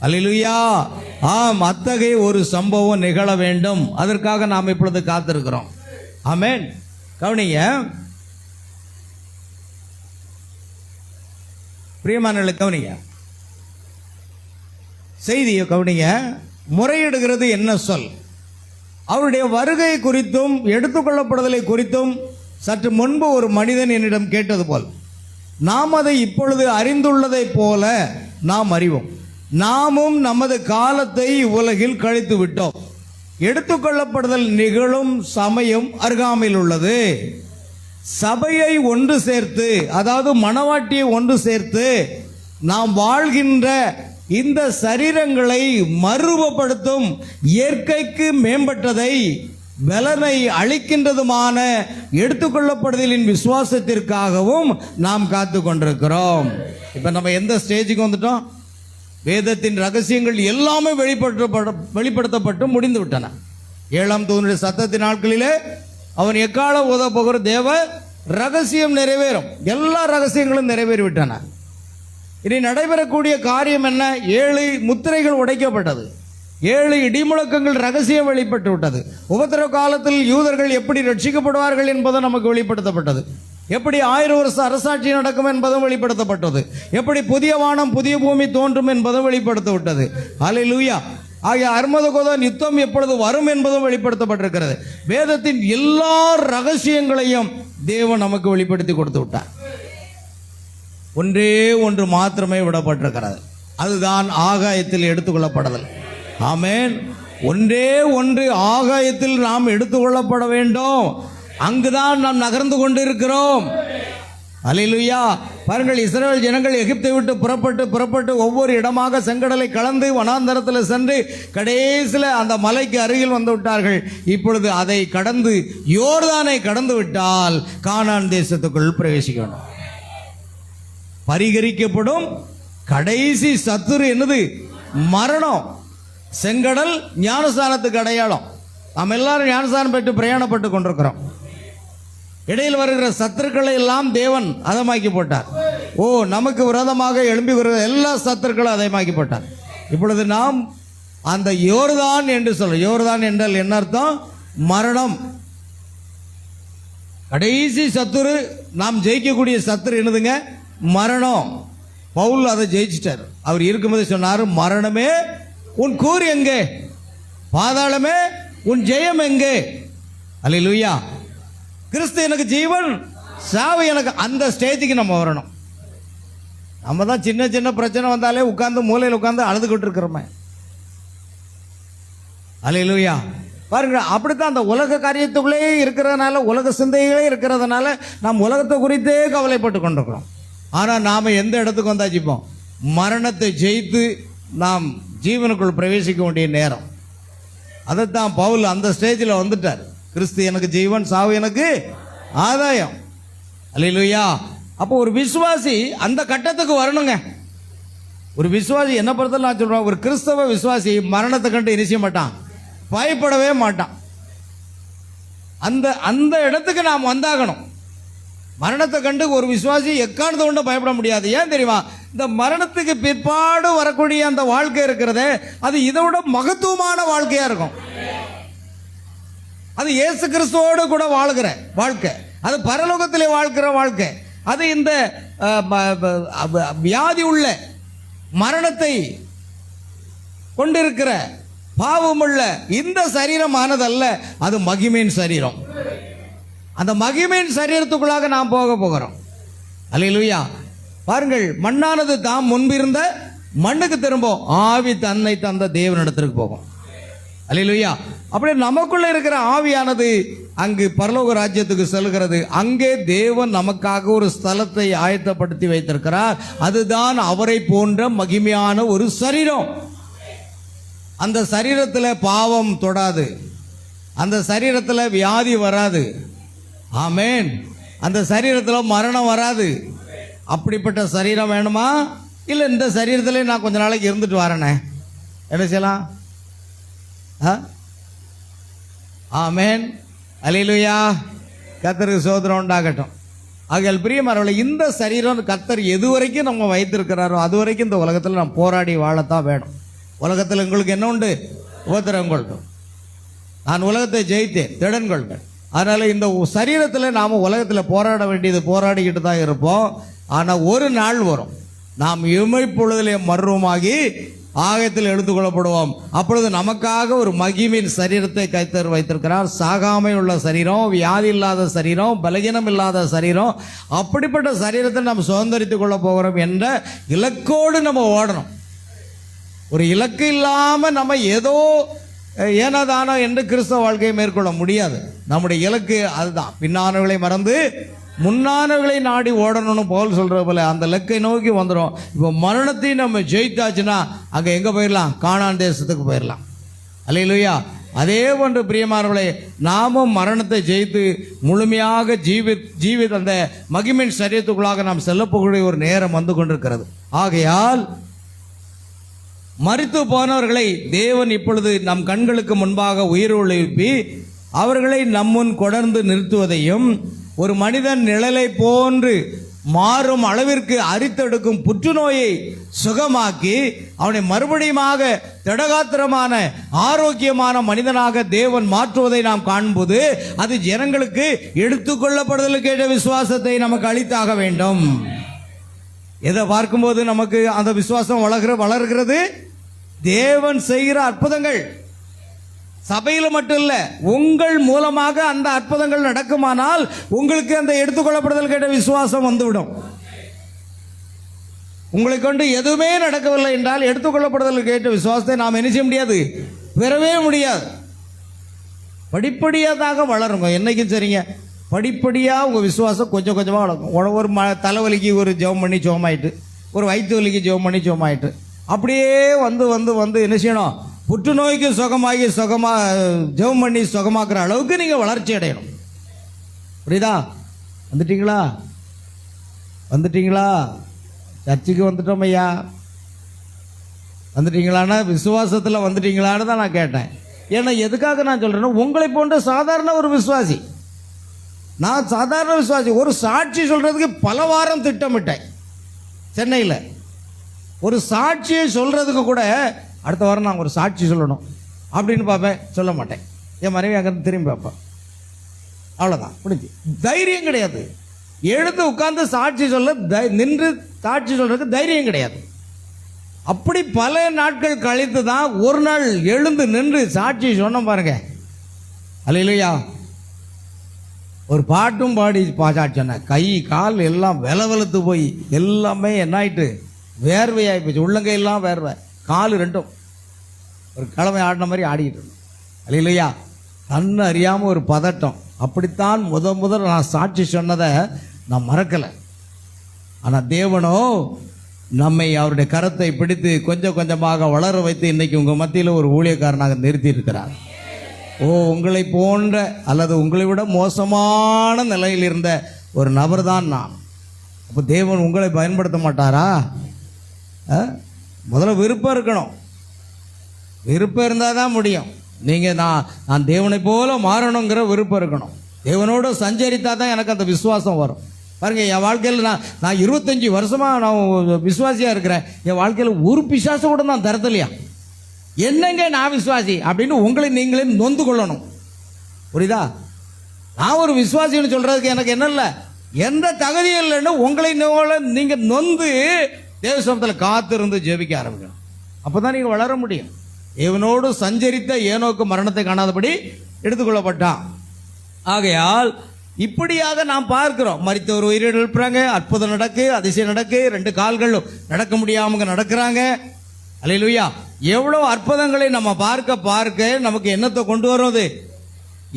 அல்லேலூயா. ஆம், அத்தகைய ஒரு சம்பவம் நிகழ வேண்டும். அதற்காக நாம் இப்பொழுது காத்திருக்கிறோம். ஆமென். கவனிங்க, பிரியமானவர்களே, கவனிங்க செய்தியை கவனிங்க. முறையிடுகிறது என்ன சொல்? அவருடைய வருகை குறித்தும் எடுத்துக்கொள்ளப்படுதலை குறித்தும் சற்று முன்பு ஒரு மனிதன் என்னிடம் கேட்டது போல், நாம் அதை இப்பொழுது அறிந்துள்ளதை போல நாம் அறிவோம். நாமும் நமது காலத்தை உலகில் கழித்து விட்டோம். எடுத்துக்கொள்ளப்படுதல் நிகழும் சமயம் அருகாமையில் உள்ளது. சபையை ஒன்று சேர்த்து, அதாவது மணவாட்டியை ஒன்று சேர்த்து நாம் வாழ்கின்ற இந்த சரீரங்களை மறுரூபப்படுத்தும் இயற்கைக்கு மேம்பட்டதை பலனை அளிக்கின்றதுமான எடுத்துக்கொள்ளப்படுதலின் விசுவாசத்திற்காகவும் நாம் காத்து கொண்டிருக்கிறோம். இப்ப நம்ம எந்த ஸ்டேஜுக்கு வந்துட்டோம்? வேதத்தின் ரகசியங்கள் எல்லாமே வெளிப்படுத்தப்பட்டு முடிந்து விட்டன. 7ஆம் தூதனுடைய சத்தத்தின் நாட்களிலே அவன் எக்காலம் உதவ போகிற தேவ ரகசியம் நிறைவேறும். எல்லா ரகசியங்களும் நிறைவேறிவிட்டன. இனி நடைபெறக்கூடிய காரியம் என்ன? 7 முத்திரைகள் உடைக்கப்பட்டது, 7 இடிமுழக்கங்கள் ரகசியம் வெளிப்பட்டு விட்டது. உபத்திரவ காலத்தில் யூதர்கள் எப்படி ரட்சிக்கப்படுவார்கள் என்பதும் நமக்கு வெளிப்படுத்தப்பட்டது. எப்படி 1000 வருஷ அரசாட்சி நடக்கும் என்பதும் வெளிப்படுத்தப்பட்டது. எப்படி புதிய வானம் புதிய பூமி தோன்றும் என்பதும் வெளிப்படுத்தப்பட்டது. அல்லேலூயா. ஆகிய அர்மதகோதன் யுத்தம் எப்பொழுது வரும் என்பதும் வெளிப்படுத்தப்பட்டிருக்கிறது. வேதத்தின் எல்லா ரகசியங்களையும் தேவன் நமக்கு வெளிப்படுத்தி கொடுத்து விட்டார். ஒன்றே ஒன்று மாத்திரமே விடப்பட்டிருக்கிறது. அதுதான் ஆகாயத்தில் எடுத்துக்கொள்ளப்படுதல். ஆமென். ஒன்றே ஒன்று ஆகாயத்தில் நாம் எடுத்துக்கொள்ளப்பட வேண்டும். அங்குதான் நாம் நகர்ந்து கொண்டிருக்கிறோம். அல்லேலூயா. பாருங்கள், இஸ்ரவேல் ஜனங்கள் எகிப்தை விட்டு புறப்பட்டு ஒவ்வொரு இடமாக செங்கடலை கலந்து வனாந்தரத்தில் சென்று கடைசியில் அந்த மலைக்கு அருகில் வந்து விட்டார்கள். இப்பொழுது அதை கடந்து யோர்தானை கடந்து விட்டால் கானான் தேசத்துக்குள் பிரவேசிக்க வேண்டும். பரிகரிக்கப்படும் கடைசி சத்துரு என்னது? மரணம். செங்கடல் ஞானஸ்தானத்துக்கு அடையாளம். நாம் எல்லாரும் ஞானஸ்தானம் பெற்று பிரயாணப்பட்டு கொண்டிருக்கிறோம். இடையில் வருகிற சத்துருக்களை எல்லாம் தேவன் அதமாக்கி போட்டார். நமக்கு விரோதமாக எழும்பி வருகிற எல்லா சத்துருக்களும் அதமாக்கி போட்டார். இப்பொழுது நாம் அந்த யோர்தான் என்று சொல்ல, யோர்தான் என்றால் என்ன அர்த்தம்? மரணம். கடைசி சத்துரு, நாம் ஜெயிக்கக்கூடிய சத்துரு என்னதுங்க? மரணம். பவுல் அதை ஜெயிச்சிட்டார். அவர் இருக்கும்போது சொன்னார், மரணமே உன் கூர் எங்கே? பாதாளமே உன் ஜெயம் எங்கே? அல்லேலூயா. கிறிஸ்து எனக்கு ஜீவன், சாவு எனக்கு. அந்த ஸ்டேஜுக்கு நம்ம வரணும். நம்ம தான் சின்ன சின்ன பிரச்சனை வந்தாலே உட்கார்ந்து மூலையில் உட்கார்ந்து அழுதுகிட்டு இருக்கிறோமே. அல்லேலூயா. பாருங்க, அப்படித்தான் அந்த உலக காரியத்துக்குள்ளே இருக்கிறதுனால, உலக சிந்தைகளே இருக்கிறதுனால நாம் உலகத்தை குறித்தே கவலைப்பட்டு கொண்டிருக்கிறோம். ஆனால் நாம் எந்த இடத்துக்கு வந்தாச்சுப்போம்? மரணத்தை ஜெயித்து நாம் ஜீவனுக்குள் பிரவேசிக்க வேண்டிய நேரம். அதைத்தான் பவுல் அந்த ஸ்டேஜில் வந்துட்டார். கிறிஸ்து எனக்கு ஜீவன், சாவு எனக்கு ஆதாயம். அல்லேலூயா. அப்போ ஒரு விசுவாசி அந்த கட்டத்துக்கு வரணுங்க. ஒரு விசுவாசி என்ன பொறுத்தவரை நான் சொல்றேன், ஒரு கிறிஸ்தவ விசுவாசி மரணத்தை கண்டு இனிச்ச மாட்டான், பயப்படவே மாட்டான். அந்த இடத்துக்கு நாம் வந்தாகணும். மரணத்தை கண்டு ஒரு விசுவாசி எக்காரணத்தை கொண்டு பயப்பட முடியாது. ஏன் தெரியுமா? இந்த மரணத்துக்கு பிற்பாடு வரக்கூடிய அந்த வாழ்க்கை இருக்கிறதே, அது இதை விட மகத்துவமான வாழ்க்கையா இருக்கும். அது இயேசு கிறிஸ்துவோடு கூட வாழ்கிற வாழ்க்கை, அது பரலோகத்திலே வாழ்கிற வாழ்க்கை. அது இந்த வியாதி உள்ள மரணத்தை கொண்டிருக்கிற பாவமுள்ள இந்த சரீரமானதல்ல, அது மகிமையின் சரீரம். அந்த மகிமையின் சரீரத்துக்குள்ளாக நாம் போகிறோம். அல்லேலூயா. பாருங்கள், மண்ணானது தாம் முன்பிருந்த மண்ணுக்கு திரும்பும், ஆவி தன்னை தந்த தேவனிடத்திற்கு போகும். அல்லேலூயா. அப்படி நமக்குள்ள இருக்கிற ஆவியானது அங்கு பரலோக ராஜ்யத்துக்கு செல்கிறது. அங்கே தேவன் நமக்காக ஒரு ஸ்தலத்தை ஆயத்தப்படுத்தி வைத்திருக்கிறார். அதுதான் அவரை போன்ற மகிமையான ஒரு சரீரம். அந்த சரீரத்தில் பாவம் தொடாது, அந்த சரீரத்தில் வியாதி வராது. ஆமென். அந்த சரீரத்தில் மரணம் வராது. அப்படிப்பட்ட சரீரம் வேணுமா? இல்லை இந்த சரீரத்திலே நான் கொஞ்ச நாளைக்கு இருந்துட்டு வரேனே, என்ன செய்யலாம்? ஆமென். அல்லேலூயா. கர்த்தருக்கு சோதரம் உண்டாகட்டும். ஆகையால் பிரியமானவர்களே, இந்த சரீரம் கர்த்தர் எது வரைக்கும் நம்ம வைத்திருக்கிறாரோ அது வரைக்கும் இந்த உலகத்தில் நாம் போராடி வாழத்தான் வேணும். உலகத்தில் உங்களுக்கு என்ன உண்டு? உபத்திரவம் கொள்ளும். நான் உலகத்தை ஜெயித்தேன், திடன் கொள்வேன். அதனால் இந்த சரீரத்தில் நாம் உலகத்தில் போராட வேண்டியது போராடிக்கிட்டு தான் இருப்போம். ஆனால் ஒரு நாள் வரும், நாம் இமைப்பொழுதிலே மர்வமாகி ஆகத்தில் எடுத்துக்கொள்ளப்படுவோம். அப்பொழுது நமக்காக ஒரு மகிமையின் சரீரத்தை கர்த்தர் வைத்திருக்கிறார். சாகாமை உள்ள சரீரம், வியாதி இல்லாத சரீரம், பலகீனம் இல்லாத சரீரம். அப்படிப்பட்ட சரீரத்தை நாம் சுதந்திரித்துக் கொள்ள போகிறோம் என்ற இலக்கோடு நம்ம ஓடணும். ஒரு இலக்கு இல்லாமல் நம்ம ஏதோ ஏனதானோ என்று கிறிஸ்தவ வாழ்க்கையை மேற்கொள்ள முடியாது. நம்முடைய இலக்கு அதுதான். பின்னானவர்களை மறந்து முன்னானவர்களை நாடி ஓடணும்னு பவுல் சொல்கிற போல அந்த இலக்கை நோக்கி வந்துடும். இப்போ மரணத்தையும் நம்ம ஜெயித்தாச்சுன்னா அங்கே எங்கே போயிடலாம்? கானான் தேசத்துக்கு போயிடலாம். அல்லேலூயா. அதே போன்று பிரியமானவர்களே, நாமும் மரணத்தை ஜெயித்து முழுமையாக ஜீவித் அந்த மகிமையின் சரீரத்துக்குள்ளாக நாம் செல்லப்போகக்கூடிய ஒரு நேரம் வந்து கொண்டிருக்கிறது. ஆகையால் மரித்து போனவர்களை தேவன் இப்பொழுது நம் கண்களுக்கு முன்பாக உயிரோடு எழுப்பி அவர்களை நம்முன் கொடர்ந்து நிறுத்துவதையும், ஒரு மனிதன் நிழலை போன்று மாறும் அளவிற்கு அரித்தெடுக்கும் புற்றுநோயை சுகமாக்கி அவனை மறுபடியுமாக திடகாத்திரமான ஆரோக்கியமான மனிதனாக தேவன் மாற்றுவதை நாம் காண்போது அது ஜனங்களுக்கு எடுத்துக்கொள்ளப்படுதலுக்கு ஏற்ற விசுவாசத்தை நமக்கு அளித்தாக வேண்டும். எதை பார்க்கும்போது நமக்கு அந்த விசுவாசம் வளர்கிறது? தேவன் செய்கிற அற்புதங்கள். சபையில் மட்டும் இல்லை, உங்கள் மூலமாக அந்த அற்புதங்கள் நடக்குமானால் உங்களுக்கு அந்த எடுத்துக்கொள்ளப்படுதல் கேட்ட விசுவாசம் வந்துவிடும். உங்களை கொண்டு எதுவுமே நடக்கவில்லை என்றால் எடுத்துக்கொள்ளப்படுதல் கேட்ட விசுவாசத்தை நாம் என்ன செய்ய முடியாது? பெறவே முடியாது. படிப்படியாக வளருங்க. என்னைக்கும் சரிங்க, படிப்படியாக உங்கள் விசுவாசம் கொஞ்சம் கொஞ்சமாக வளரும். ஒரு தலைவலிக்கு ஒரு ஜெபம் பண்ணி சுகமாயிட்டு, ஒரு வயிற்று வலிக்கு ஜெபம் பண்ணி சுகமாயிட்டு, அப்படியே வந்து வந்து வந்து என்ன செய்யணும்? புற்றுநோய்க்கு சுகமாகி ஜெபம் பண்ணி சுகமாக்குற அளவுக்கு நீங்கள் வளர்ச்சி அடையணும். புரியுதா? வந்துட்டீங்களா? சர்ச்சுக்கு வந்துட்டோம் ஐயா. வந்துட்டீங்களான்னா விசுவாசத்தில் வந்துட்டீங்களான்னு தான் நான் கேட்டேன். ஏன்னா எதுக்காக நான் சொல்கிறேன்னா, உங்களை போன்ற சாதாரண ஒரு விசுவாசி, நான் சாதாரண விசுவாசி, ஒரு சாட்சி சொல்கிறதுக்கு பல வாரம் திட்டமிட்டேன். சென்னையில் ஒரு சாட்சியை சொல்கிறதுக்கு கூட அடுத்த வாரம் நான் ஒரு சாட்சி சொல்லணும் அப்படின்னு பார்ப்பேன், சொல்ல மாட்டேன். என் மனைவி அங்கேருந்து திரும்பி பார்ப்பேன். அவ்வளோதான், முடிஞ்சு. தைரியம் கிடையாது. எழுந்து உட்கார்ந்து சாட்சி சொல்ல நின்று சாட்சி சொல்கிறதுக்கு தைரியம் கிடையாது. அப்படி பல நாட்கள் கழித்து தான் ஒரு நாள் எழுந்து நின்று சாட்சி சொன்ன பாருங்க. அல்லேலூயா. ஒரு பாட்டும் பாடி சாட்சி சொன்னேன். கை கால் எல்லாம் வெலவெலுத்து போய் எல்லாமே என்ன ஆயிட்டு? வேர்வையாகி போச்சு. உள்ளங்கையெல்லாம் வேர்வை, கால் ரெண்டும் ஒரு கிழமை ஆடின மாதிரி ஆடிக்கிட்டு இருந்தோம். அல்லேலூயா. தன்னு அறியாமல் ஒரு பதட்டம். அப்படித்தான் முதல் நான் சாட்சி சொன்னதை நான் மறக்கலை. ஆனால் தேவனோ நம்மை அவருடைய கரத்தை பிடித்து கொஞ்சம் கொஞ்சமாக வளர வைத்து இன்னைக்கு உங்கள் மத்தியில் ஒரு ஊழியக்காரனாக நிறுத்தி இருக்கிறார். உங்களை போன்ற அல்லது உங்களை விட மோசமான நிலையில் இருந்த ஒரு நபர் தான் நான். அப்போ தேவன் உங்களை பயன்படுத்த மாட்டாரா? முதல்ல விருப்பம் இருக்கணும். விருப்பம் இருந்தால் தான் முடியும். நீங்கள் நான் தேவனை போல மாறணுங்கிற விருப்பம் இருக்கணும். தேவனோடு சஞ்சரித்தா தான் எனக்கு அந்த விசுவாசம் வரும். பாருங்கள், என் வாழ்க்கையில் நான் 25 வருஷமாக நான் விசுவாசியாக இருக்கிறேன். என் வாழ்க்கையில் ஒரு பிசாசம் கூட நான் தரத்தில்லையா? என்னங்க நான் விசுவாசி அப்படின்னு உங்களை நீங்களே நொந்து கொள்ளணும். புரியுதா? நான் ஒரு விசுவாசின்னு சொல்றதுக்கு எனக்கு என்ன இல்லை, எந்த தகுதியும் இல்லைன்னு உங்களை நீங்க நொந்து தேவசமத்தில் காத்திருந்து ஜெபிக்க ஆரம்பிக்கணும். அப்பதான் நீங்க வளர முடியும். இவனோடு சஞ்சரித்த ஏனோக்கு மரணத்தை காணாதபடி எடுத்துக்கொள்ளப்பட்டான். ஆகையால் இப்படியாக நாம் பார்க்கிறோம், மரித்தவர் உயிரிழந்து எழுப்புறாங்க, அற்புதம் நடக்கு, அதிசயம் நடக்கு, 2 கால்களும் நடக்க முடியாம நடக்கிறாங்க. அல்லேலூயா! எவ்வளவு அற்புதங்களை நம்ம பார்க்க பார்க்க நமக்கு என்னத்தை கொண்டு வருவது?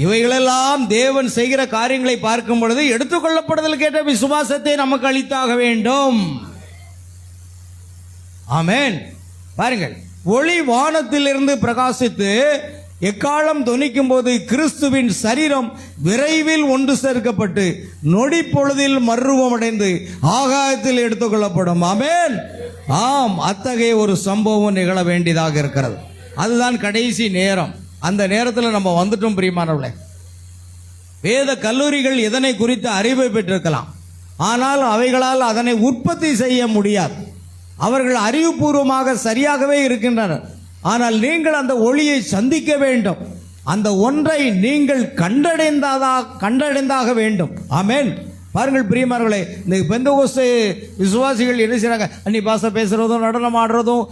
இவைகளெல்லாம் தேவன் செய்கிற காரியங்களை பார்க்கும் பொழுது எடுத்துக்கொள்ளப்படுதல் கேட்ட விசுவாசத்தை நமக்கு அளித்தாக வேண்டும். ஆமென். பாருங்கள், ஒளி வானத்திலிருந்து பிரகாசித்து எக்காலம் தொனிக்கும் போது கிறிஸ்துவின் சரீரம் விரைவில் ஒன்று சேர்க்கப்பட்டு நொடி பொழுதில் மறுரூபமடைந்து ஆகாயத்தில் எடுத்துக்கொள்ளப்படும். ஆமென். ஆம், அத்தகைய ஒரு சம்பவம் நிகழ வேண்டியதாக இருக்கிறது. அதுதான் கடைசி நேரம். அந்த நேரத்தில் நம்ம வந்துட்டோம் பிரியமானவர்களே. வேத கல்லூரிகள் இதனை குறித்து அறிவை பெற்றிருக்கலாம், ஆனால் அவைகளால் அதனை உற்பத்தி செய்ய முடியாது. அவர்கள் அறிவுபூர்வமாக சரியாகவே இருக்கின்றனர். ஆனால் நீங்கள் அந்த ஒளியை சந்திக்க வேண்டும். அந்த ஒன்றை நீங்கள் கண்டடைந்தாக வேண்டும். ஆமென். பாருங்கள் பிரியமானவர்களே, இந்த பெந்தகோஸ்து விசுவாசிகள் என்ன செய்றாங்க? அன்னி பாஷை பேசுறதும், நடனம் ஆடுறதும்,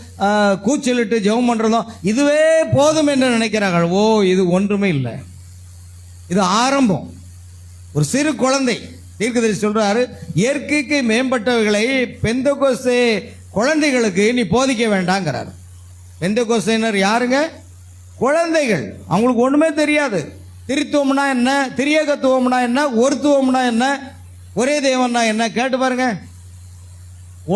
கூச்சலிட்டு ஜெபம் பண்றதும் இதுவே போதும் என்று நினைக்கிறார்கள். ஓ, இது ஒன்றுமே இல்லை. இது ஆரம்பம். ஒரு சிறு குழந்தை தீர்க்கதரிசி சொல்றாரு, இயற்கைக்கு மேம்பட்டவைகளை பெந்தகோஸ்து குழந்தைகளுக்கு நீ போதிக்க வேண்டாங்கிறார். பெந்தகோஸ்தையினர் யாருங்க? குழந்தைகள். அவங்களுக்கு ஒண்ணுமே தெரியாது. திரித்துவம்னா என்ன, திரியகத்துவம்னா என்ன, ஒருத்துவம்னா என்ன, ஒரே தேவன்னா என்ன கேட்டு பாருங்க.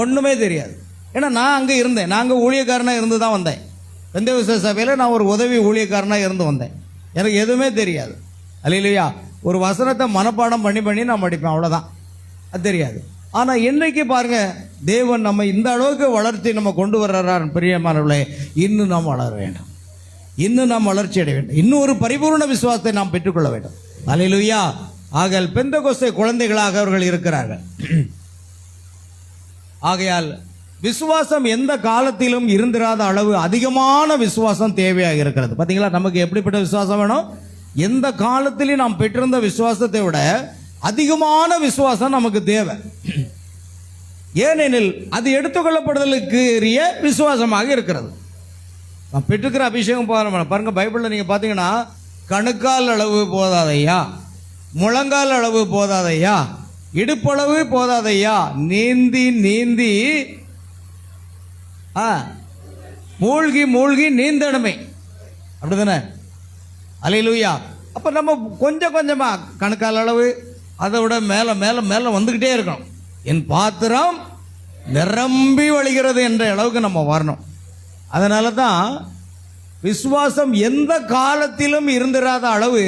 ஒண்ணுமே தெரியாது. ஏன்னா நான் அங்கே இருந்தேன், நான் அங்கே ஊழியக்காரனாக இருந்து தான் வந்தேன். பெந்தகோஸ்து சபையில் நான் ஒரு உதவி ஊழியக்காரனாக இருந்து வந்தேன். எனக்கு எதுவுமே தெரியாது. அல்லேலூயா! ஒரு வசனத்தை மனப்பாடம் பண்ணி நான் படிப்பேன், அவ்வளோதான். அது தெரியாது. ஆனால் இன்றைக்கு பாருங்க, தேவன் நம்ம இந்த அளவுக்கு வளர்ச்சி நம்ம கொண்டு வர்றார். பிரியமானவர்களே, இன்னும் நாம் வளர வேண்டும், இன்னும் நாம் வளர்ச்சி அடைய வேண்டும், இன்னும் ஒரு பரிபூர்ண விசுவாசத்தை நாம் பெற்றுக்கொள்ள வேண்டும். அல்லேலூயா! ஆகையால் பெந்தகோஸ்தே குழந்தைகளாக அவர்கள் இருக்கிறார்கள். ஆகையால் விசுவாசம் எந்த காலத்திலும் இருந்திராத அளவு அதிகமான விசுவாசம் தேவையாக இருக்கிறது. பார்த்தீங்களா, நமக்கு எப்படிப்பட்ட விசுவாசம் வேணும்? எந்த காலத்திலும் நாம் பெற்றிருந்த விசுவாசத்தை விட அதிகமான விசுவாசம் நமக்கு தேவை. ஏனெனில் அது எடுத்துக்கொள்ளப்படுதலுக்கு விசுவாசமாக இருக்கிறது. நான் பெற்றுக்கிற அபிஷேகம் பாருங்க, பைபிளில் நீங்கள் பார்த்தீங்கன்னா, கணுக்கால் அளவு போதாதையா, முழங்கால் அளவு போதாதையா, இடுப்பளவு போதாதையா, நீந்தி நீந்தி மூழ்கி மூழ்கி நீந்தணுமே, அப்படிதானே? அல்லேலூயா! அப்போ நம்ம கொஞ்சம் கொஞ்சமாக கணுக்கால் அளவு, அதை விட மேலே மேலே மேலே வந்துக்கிட்டே இருக்கணும். என் பாத்திரம் நிரம்பி வழிகிறது என்ற அளவுக்கு நம்ம வரணும். அதனால தான் விசுவாசம் எந்த காலத்திலும் இருந்திராத அளவு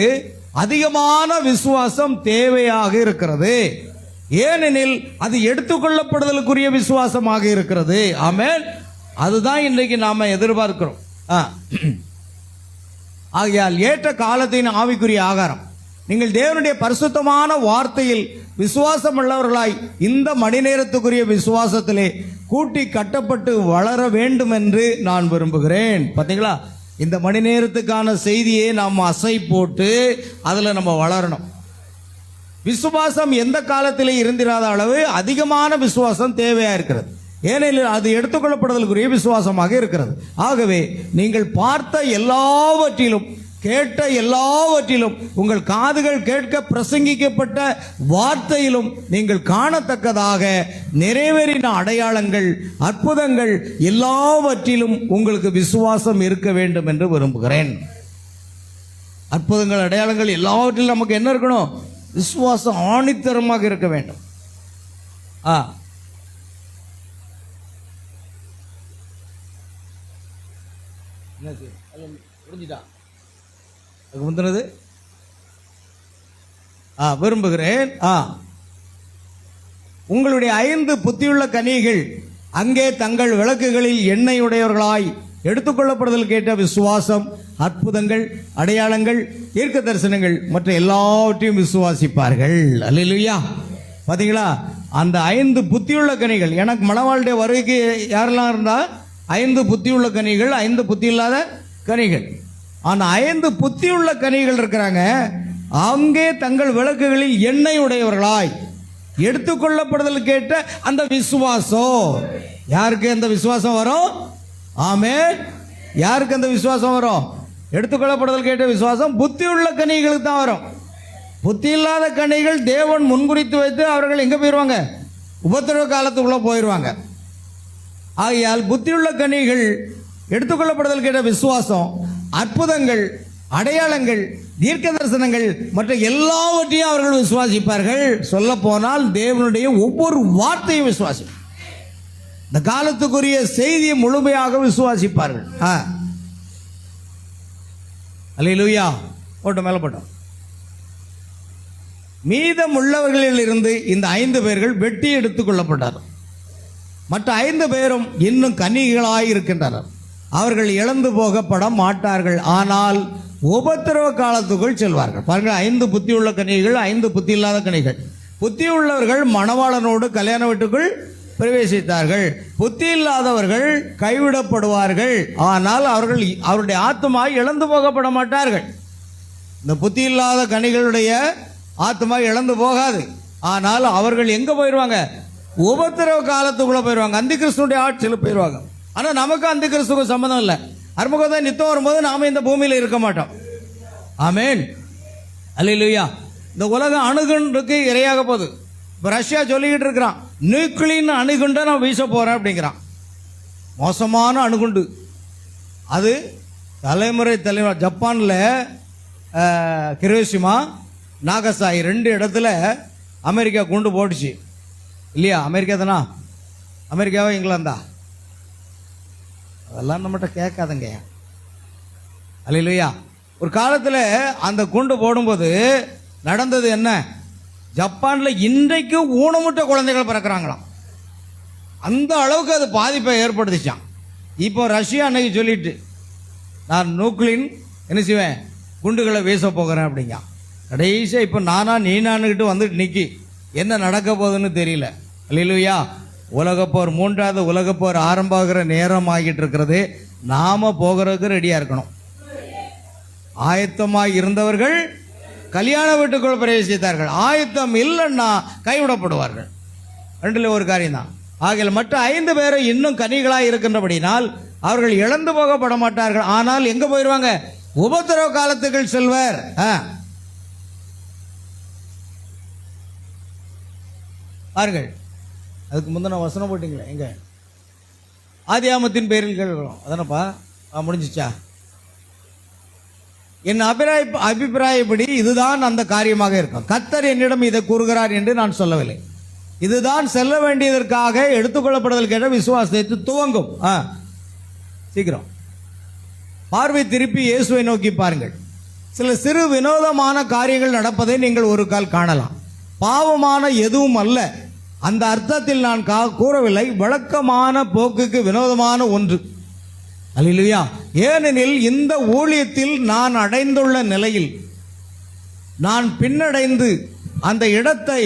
அதிகமான விசுவாசம் தேவையாக இருக்கிறது. ஏனெனில் அது எடுத்துக்கொள்ளப்படுதலுக்குரிய விசுவாசமாக இருக்கிறது. ஆமென். அதுதான் இன்றைக்கு நாம எதிர்பார்க்கிறோம். ஆகையால் ஏற்ற காலத்தின் ஆவிக்குரிய ஆகாரம் நீங்கள் தேவனுடைய பரிசுத்தமான வார்த்தையில் விசுவாசம் உள்ளவர்களாய் இந்த மணி நேரத்துக்குரிய விசுவாசத்திலே கூட்டி கட்டப்பட்டு வளர வேண்டும் என்று நான் விரும்புகிறேன். பார்த்தீங்களா, இந்த மணி நேரத்துக்கான செய்தியை நாம் அசை போட்டு அதில் நம்ம வளரணும். விசுவாசம் எந்த காலத்திலே இருந்திராத அளவு அதிகமான விசுவாசம் தேவையாக இருக்கிறது. ஏனெனில் அது எடுத்துக்கொள்ளப்படுதலுக்குரிய விசுவாசமாக இருக்கிறது. ஆகவே நீங்கள் பார்த்த எல்லாவற்றிலும், கேட்ட எல்லாவற்றிலும், உங்கள் காதுகள் கேட்க பிரசங்கிக்கப்பட்ட வார்த்தையிலும் நீங்கள் காணத்தக்கதாக நிறைவேறின அடையாளங்கள், அற்புதங்கள் எல்லாவற்றிலும் உங்களுக்கு விசுவாசம் இருக்க வேண்டும் என்று விரும்புகிறேன். அற்புதங்கள், அடையாளங்கள் எல்லாவற்றிலும் நமக்கு என்ன இருக்கணும்? விசுவாசம் ஆணித்தரமாக இருக்க வேண்டும். புரிஞ்சுட்டா? முந்தினது விரும்புகிறேன். உங்களுடைய 5 புத்தியுள்ள கனிகள் அங்கே தங்கள் விளக்குகளில் எண்ணெய் உடையவர்களாய் எடுத்துக்கொள்ளப்படுதல் கேட்ட விசுவாசம், அற்புதங்கள், அடையாளங்கள், தீர்க்க தரிசனங்கள் மற்ற எல்லாவற்றையும் விசுவாசிப்பார்கள். அல்லேலூயா! பாத்தீங்களா, அந்த 5 புத்தியுள்ள கனிகள். எனக்கு மணவாளுடைய வருகைக்கு யாரெல்லாம் இருந்தா 5 புத்தியுள்ள கனிகள், 5 புத்தி இல்லாத கனிகள். ஆனால் 5 புத்தியுள்ள கனிகள் இருக்கிறாங்க. அங்கே தங்கள் விளக்குகளில் எண்ணெய் உடையவர்களாய் எடுத்துக்கொள்ளப்படுதல் கேட்ட அந்த விசுவாசம். யாருக்கு அந்த விசுவாசம் வரும்? ஆமென். யாருக்கு அந்த விசுவாசம் வரும்? எடுத்துக்கொள்ளப்படுதல் கேட்ட விசுவாசம் புத்தி உள்ள கன்னிகளுக்கு தான் வரும். புத்தி இல்லாத கன்னிகள் தேவன் முன்குறித்து வைத்து அவர்கள் எங்கே போயிடுவாங்க? உபத்திரவ காலத்துக்குள்ளே போயிடுவாங்க. ஆகையால் புத்தியுள்ள கன்னிகள் எடுத்துக்கொள்ளப்படுதல் கேட்ட விசுவாசம், அற்புதங்கள், அடையாளங்கள், தீர்க்க தரிசனங்கள் மற்ற எல்லாவற்றையும் அவர்கள் விசுவாசிப்பார்கள். சொல்ல போனால் தேவனுடைய ஒவ்வொரு வார்த்தையும் விசுவாசி, இந்த காலத்துக்குரிய செய்தியை முழுமையாக விசுவாசிப்பார்கள். அல்லேலூயா. போட்டோம், மேலே போட்டோம். மீதம் உள்ளவர்களில் இருந்து இந்த 5 பேர்கள் வெட்டி எடுத்துக் கொள்ளப்பட்டார். மற்ற 5 பேரும் இன்னும் கன்னிகளாய் இருக்கின்றனர். அவர்கள் இழந்து போகப்பட மாட்டார்கள், ஆனால் உபத்திரவ காலத்துக்குள் செல்வார்கள். பாருங்கள், 5 புத்தியுள்ள கன்னிகள், 5 புத்தி இல்லாத கன்னிகள். புத்தி உள்ளவர்கள் மணவாளனோடு கல்யாண வீட்டுக்குள் பிரவேசித்தார்கள். புத்தி இல்லாதவர்கள் கைவிடப்படுவார்கள், ஆனால் அவருடைய ஆத்மா இழந்து போகப்பட மாட்டார்கள். இந்த புத்தி இல்லாத கன்னிகளுடைய ஆத்மா இழந்து போகாது, ஆனால் அவர்கள் எங்க போயிடுவாங்க? உபத்திரவ காலத்துக்குள்ள போயிடுவாங்க, அந்தி கிறிஸ்துடைய ஆட்சியில் போயிடுவாங்க. ஆனால் நமக்கு அந்தி கிறிஸ்துக்கு சம்மந்தம் இல்லை. அருமுகத்தை நித்தம் வரும்போது நாம இந்த பூமியில் இருக்க மாட்டோம். ஆமென். அல்லேலூயா. இந்த உலகம் அணுகுண்டுக்கு இரையாக போகுது. இப்போ ரஷ்யா சொல்லிக்கிட்டு இருக்கிறான், நியூக்ளியர் அணுகுண்டை நான் வீச போகிறேன் அப்படிங்கிறான். மோசமான அணுகுண்டு அது. தலைமுறை ஜப்பானில் ஹிரோஷிமா, நாகசாகி 2 இடத்துல அமெரிக்கா குண்டு போட்டுச்சு இல்லையா? அமெரிக்கா தானா? அமெரிக்காவா இங்கிலாந்தா? அதெல்லாம் நம்மகிட்ட கேட்காதங்க. அல்லேலூயா. ஒரு காலத்தில் அந்த குண்டு போடும்போது நடந்தது என்ன? ஜப்பானில் இன்றைக்கு ஊனமுட்ட குழந்தைகள் பிறக்கிறாங்களாம். அந்த அளவுக்கு அது பாதிப்பை ஏற்படுத்திச்சான். இப்போ ரஷ்யா அன்னைக்கு சொல்லிட்டு, நான் நியூக்ளியர் என்ன செய்வேன், குண்டுகளை வீச போகிறேன் அப்படிங்க. கடைசியாக இப்போ நீனானுக்கிட்டு வந்துட்டு நிற்கி என்ன நடக்க போகுதுன்னு தெரியல. அல்லேலூயா. உலகப்போர், 3வது உலகப்போர் ஆரம்பமாகிற நேரம் ஆகிட்டு இருக்கிறது. நாம போகிறதுக்கு ரெடியாக இருக்கணும். ஆயத்தமாக இருந்தவர்கள் கல்யாண வீட்டுக்குள் பிரவேசித்தார்கள். ஆயத்தம் இல்லைன்னா கைவிடப்படுவார்கள். 2ல் ஒரு காரியம் தான். ஆகையால் மற்ற 5 பேரும் இன்னும் கன்னிகளாக இருக்கின்றபடினால் அவர்கள் இழந்து போகப்பட மாட்டார்கள், ஆனால் எங்க போயிடுவாங்க? உபத்திரவ காலத்துக்குள் செல்வர். பாருங்கள், அதுக்கு முந்தின வசனம் போட்டிங்களே எங்க? ஆதியாமத்தின் பேரில் கேட்கிறோம் அதானப்பா, முடிஞ்சிச்சா? என் அபிப்பிராயப்படி இதுதான் அந்த காரியமாக இருக்கும். கர்த்தர் என்னிடம் இதை கூறுகிறார் என்று நான் சொல்லவில்லை. இதுதான் செல்ல வேண்டியதற்காக எடுத்துக்கொள்ளப்படுதல் கேட்ட விசுவாசத்தை துவங்கும். சீக்கிரம் பார்வை திருப்பி இயேசுவை நோக்கி பாருங்கள். சில சிறு வினோதமான காரியங்கள் நடப்பதை நீங்கள் ஒரு கால் காணலாம். பாவமான எதுவும் அல்ல, அந்த அர்த்தத்தில் நான் கூறவில்லை. வழக்கமான போக்குக்கு வினோதமான ஒன்று. அல்லேலூயா. ஏனெனில் இந்த ஊழியத்தில் நான் அடைந்துள்ள நிலையில் நான் பின்னடைந்து அந்த இடத்தை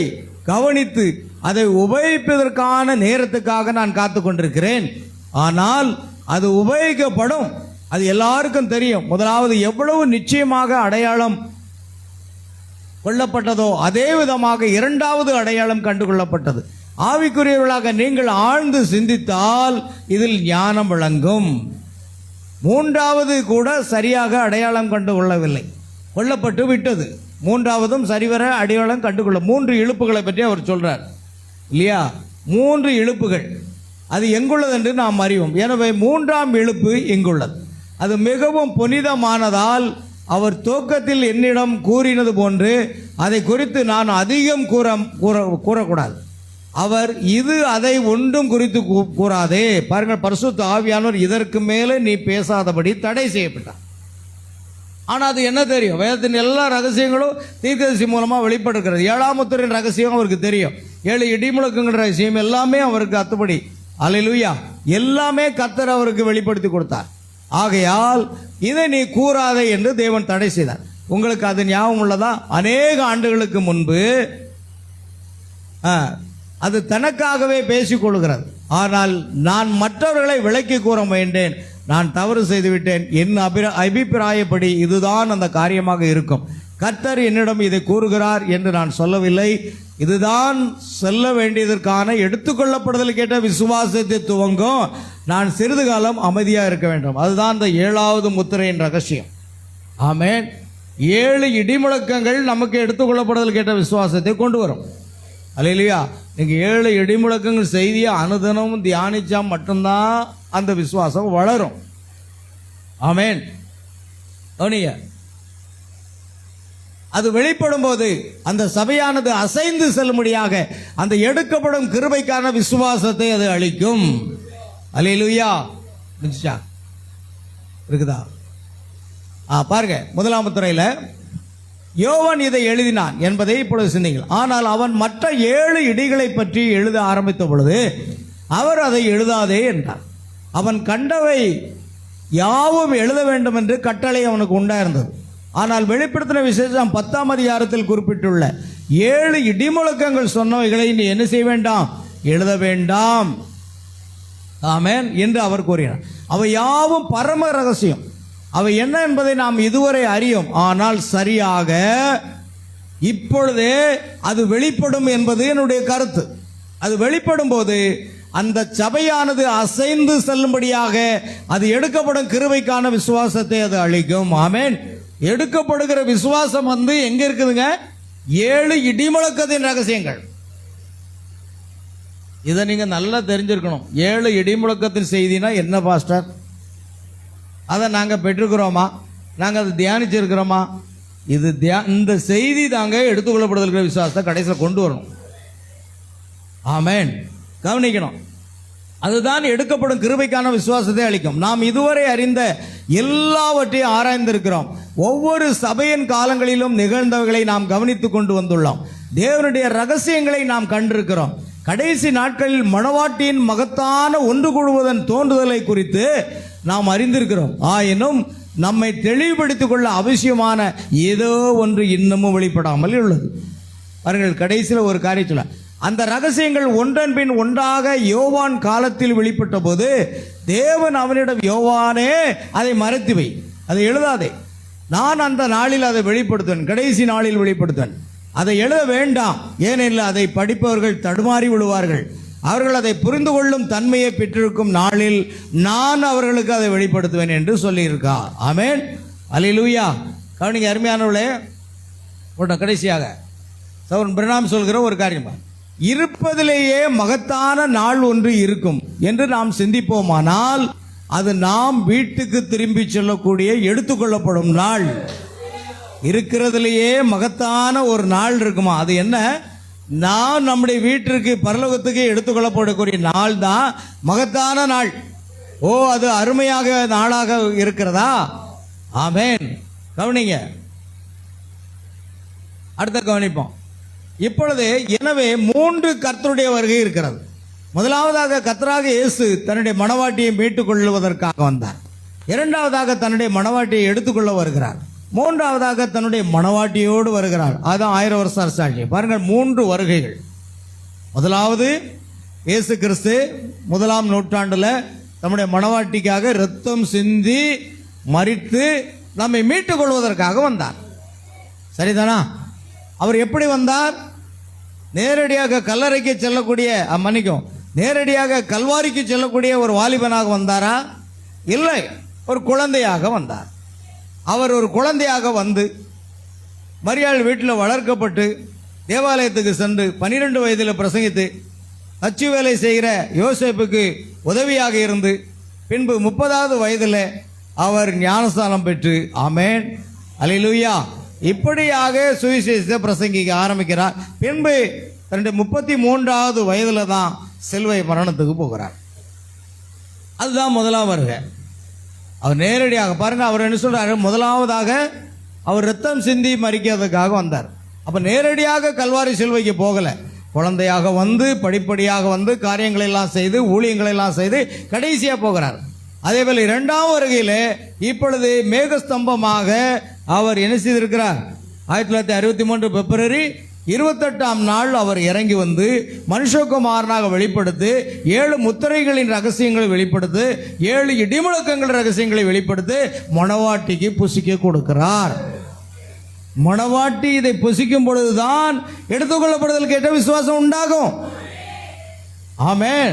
கவனித்து அதை உபயோகிப்பதற்கான நேரத்துக்காக நான் காத்து கொண்டிருக்கிறேன். ஆனால் அது உபயோகிக்கப்படும், அது எல்லாருக்கும் தெரியும். முதலாவது எவ்வளவு நிச்சயமாக அடையாளம் கொள்ளப்பட்டதோ அதே விதமாக 2வது அடையாளம் கண்டுகொள்ளப்பட்டது. ஆவிக்குரியவர்களாக நீங்கள் ஆழ்ந்து சிந்தித்தால் இதில் ஞானம் விளங்கும். 3வது கூட சரியாக அடையாளம் கண்டு கொள்ளவில்லை, கொல்லப்பட்டு விட்டது. 3வதும் சரிவர அடையாளம் கண்டுகொள்ள 3 இழுப்புகளை பற்றி அவர் சொல்றார் இல்லையா? 3 இழுப்புகள் அது எங்குள்ளது என்று நாம் அறிவோம். எனவே 3ஆம் இழுப்பு எங்குள்ளது. அது மிகவும் புனிதமானதால் அவர் துவக்கத்தில் என்னிடம் கூறினது போன்று அதை குறித்து நான் அதிகம் கூறக்கூடாது. அவர் இது அதை ஒன்றும் குறித்து கூறாதே. பாருங்கள், பரிசுத்த ஆவியானவர் இதற்கு மேலே நீ பேசாதபடி தடை செய்யப்பட்டார். ஆனால் அது என்ன தெரியும்? வேதத்தின் எல்லா ரகசியங்களும் தீர்க்கதரிசி மூலமாக வெளிப்படுகிறது. 7ஆம் முத்திரையின் ரகசியம் அவருக்கு தெரியும். 7 இடிமுழக்குங்கிற ரகசியம் எல்லாமே அவருக்கு அத்துப்படி. அல்லேலூயா. எல்லாமே கர்த்தர் அவருக்கு வெளிப்படுத்தி கொடுத்தார். ஆகையால் இதை நீ கூறாதே என்று தேவன் தடை செய்தார். உங்களுக்கு அது ஞாபகம் உள்ளதா? அநேக ஆண்டுகளுக்கு முன்பு அது தனக்காகவே பேசிக்கொள்கிறது. ஆனால் நான் மற்றவர்களை விளக்கி கூற வேண்டேன், நான் தவறு செய்துவிட்டேன். என் அபிப்பிராயப்படி இதுதான் அந்த காரியமாக இருக்கும். கர்த்தர் என்னிடம் இதை கூறுகிறார் என்று நான் சொல்லவில்லை. இதுதான் சொல்ல வேண்டியதற்கான எடுத்துக்கொள்ளப்படுதல் கேட்ட விசுவாசத்தை துவங்கும். நான் சிறிது காலம் அமைதியாக இருக்க வேண்டும். அதுதான் இந்த 7வது முத்திரையின் ரகசியம். ஆமென். 7 இடிமுழக்கங்கள் நமக்கு எடுத்துக்கொள்ளப்படுதல் கேட்ட விசுவாசத்தை கொண்டு வரும். அல்லேலூயா. நீங்க 7 இடிமுழக்கங்கள் செய்தியை அனுதினமும் தியானிச்சா மட்டும்தான் அந்த விசுவாசம் வளரும். ஆமென். கவனிங்க, அது வெளிப்படும் போது அந்த சபையானது அசைந்து செல்லும்படியாக அந்த எடுக்கப்படும் கிருபைக்கான விசுவாசத்தை அது அளிக்கும். அல்லேலூயா. இருக்குதா? பாருங்க, 1ஆம் முத்திரையில யோவான் இதை எழுதினான் என்பதை இப்பொழுது சிந்திங்கள். ஆனால் அவன் மற்ற 7 இடிகளை பற்றி எழுத ஆரம்பித்த பொழுது அவர் அதை எழுதாதே என்றார். அவன் கண்டவை யாவும் எழுத வேண்டும் என்று கட்டளை அவனுக்கு உண்டாயிருந்தது. ஆனால் வெளிப்படுத்தின விசேஷம் 10ஆம் அதிகாரத்தில் குறிப்பிட்டுள்ள 7 இடிமுழக்கங்கள் சொன்னவைகளை நீ என்ன செய்ய வேண்டாம்? எழுத வேண்டாம். ஆமென் என்று அவர் கூறினார். அவை யாவும் பரம ரகசியம். அவை என்ன என்பதை நாம் இதுவரை அறியோம். ஆனால் சரியாக இப்பொழுதே அது வெளிப்படும் என்பது என்னுடைய கருத்து. அது வெளிப்படும் போது அந்த சபையானது அசைந்து செல்லும்படியாக அது எடுக்கப்படும் கிருபைக்கான விசுவாசத்தை அது அளிக்கும். ஆமென். எடுக்கப்படுகிற விசுவாசம் எங்க இருக்குதுங்க? 7 இடிமுழக்கத்தின் ரகசியங்கள். இதை நீங்க நல்லா தெரிஞ்சிருக்கணும். 7 இடிமுழக்கத்தின் செய்தினா என்ன பாஸ்டர்? அதை நாங்கள் பெற்றுக்கிறோமா? நாங்கள் அதை தியானிச்சிருக்கிறோமா? இது இந்த செய்தி தாங்க எடுத்துக்கொள்ளப்படுதல் விசுவாசத்தை கடைசியில் கொண்டு வரணும். ஆமென். கவனிக்கணும். அதுதான் எடுக்கப்படும் கிருபைக்கான விசுவாசத்தை அளிக்கும். நாம் இதுவரை அறிந்த எல்லாவற்றையும் ஆராய்ந்திருக்கிறோம். ஒவ்வொரு சபையின் காலங்களிலும் நிகழ்ந்தவைகளை நாம் கவனித்துக் கொண்டு வந்துள்ளோம். தேவனுடைய ரகசியங்களை நாம் கண்டிருக்கிறோம். கடைசி நாட்களில் மணவாட்டியின் மகத்தான ஒன்று கூடுவதன் தோன்றுதலை குறித்து நாம் அறிந்திருக்கிறோம். ஆயினும் நம்மை தெளிவுபடுத்திக் கொள்ள அவசியமான ஏதோ ஒன்று இன்னமும் வெளிப்படாமல் உள்ளது. அவர்கள் கடைசியில் ஒரு காரியம் சொல்ல, அந்த ரகசியங்கள் ஒன்றன் பின் ஒன்றாக யோவான் காலத்தில் வெளிப்பட்ட போது தேவன் அவனிடம், யோவானே அதை மறைத்து வை, அதை எழுதாதே, நான் அந்த நாளில் அதை வெளிப்படுத்துவேன், கடைசி நாளில் வெளிப்படுத்துவேன். அதை எழுத வேண்டாம், ஏனெனில் அதை படிப்பவர்கள் தடுமாறி விடுவார்கள். அவர்கள் அதை புரிந்து கொள்ளும் தன்மையை பெற்றிருக்கும் நாளில் நான் அவர்களுக்கு அதை வெளிப்படுத்துவேன் என்று சொல்லியிருக்கார். ஆமென். அல்லேலூயா. கவனிங்க அருமையானவர்களே, கடைசியாக சகோதரன் பிரணாம் சொல்கிற ஒரு காரியம், இருப்பதிலேயே மகத்தான நாள் ஒன்று இருக்கும் என்று நாம் சிந்திப்போமானால் அது நாம் வீட்டுக்கு திரும்பி செல்லக்கூடிய எடுத்துக்கொள்ளப்படும் நாள். இருக்கிறதுலேயே மகத்தான ஒரு நாள் இருக்குமா? அது என்ன? நாம் நம்முடைய வீட்டிற்கு பரலோகத்துக்கு எடுத்துக்கொள்ளப்படக்கூடிய நாள் தான் மகத்தான நாள். ஓ, அது அருமையாக நாளாக இருக்கிறதா? ஆமென். கவனிங்க, அடுத்த கவனிப்போம். இப்பொழுது எனவே 3 கர்த்தருடைய வருகை இருக்கிறது. முதலாவதாக கர்த்தராக இயேசு தன்னுடைய மணவாட்டியை மீட்டுக் கொள்வதற்காக வந்தார். இரண்டாவதாக தன்னுடைய மணவாட்டியை எடுத்துக்கொள்ள வருகிறார். மூன்றாவதாக தன்னுடைய மணவாட்டியோடு வருகிறார். அதுதான் 1000 வருஷ அரசாட்சி. பாருங்கள், 3 வருகைகள். முதலாவது இயேசு கிறிஸ்து 1ஆம் நூற்றாண்டில் நம்முடைய மணவாட்டிக்காக இரத்தம் சிந்தி மரித்து நம்மை மீட்டுக் கொள்வதற்காக வந்தார். சரிதானா? அவர் எப்படி வந்தார்? நேரடியாக கல்லறைக்கு செல்லக்கூடிய, மன்னிக்கும், நேரடியாக கல்வாரிக்கு செல்லக்கூடிய ஒரு வாலிபனாக வந்தாரா? இல்லை, ஒரு குழந்தையாக வந்தார். அவர் ஒரு குழந்தையாக வந்து மரியாள் வீட்டில் வளர்க்கப்பட்டு தேவாலயத்துக்கு சென்று 12 வயதில் பிரசங்கித்து அச்சு வேலை செய்கிற யோசேப்புக்கு உதவியாக இருந்து பின்பு 30வது வயதில் அவர் ஞானஸ்தானம் பெற்று, ஆமென், அல்லேலூயா, இப்படியாக சுவிசேஷத்தை பிரசங்கிக்க ஆரம்பிக்கிறார். பின்பு தன்னுடைய 33வது வயதில் தான் சிலுவை மரணத்துக்கு போகிறார். அதுதான் முதலாம் வருகை. அவர் நேரடியாக பாருங்க, அவர் என்ன சொல்றாரு? முதலாவதாக அவர் ரத்தம் சிந்தி மரிக்கிறதுக்காக வந்தார். அப்ப நேரடியாக கல்வாரி சிலுவைக்கு போகல, குழந்தையாக வந்து படிப்படியாக வந்து காரியங்களை எல்லாம் செய்து ஊழியங்களை எல்லாம் செய்து கடைசியா போகிறார். அதே போல 2ஆம் வருகையிலே இப்பொழுது மேகஸ்தம்பமாக அவர் என்ன செய்திருக்கிறார்? 1963 பிப்ரவரி 28ஆம் நாள் அவர் இறங்கி வந்து மனுஷகுமாரனாக வெளிப்படுத்தி 7 முத்திரைகளின் ரகசியங்களை வெளிப்படுத்தி 7 இடிமுழக்கங்கள் ரகசியங்களை வெளிப்படுத்தி மணவாட்டிக்கு புசிக்க கொடுக்கிறார். மணவாட்டி இதை புசிக்கும் பொழுதுதான் எடுத்துக்கொள்ளப்படுதல் கேட்ட விசுவாசம் உண்டாகும். ஆமென்.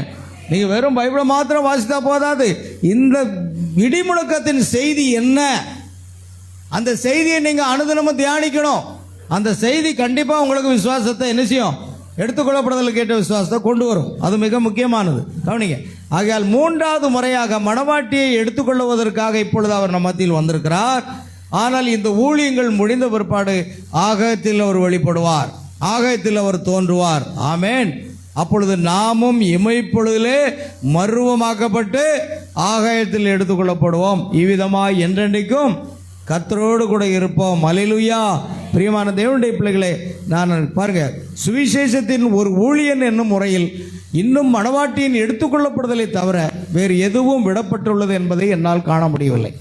நீங்க வெறும் பைபிளை மாத்திரம் வாசித்தா போதாது. இந்த இடிமுழக்கத்தின் செய்தி என்ன, அந்த செய்தியை நீங்க அனுதினமும் தியானிக்கணும். அந்த செய்தி கண்டிப்பா உங்களுக்கு விசுவாசத்தை என்ன செய்யும்? எடுத்துக்கொள்ளப்படுதல் கேட்ட விசுவாசத்தை கொண்டு வரும். அது மிக முக்கியமானது. கவனிங்க. ஆகையால் 3வது முறையாக மணவாட்டியை எடுத்துக்கொள்வதற்காக இப்பொழுது அவர் நம் மத்தியில் வந்திருக்கிறார். ஆனால் இந்த ஊழியங்கள் முடிந்த பிற்பாடு ஆகாயத்தில் அவர் வெளிப்படுவார், ஆகாயத்தில் அவர் தோன்றுவார். ஆமென். அப்பொழுது நாமும் இமைப்பொழுதிலே மர்வமாக்கப்பட்டு ஆகாயத்தில் எடுத்துக்கொள்ளப்படுவோம். இவ்விதமாய் என்றென்றைக்கும் கர்த்தரோடு கூட இருப்போம். அல்லேலூயா. பிரியமான தேவனுடைய பிள்ளைகளே, நான் பாருங்க, சுவிசேஷத்தின் ஒரு ஊழியன் என்னும் முறையில் இன்னும் மணவாட்டியின் எடுத்துக்கொள்ளப்படுதலை தவிர வேறு எதுவும் விடப்பட்டுள்ளது என்பதை என்னால் காண முடியவில்லை.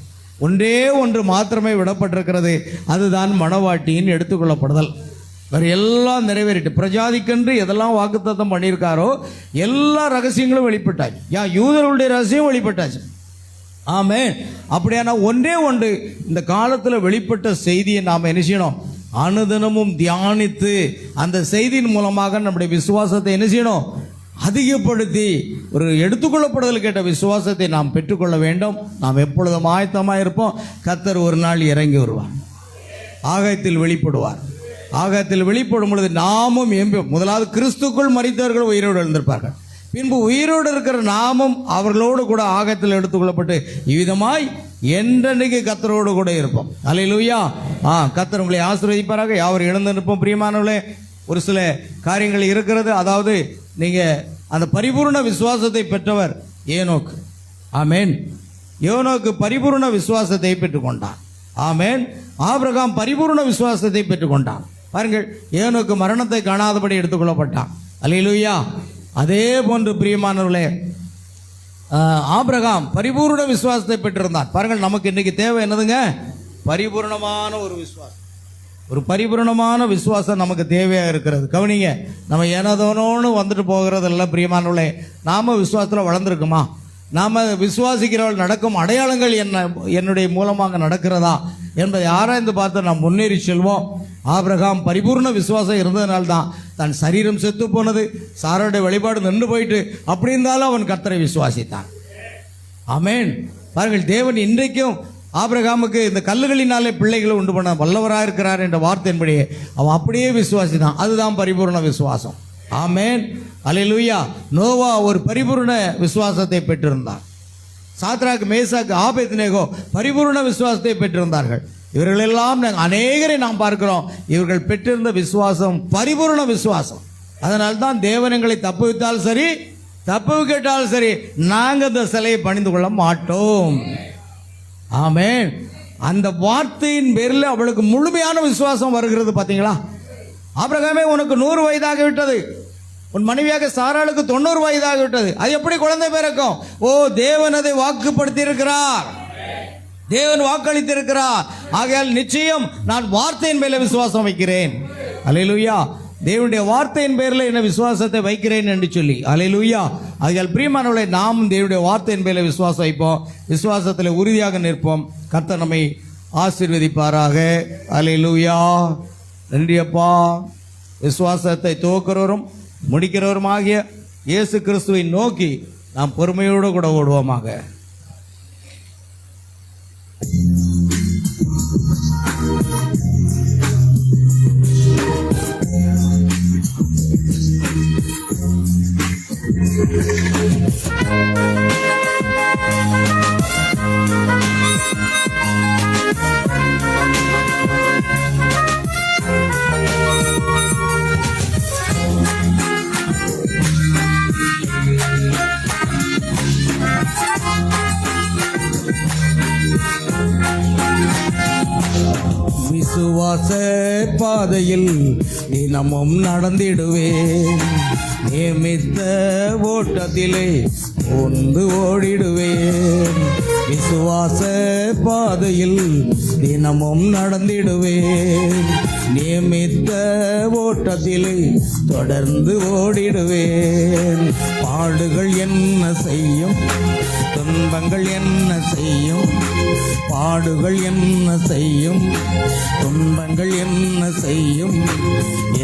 ஒன்றே ஒன்று மாத்திரமே விடப்பட்டிருக்கிறது, அதுதான் மணவாட்டியின் எடுத்துக்கொள்ளப்படுதல். வேறு எல்லாம் நிறைவேறிட்டு, பிரஜாதிக்கென்று எதெல்லாம் வாக்குத்தத்தம் பண்ணியிருக்காரோ எல்லா ரகசியங்களும் வெளிப்பட்டாச்சு. யூதர்களுடைய ரகசியம் வெளிப்பட்டாச்சு. ஆமென். அப்படியான ஒன்றே ஒன்று இந்த காலத்தில் வெளிப்பட்ட செய்தியை நாம் என்ன செய்யணும்? அனுதினமும் தியானித்து அந்த செய்தியின் மூலமாக நம்முடைய விசுவாசத்தை என்ன செய்யணும்? அதிகப்படுத்தி ஒரு எடுத்துக்கொள்ளப்படுதல் கேட்ட விசுவாசத்தை நாம் பெற்றுக்கொள்ள வேண்டும். நாம் எப்பொழுதும் ஆயத்தமாக இருப்போம். கர்த்தர் ஒரு நாள் இறங்கி வருவார், ஆகாயத்தில் வெளிப்படுவார். ஆகாயத்தில் வெளிப்படும் பொழுது நாமும் முதலாவது கிறிஸ்துக்குள் மரித்தவர்கள் உயிரோடு எழுந்திருப்பார்கள். பின்பு உயிரோடு இருக்கிற நாமும் அவர்களோடு கூட ஆகாயத்தில் எடுத்துக்கொள்ளப்பட்டு இவ்விதமாய் என்றென்றைக்கு கர்த்தரோடு கூட இருப்போம். அல்லேலூயா. கர்த்தர் உங்களை ஆசீர்வதிப்பாராக. யாவர் எழுந்து நிற்போம். பிரியமானவர்களே, ஒரு சில காரியங்கள் இருக்கிறது. அதாவது நீங்க அந்த பரிபூர்ண விசுவாசத்தை பெற்றவர் ஏனோக்கு. ஆமென். ஏனோக்கு பரிபூர்ண விசுவாசத்தை பெற்றுக்கொண்டான். ஆமென். ஆபிரகாம் பரிபூர்ண விசுவாசத்தை பெற்றுக்கொண்டான். பாருங்கள், ஏனோக்கு மரணத்தை காணாதபடி எடுத்துக்கொள்ளப்பட்டான். அல்லேலூயா. அதே போன்று பிரியமானவர்களே, ஆபிரகாம் பரிபூர்ண விசுவாசத்தை பெற்றிருந்தான். பாருங்கள், நமக்கு இன்னைக்கு தேவை என்னதுங்க? பரிபூர்ணமான ஒரு விசுவாசம். ஒரு பரிபூர்ணமான விசுவாசம் நமக்கு தேவையாக இருக்கிறது. கவனிங்க, நம்ம ஏனதோனோன்னு வந்துட்டு போகிறது இல்லை பிரியமானவர்களே. நாம விசுவாசத்தில் வளர்ந்துருக்குமா? நாம் விசுவாசிக்கிறவள் நடக்கும் அடையாளங்கள் என்னுடைய மூலமாக நடக்கிறதா என்பதை ஆராய்ந்து பார்த்து நாம் முன்னேறி செல்வோம். ஆபிரகாம் பரிபூர்ண விசுவாசம் இருந்ததுனால்தான் தன் சரீரம் செத்து போனது, சாராளுடைய வழிபாடு நின்று போயிட்டு, அப்படி இருந்தாலும் அவன் கர்த்தரை விசுவாசித்தான். ஆமென். பாருங்கள், தேவன் இன்றைக்கும் ஆபிரகாமுக்கு இந்த கல்லுகளினாலே பிள்ளைகளை உண்டு பண்ண வல்லவராக இருக்கிறார் என்ற வார்த்தையின்படியே அவன் அப்படியே விசுவாசித்தான். அதுதான் பரிபூர்ண விசுவாசம். ஆமென். அல்லேலூயா. நோவா ஒரு பரிபூர்ண விசுவாசத்தை பெற்றிருந்தார். சாத்ராக், மேசாக், ஆபேத்நேகோ பரிபூர்ண விசுவாசத்தை பெற்றிருந்தார்கள். இவர்களெல்லாம் அநேகரை நாம் பார்க்கிறோம். இவர்கள் பெற்றிருந்த விசுவாசம் பரிபூர்ண விசுவாசம். அதனால்தான் தேவன் எங்களை தப்புவித்தால் சரி, தப்புவிக்கட்டாலும் சரி, நாங்கள் அந்த சிலையை பணிந்து கொள்ள மாட்டோம். ஆமென். அந்த வார்த்தையின் பேரில் அவளுக்கு முழுமையான விசுவாசம் வருகிறது. பார்த்தீங்களா? ஆபிரகாமே, உனக்கு 100 வயதாக விட்டது, உன் மனைவியாக சாராளுக்கு 90 வயதாக விட்டது, அது எப்படி குழந்தை பிறக்கும்? ஓ, தேவன் அதை வாக்குப்படுத்தி இருக்கிறார், தேவன் வாக்களித்திருக்கிறார். ஆகையால் நிச்சயம் நான் வார்த்தையின் மேல விசுவாசம் வைக்கிறேன். அல்லேலூயா. தேவனுடைய வார்த்தையின் பேரில் என்ன விசுவாசத்தை வைக்கிறேன் என்று சொல்லி. அல்லேலூயா. ஆகையால் பிரியமானவர்களே, நாம் தேவனுடைய வார்த்தையின் மேல விசுவாசம் வைப்போம், விசுவாசத்தில் உறுதியாக நிற்போம். கர்த்தர் நம்மை ஆசீர்வதிப்பாராக. அல்லேலூயா. நன்றியப்பா. விசுவாசத்தை துவக்கிறவரும் முடிக்கிறவருமாகிய இயேசு கிறிஸ்துவை நோக்கி நாம் பொறுமையோடு கூட ஓடுவோமாக. விசுவாச பாதையில் தினமும் நடந்திடுவேன், நியமித்த ஓட்டத்திலே ஒன்று ஓடிடுவேன். விசுவாச பாதையில் தினமும் நடந்திடுவேன், நியமித்த ஓட்டத்திலே தொடர்ந்து ஓடிடுவேன். பாடுகள் என்ன செய்யும், துன்பங்கள் என்ன செய்யும், பாடுகள் என்ன செய்யும், துன்பங்கள் என்ன செய்யும்,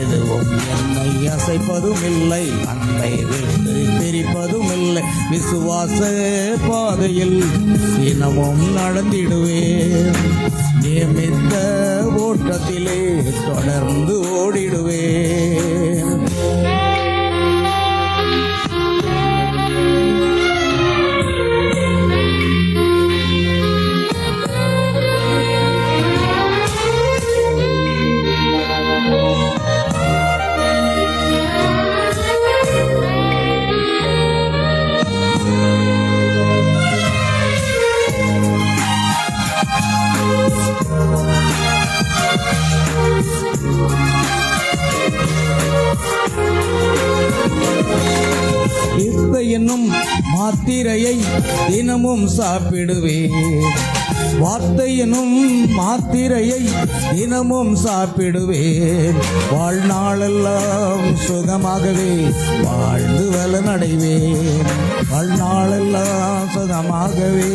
எதுவும் என்னை அசைப்பதும் இல்லை, அன்பை விட்டு பிரிப்பதும் இல்லை. விசுவாச பாதையில் தினமும் நடந்திடுவேன். நியமித்த ஓட்டத்திலே தொடர்ந்து ஓடிடுவேன். என்னும் மாத்திரையை தினமும் சாப்பிடுவேன். வார்த்தை எனும் மாத்திரையை தினமும் சாப்பிடுவேன். வாழ்நாளெல்லாம் சுகமாகவே வாழ்ந்து வளனடைவேன். வாழ்நாளெல்லாம் சுகமாகவே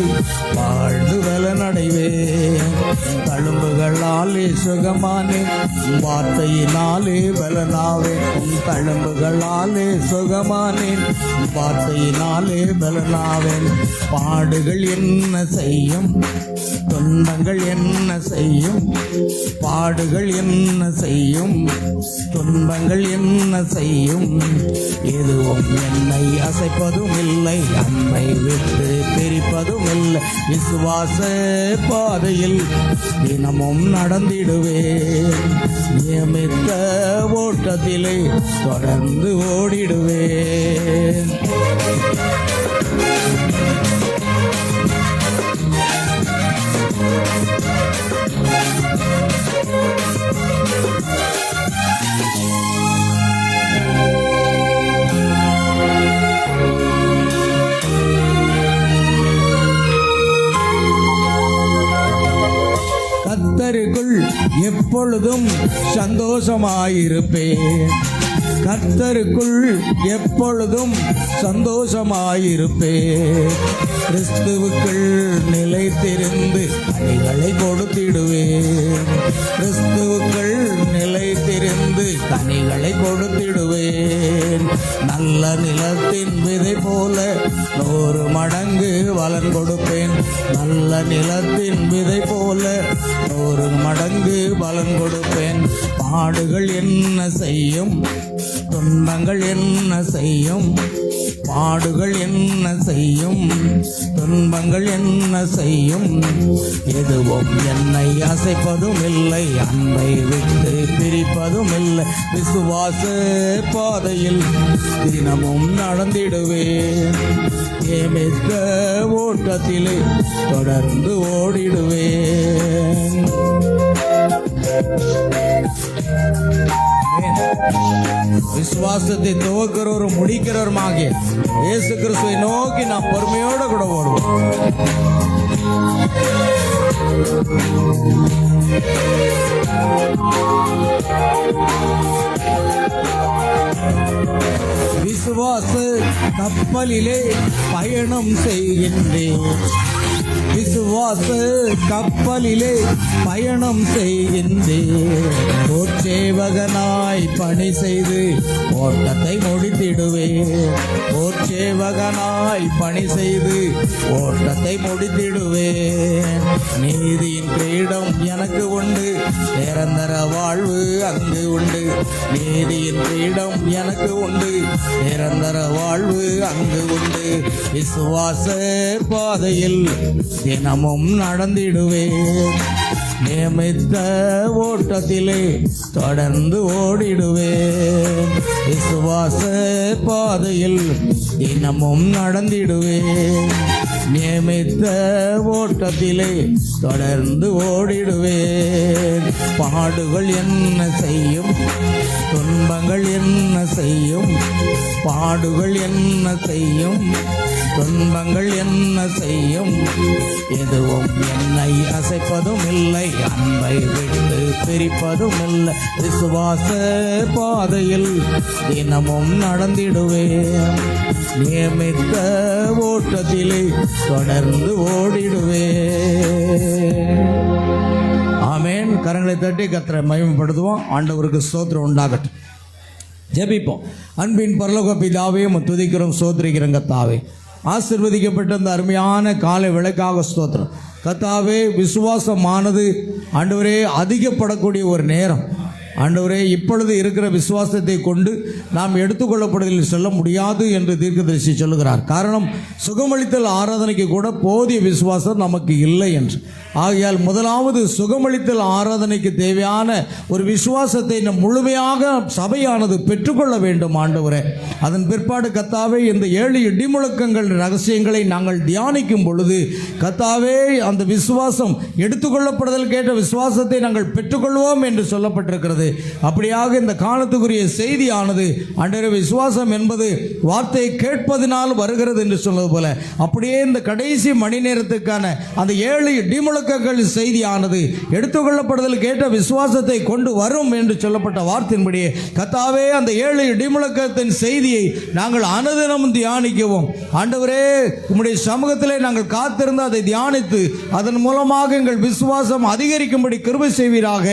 வாழ்ந்து வளனடைவேன். தழும்புகளாலே சுகமானேன், வார்த்தையினாலே பலனாவேன். தழும்புகளாலே சுகமானேன், வார்த்தையினாலே பலனாவேன். பாடுகள் என்ன செய்யும், துன்பங்கள் என்ன செய்யும், பாடுகள் என்ன செய்யும், துன்பங்கள் என்ன செய்யும், எதுவும் என்னை அசைப்பதும் இல்லை, அன்பை விட்டு பிரிப்பதும் இல்லை. விசுவாச பாதையில் தினமும் நடந்திடுவேன். நியமித்த ஓட்டத்திலே தொடர்ந்து ஓடிடுவேன். கர்த்தருக்குள் எப்பொழுதும் சந்தோஷமாயிருப்பேன். கர்த்தருக்குள் எப்பொழுதும் சந்தோஷமாயிருப்பேன். கிறிஸ்துவுக்குள் நிலைத்திருந்து கனிகளை கொடுத்திடுவேன். கிறிஸ்துவுக்குள் நிலைத்திருந்து கனிகளை கொடுத்திடுவேன். நல்ல நிலத்தின் விதை போல 100 மடங்கு பலன் கொடுப்பேன். நல்ல நிலத்தின் விதை போல 100 மடங்கு பலன் கொடுப்பேன். பாடுகள் என்ன செய்யும், துன்பங்கள் என்ன செய்யும், பாடுகள் என்ன செய்யும், துன்பங்கள் என்ன செய்யும், எதுவும் என்னை அசைப்பதும் இல்லை, அன்பை விட்டு பிரிப்பதும் இல்லை. விசுவாச பாதையில் தினமும் நடந்திடுவேன். நியமித்த ஓட்டத்திலே தொடர்ந்து ஓடிடுவேன். விசுவாசத்தை துவக்கிறவரும் முடிக்கிறவருமாகிய இயேசு கிறிஸ்துவை நோக்கி நாம் பொறுமையோடு கூட ஓடுவோம். விசுவாச கப்பலிலே பயணம் செய்கின்றேன். விசுவாச கப்பலிலே பயணம் செய்கின்றேன். போர்ச்சேவகனாய் பணி செய்து ஓட்டத்தை முடித்திடுவேன். போர்ச்சேவகனாய் பணி செய்து ஓட்டத்தை முடித்திடுவேன். நீதியின் கிரீடம் எனக்கு உண்டு, நிரந்தர வாழ்வு அங்கு உண்டு. நீதியின் கிரீடம் எனக்கு உண்டு, நிரந்தர வாழ்வு அங்கு உண்டு. விசுவாச பாதையில் தினமும் நடந்திடுவேன். நியமித்த ஓட்டத்திலே தொடர்ந்து ஓடிடுவேன். விசுவாச பாதையில் தினமும் நடந்திடுவேன். நியமித்த ஓட்டத்திலே தொடர்ந்து ஓடிடுவேன். பாடுகள் என்ன செய்யும், துன்பங்கள் என்ன செய்யும், பாடுகள் என்ன செய்யும், துன்பங்கள் என்ன செய்யும், எதுவும் என்னை அசைப்பதும் இல்லை, அன்பை விட்டு பிரிப்பதும் இல்லை. விசுவாச பாதையில் தினமும் நடந்திடுவேன். நியமித்த ஓட்டத்திலே தொடர்ந்து ஓடிடுவேன். ஆமென். கரங்களை தட்டி கர்த்தரை மகிமைப்படுத்துவோம். ஆண்டவருக்கு ஸ்தோத்திரம் உண்டாகட்டும். ஜெபிப்போம். அன்பின் பரலோக பிதாவே, துதிக்கிறோம், ஸ்தோத்திரிக்கிறோம். கர்த்தாவே, ஆசீர்வதிக்கப்பட்ட அந்த அருமையான காலை விளக்காக ஸ்தோத்திரம். கர்த்தாவே, விசுவாசமானது ஆண்டவரே அதிகப்படக்கூடிய ஒரு நேரம். ஆண்டவரே, இப்பொழுது இருக்கிற விசுவாசத்தை கொண்டு நாம் எடுத்துக்கொள்ளப்படுவதில் சொல்ல முடியாது என்று தீர்க்கதரிசி சொல்லுகிறார். காரணம், சுகமளித்தல் ஆராதனைக்கு கூட போதிய விசுவாசம் நமக்கு இல்லை என்று. ஆகையால் முதலாவது சுகமளித்தல் ஆராதனைக்கு தேவையான ஒரு விசுவாசத்தை நம் முழுமையாக சபையானது பெற்றுக்கொள்ள வேண்டும் ஆண்டவரே. அதன் பிற்பாடு கர்த்தாவே, இந்த 7 இடிமுழக்கங்கள் ரகசியங்களை நாங்கள் தியானிக்கும் பொழுது கர்த்தாவே, அந்த விசுவாசம் எடுத்துக்கொள்ளப்படுதல் கேட்ட விசுவாசத்தை நாங்கள் பெற்றுக்கொள்வோம் என்று சொல்லப்பட்டிருக்கிறது. அப்படியாக இந்த காலத்துக்குரிய செய்தியானது ஆண்டவரே, விசுவாசம் என்பது வார்த்தையை கேட்பதனால் வருகிறது என்று சொல்வது போல, அப்படியே இந்த கடைசி மணி நேரத்துக்கான அந்த 7 இடிமுழக்கங்கள் செய்தியானது எடுத்துக்கொள்ளப்படுதல் கேட்ட விசுவாசத்தை கொண்டு வரும் என்று சொல்லப்பட்ட வார்த்தையின்படியே கர்த்தாவே, அந்த 7 இடிமுழக்கத்தின் செய்தியை நாங்கள் அனுதினமும் தியானிக்கவும் ஆண்டவரே, உம்முடைய சமூகத்திலே நாங்கள் காத்திருந்து அதை தியானித்து அதன் மூலமாக எங்கள் விசுவாசம் அதிகரிக்கும்படி கிருபை செய்வீராக.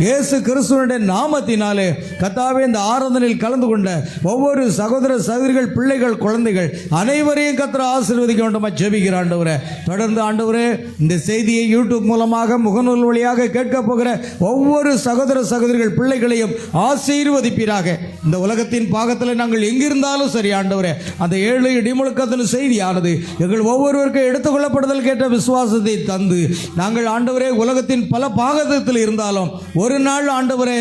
இயேசு கிறிஸ்துவினுடைய நாமத்தினாலே கர்த்தாவே, இந்த ஆராதனையில் கலந்து கொண்ட ஒவ்வொரு சகோதர சகோதரிகள், பிள்ளைகள், குழந்தைகள் அனைவரையும் கர்த்தர் ஆசீர்வதிக்க வேண்டுமா ஜெபிக்கிற ஆண்டவரே. தொடர்ந்து ஆண்டவரே, இந்த செய்தியை யூடியூப் மூலமாக முகநூல் வழியாக கேட்க போகிற ஒவ்வொரு சகோதர சகோதரிகள் பிள்ளைகளையும் ஆசீர்வதிப்பீராக. இந்த உலகத்தின் பாகத்தில் நாங்கள் எங்கிருந்தாலும் சரி ஆண்டவரே, அந்த 7 இடிமுழக்கத்தின் செய்தியானது எங்கள் ஒவ்வொருவருக்கும் எடுத்துக்கொள்ளப்படுதல் கேட்ட விசுவாசத்தை தந்து நாங்கள் ஆண்டவரே உலகத்தின் பல பாகத்தில் இருந்தாலும் ஒரு நாள் ஆண்டவரே,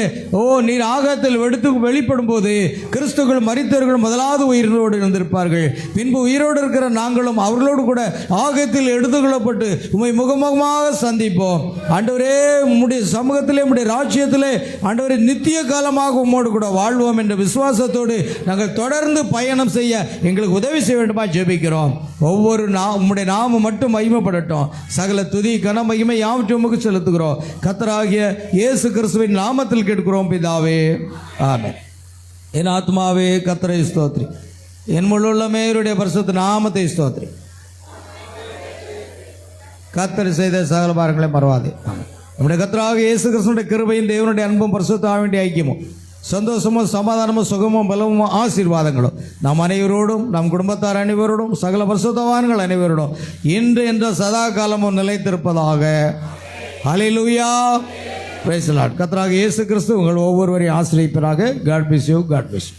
நீர் ஆகாயத்தில் வெளிப்படும் போது கிறிஸ்துக்கள் மரித்தவர்கள் முதலாவது உயிரோடு இருந்திருப்பார்கள். பின்பு உயிரோடு இருக்கிற நாங்களும் அவர்களோடு கூட ஆகாயத்தில் எடுத்துக்கொள்ளப்பட்டு உம்மை முகமுகமாக சந்திப்போம் ஆண்டவரே. உம்முடைய சமூகத்திலே, உம்முடைய ராஜ்யத்திலே ஆண்டவரே நித்திய காலமாக உம்மோடு கூட வாழ்வோம் என்ற விசுவாசத்தோடு நாங்கள் தொடர்ந்து பயணம் செய்ய எங்களுக்கு உதவி செய்ய வேண்டுமா ஜெபிக்கிறோம். ஒவ்வொரு உம்முடைய நாமம் மட்டும் மகிமைப்படட்டும். சகல துதி கன மகிமை யாவற்றையும் உமக்கு செலுத்துகிறோம். கர்த்தராகிய இயேசு கிறிஸ்துவின் நாமத்தில் கேட்கிறோம் பிதாவே, ஆமென். என் ஆத்மாவே கர்த்தரை ஸ்தோத்திரி, என் முழுள்ளமே அவருடைய பரிசுத்த நாமத்தை ஸ்தோத்திரி. கர்த்தர் செய்த சகல பாரங்களை மறவாதே. நம்முடைய கர்த்தராகிய இயேசு கிறிஸ்துவினுடைய கிருபையும் தேவனுடைய அன்பும் பரிசுத்த ஆவியுடைய ஐக்கியமும் சந்தோஷமும் சமாதானமும் சுகமும் பலமும் ஆசீர்வாதங்களும் நம் அனைவரோடும், நம் குடும்பத்தார் அனைவரோடும், சகல பரிசுத்தவான்கள் அனைவரோடும் இன்று என்ற சதா காலமும் நிலைத்திருப்பதாக. ஹல்லேலூயா, பிரைஸ் தி லார்ட். கர்த்தராகிய இயேசு கிறிஸ்து உங்கள் ஒவ்வொருவரையும் ஆசீர்வதிப்பாராக. God bless you, God bless you.